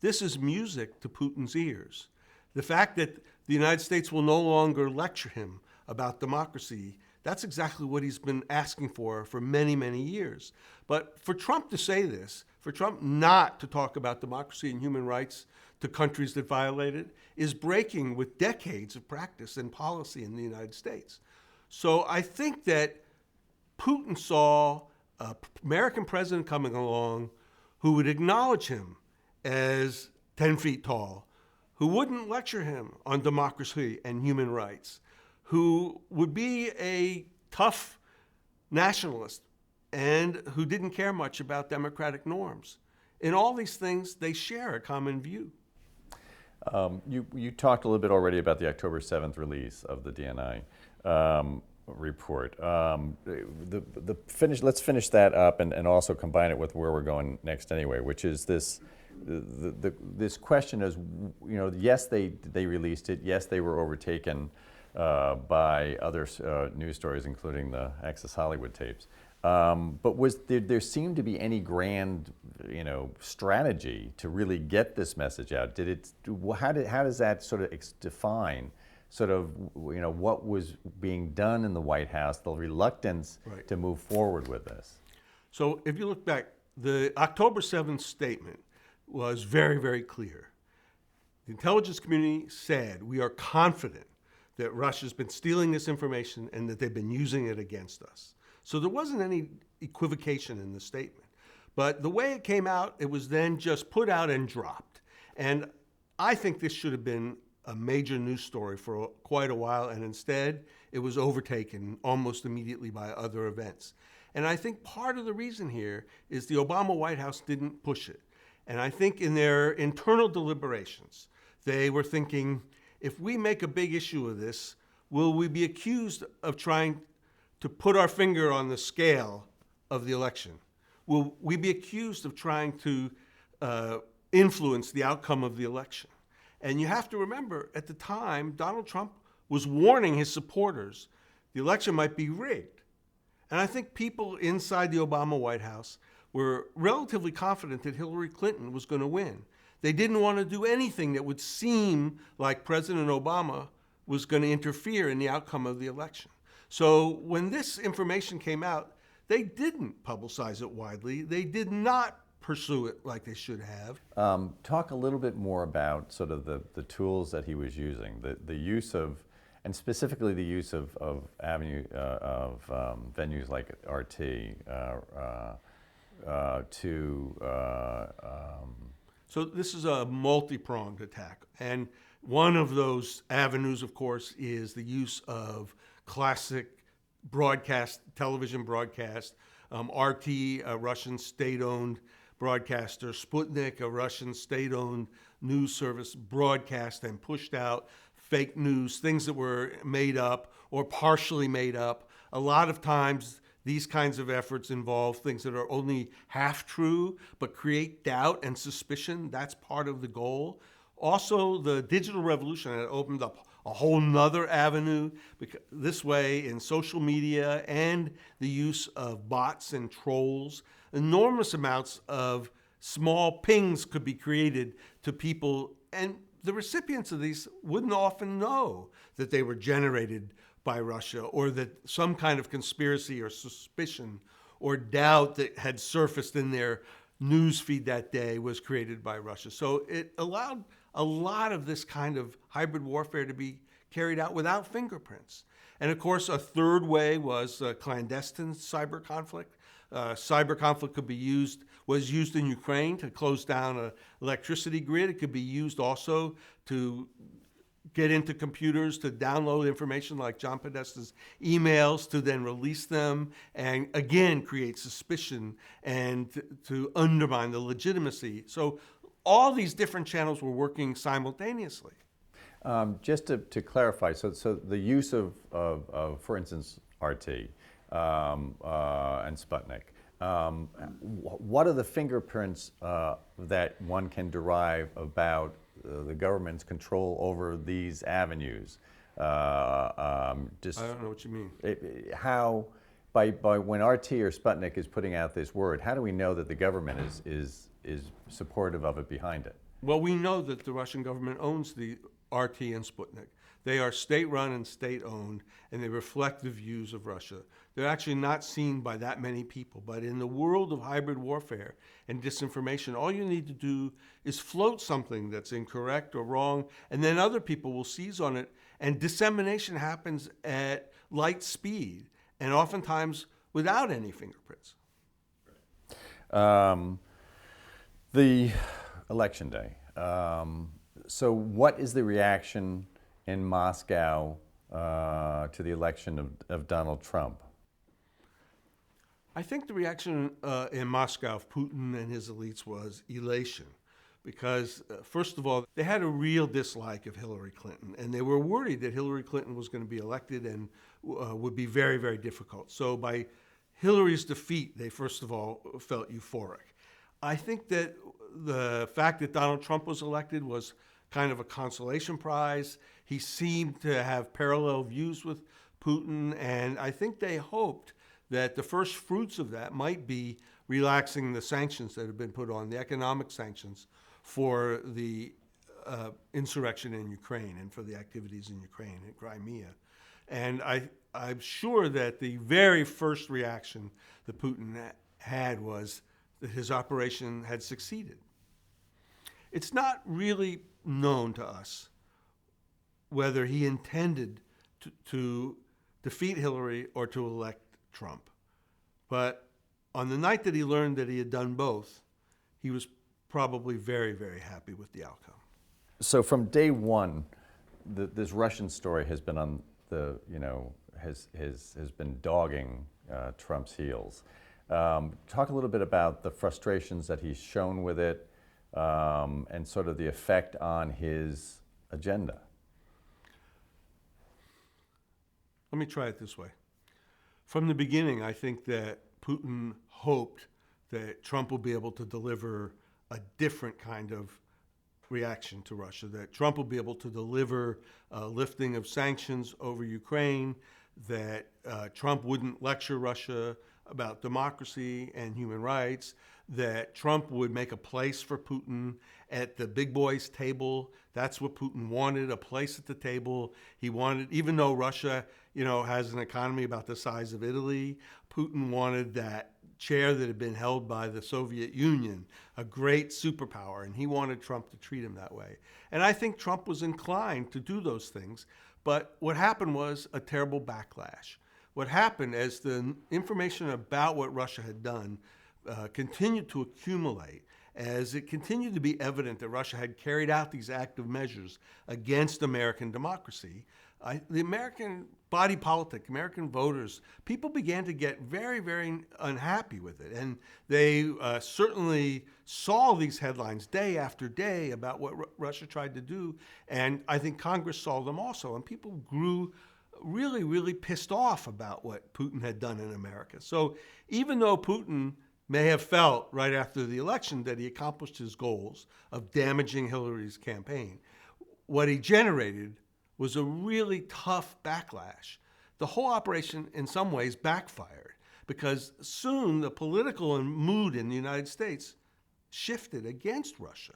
this is music to Putin's ears. The fact that the United States will no longer lecture him about democracy, that's exactly what he's been asking for many, many years. But for Trump to say this, for Trump not to talk about democracy and human rights to countries that violate it, is breaking with decades of practice and policy in the United States. So I think that Putin saw an American president coming along who would acknowledge him as 10 feet tall, who wouldn't lecture him on democracy and human rights, who would be a tough nationalist and who didn't care much about democratic norms. In all these things, they share a common view. You talked a little bit already about the October 7th release of the DNI report. Let's finish that up and also combine it with where we're going next anyway, which is this question is, yes, they released it. Yes, they were overtaken by other news stories, including the Access Hollywood tapes. But there seemed to be any grand, strategy to really get this message out? How does that sort of define sort of, what was being done in the White House, the reluctance to move forward with this? So if you look back, the October 7th statement was very, very clear. The intelligence community said, we are confident that Russia's been stealing this information and that they've been using it against us. So there wasn't any equivocation in the statement. But the way it came out, it was then just put out and dropped. And I think this should have been a major news story for quite a while, and instead it was overtaken almost immediately by other events. And I think part of the reason here is the Obama White House didn't push it. And I think in their internal deliberations, they were thinking, if we make a big issue of this, will we be accused of trying to put our finger on the scale of the election? Will we be accused of trying to influence the outcome of the election? And you have to remember, at the time, Donald Trump was warning his supporters the election might be rigged. And I think people inside the Obama White House were relatively confident that Hillary Clinton was going to win. They didn't want to do anything that would seem like President Obama was going to interfere in the outcome of the election. So when this information came out, they didn't publicize it widely. They did not pursue it like they should have. Talk a little bit more about sort of the tools that he was using, the use of, and specifically the use of venues like RT So this is a multi-pronged attack. And one of those avenues, of course, is the use of classic broadcast, television broadcast, RT, a Russian state-owned broadcaster, Sputnik, a Russian state-owned news service, broadcast and pushed out fake news, things that were made up or partially made up. A lot of times these kinds of efforts involve things that are only half true, but create doubt and suspicion. That's part of the goal. Also, the digital revolution had opened up a whole nother avenue this way in social media and the use of bots and trolls. Enormous amounts of small pings could be created to people, and the recipients of these wouldn't often know that they were generated by Russia or that some kind of conspiracy or suspicion or doubt that had surfaced in their news feed that day was created by Russia. So it allowed a lot of this kind of hybrid warfare to be carried out without fingerprints. And of course, a third way was clandestine cyber conflict. Cyber conflict was used in Ukraine to close down an electricity grid. It could be used also to get into computers, to download information like John Podesta's emails, to then release them, and again create suspicion and to undermine the legitimacy. So all these different channels were working simultaneously. Just to clarify, so the use of for instance, RT and Sputnik, what are the fingerprints that one can derive about the government's control over these avenues? I don't know what you mean. How, by when RT or Sputnik is putting out this word, how do we know that the government is supportive of it behind it? Well, we know that the Russian government owns the RT and Sputnik. They are state-run and state-owned, and they reflect the views of Russia. They're actually not seen by that many people, but in the world of hybrid warfare and disinformation, all you need to do is float something that's incorrect or wrong, and then other people will seize on it, and dissemination happens at light speed, and oftentimes without any fingerprints. The election day. So what is the reaction in Moscow to the election of Donald Trump? I think the reaction in Moscow of Putin and his elites was elation because, first of all, they had a real dislike of Hillary Clinton, and they were worried that Hillary Clinton was going to be elected and would be very, very difficult. So by Hillary's defeat, they first of all felt euphoric. I think that the fact that Donald Trump was elected was kind of a consolation prize. He seemed to have parallel views with Putin, and I think they hoped that the first fruits of that might be relaxing the sanctions that have been put on, the economic sanctions for the insurrection in Ukraine and for the activities in Ukraine and Crimea. And I'm sure that the very first reaction that Putin had was that his operation had succeeded. It's not really known to us whether he intended to defeat Hillary or to elect Trump. But on the night that he learned that he had done both, he was probably very, very happy with the outcome. So from day one, this Russian story has been on the, has been dogging Trump's heels. Talk a little bit about the frustrations that he's shown with it and sort of the effect on his agenda. Let me try it this way. From the beginning, I think that Putin hoped that Trump will be able to deliver a different kind of reaction to Russia, that Trump will be able to deliver a lifting of sanctions over Ukraine, that Trump wouldn't lecture Russia about democracy and human rights, that Trump would make a place for Putin at the big boys' table. That's what Putin wanted, a place at the table. He wanted, even though Russia, has an economy about the size of Italy, Putin wanted that chair that had been held by the Soviet Union, a great superpower, and he wanted Trump to treat him that way. And I think Trump was inclined to do those things, but what happened was a terrible backlash. What happened as the information about what Russia had done continued to accumulate, as it continued to be evident that Russia had carried out these active measures against American democracy, the American body politic, American voters, people began to get very, very unhappy with it. And they certainly saw these headlines day after day about what Russia tried to do. And I think Congress saw them also. And people grew really, really pissed off about what Putin had done in America. So even though Putin may have felt right after the election that he accomplished his goals of damaging Hillary's campaign, what he generated was a really tough backlash. The whole operation in some ways backfired because soon the political mood in the United States shifted against Russia.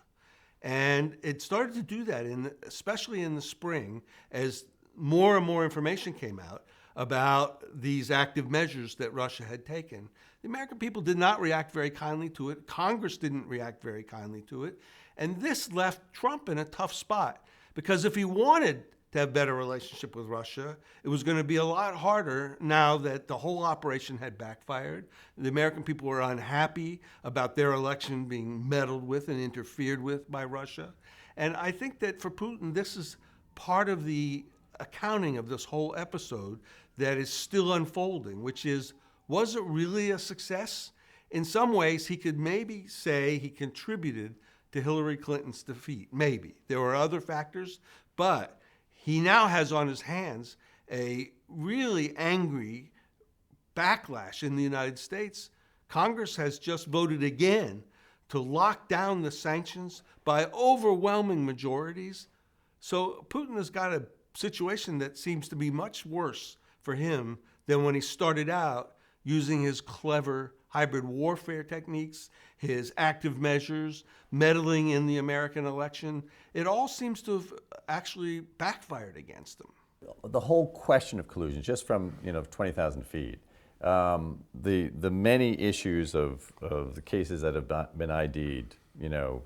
And it started to do that, especially in the spring, as more and more information came out about these active measures that Russia had taken The American people did not react very kindly to it. Congress didn't react very kindly to it. And this left Trump in a tough spot, because if he wanted to have a better relationship with Russia, it was going to be a lot harder now that the whole operation had backfired. The American people were unhappy about their election being meddled with and interfered with by Russia. And I think that for Putin, this is part of the accounting of this whole episode that is still unfolding, which is, was it really a success? In some ways, he could maybe say he contributed to Hillary Clinton's defeat. Maybe. There were other factors, but he now has on his hands a really angry backlash in the United States. Congress has just voted again to lock down the sanctions by overwhelming majorities. So Putin has got a situation that seems to be much worse for him than when he started out using his clever hybrid warfare techniques, his active measures, meddling in the American election. It all seems to have actually backfired against him. The whole question of collusion, just from 20,000 feet, the many issues of the cases that have been ID'd,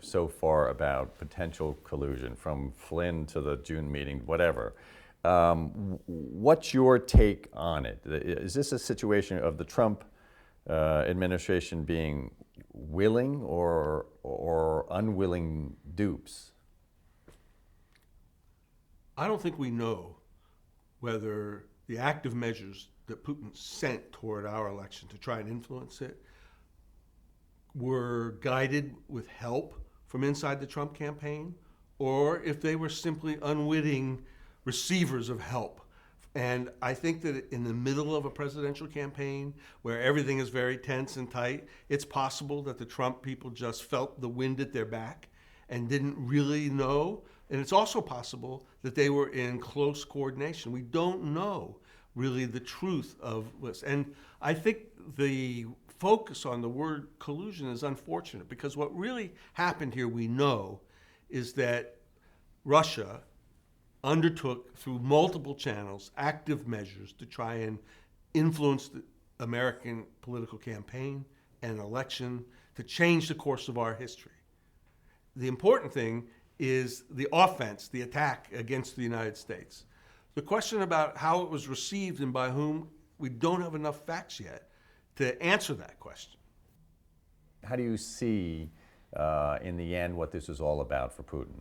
so far about potential collusion, from Flynn to the June meeting, whatever. What's your take on it? Is this a situation of the Trump administration being willing or unwilling dupes? I don't think we know whether the active measures that Putin sent toward our election to try and influence it were guided with help from inside the Trump campaign, or if they were simply unwitting receivers of help. And I think that in the middle of a presidential campaign where everything is very tense and tight, it's possible that the Trump people just felt the wind at their back and didn't really know. And it's also possible that they were in close coordination. We don't know really the truth of this. And I think the focus on the word collusion is unfortunate, because what really happened here, we know, is that Russia undertook through multiple channels active measures to try and influence the American political campaign and election, to change the course of our history. The important thing is the offense, the attack against the United States. The question about how it was received and by whom, we don't have enough facts yet to answer that question. How do you see, in the end, what this is all about for Putin?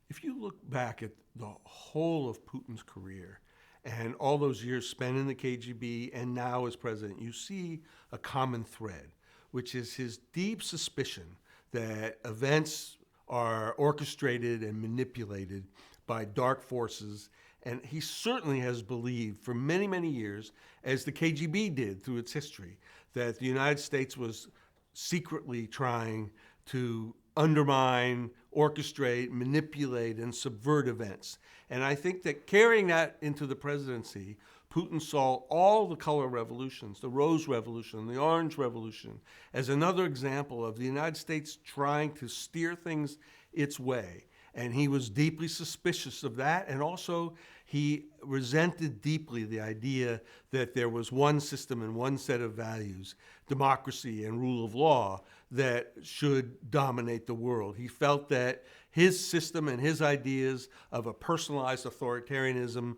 If you look back at the whole of Putin's career and all those years spent in the KGB and now as president, you see a common thread, which is his deep suspicion that events are orchestrated and manipulated by dark forces. And he certainly has believed for many, many years, as the KGB did through its history, that the United States was secretly trying to undermine, orchestrate, manipulate, and subvert events. And I think that carrying that into the presidency, Putin saw all the color revolutions, the Rose Revolution, the Orange Revolution, as another example of the United States trying to steer things its way. And he was deeply suspicious of that, and also he resented deeply the idea that there was one system and one set of values, democracy and rule of law, that should dominate the world. He felt that his system and his ideas of a personalized authoritarianism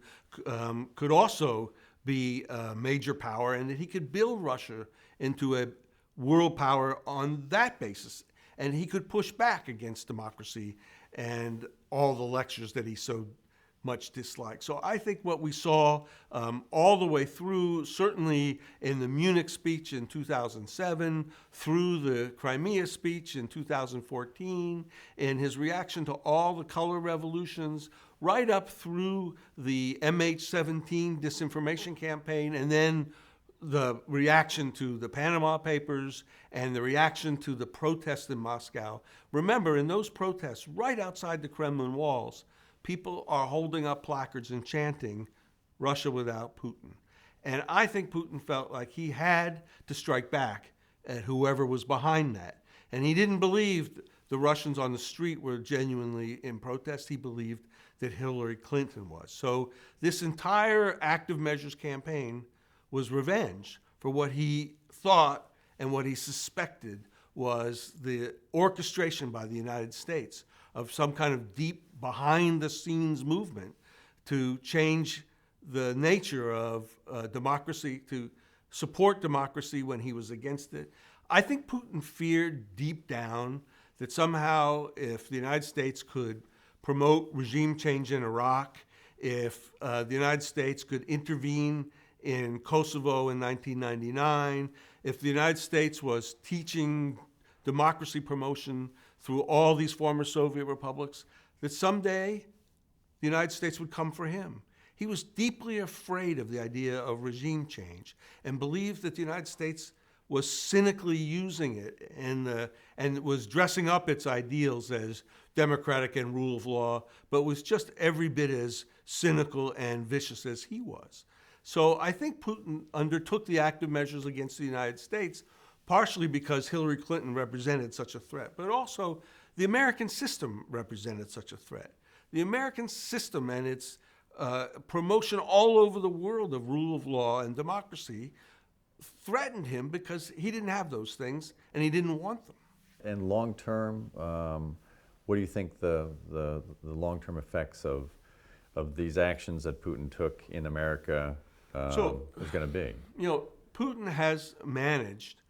could also be a major power, and that he could build Russia into a world power on that basis. And he could push back against democracy and all the lectures that he so much disliked. So I think what we saw all the way through, certainly in the Munich speech in 2007, through the Crimea speech in 2014, in his reaction to all the color revolutions, right up through the MH17 disinformation campaign, and then the reaction to the Panama Papers and the reaction to the protests in Moscow. Remember, in those protests, right outside the Kremlin walls, people are holding up placards and chanting, "Russia without Putin." And I think Putin felt like he had to strike back at whoever was behind that. And he didn't believe the Russians on the street were genuinely in protest. He believed that Hillary Clinton was. So this entire active measures campaign was revenge for what he thought and what he suspected was the orchestration by the United States of some kind of deep behind-the-scenes movement to change the nature of democracy, to support democracy when he was against it. I think Putin feared deep down that somehow if the United States could promote regime change in Iraq, if the United States could intervene in Kosovo in 1999, if the United States was teaching democracy promotion through all these former Soviet republics, that someday the United States would come for him. He was deeply afraid of the idea of regime change and believed that the United States was cynically using it and was dressing up its ideals as democratic and rule of law, but was just every bit as cynical and vicious as he was. So I think Putin undertook the active measures against the United States partially because Hillary Clinton represented such a threat, but also the American system represented such a threat. The American system and its promotion all over the world of rule of law and democracy threatened him because he didn't have those things and he didn't want them. And long term, what do you think the long-term effects of these actions that Putin took in America is going to be? You know, Putin has managed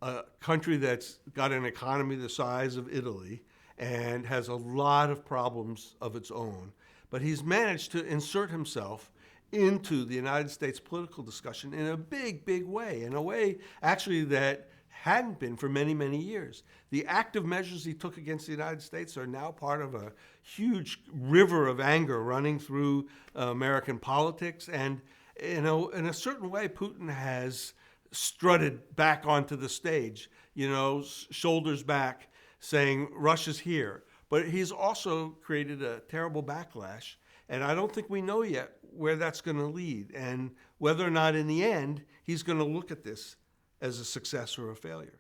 a country that's got an economy the size of Italy and has a lot of problems of its own, but he's managed to insert himself into the United States political discussion in a big, big way, in a way actually that hadn't been for many, many years. The active measures he took against the United States are now part of a huge river of anger running through American politics, and in a certain way, Putin has strutted back onto the stage, you know, shoulders back, saying Russia's here. But he's also created a terrible backlash, and I don't think we know yet where that's going to lead and whether or not in the end he's going to look at this as a success or a failure.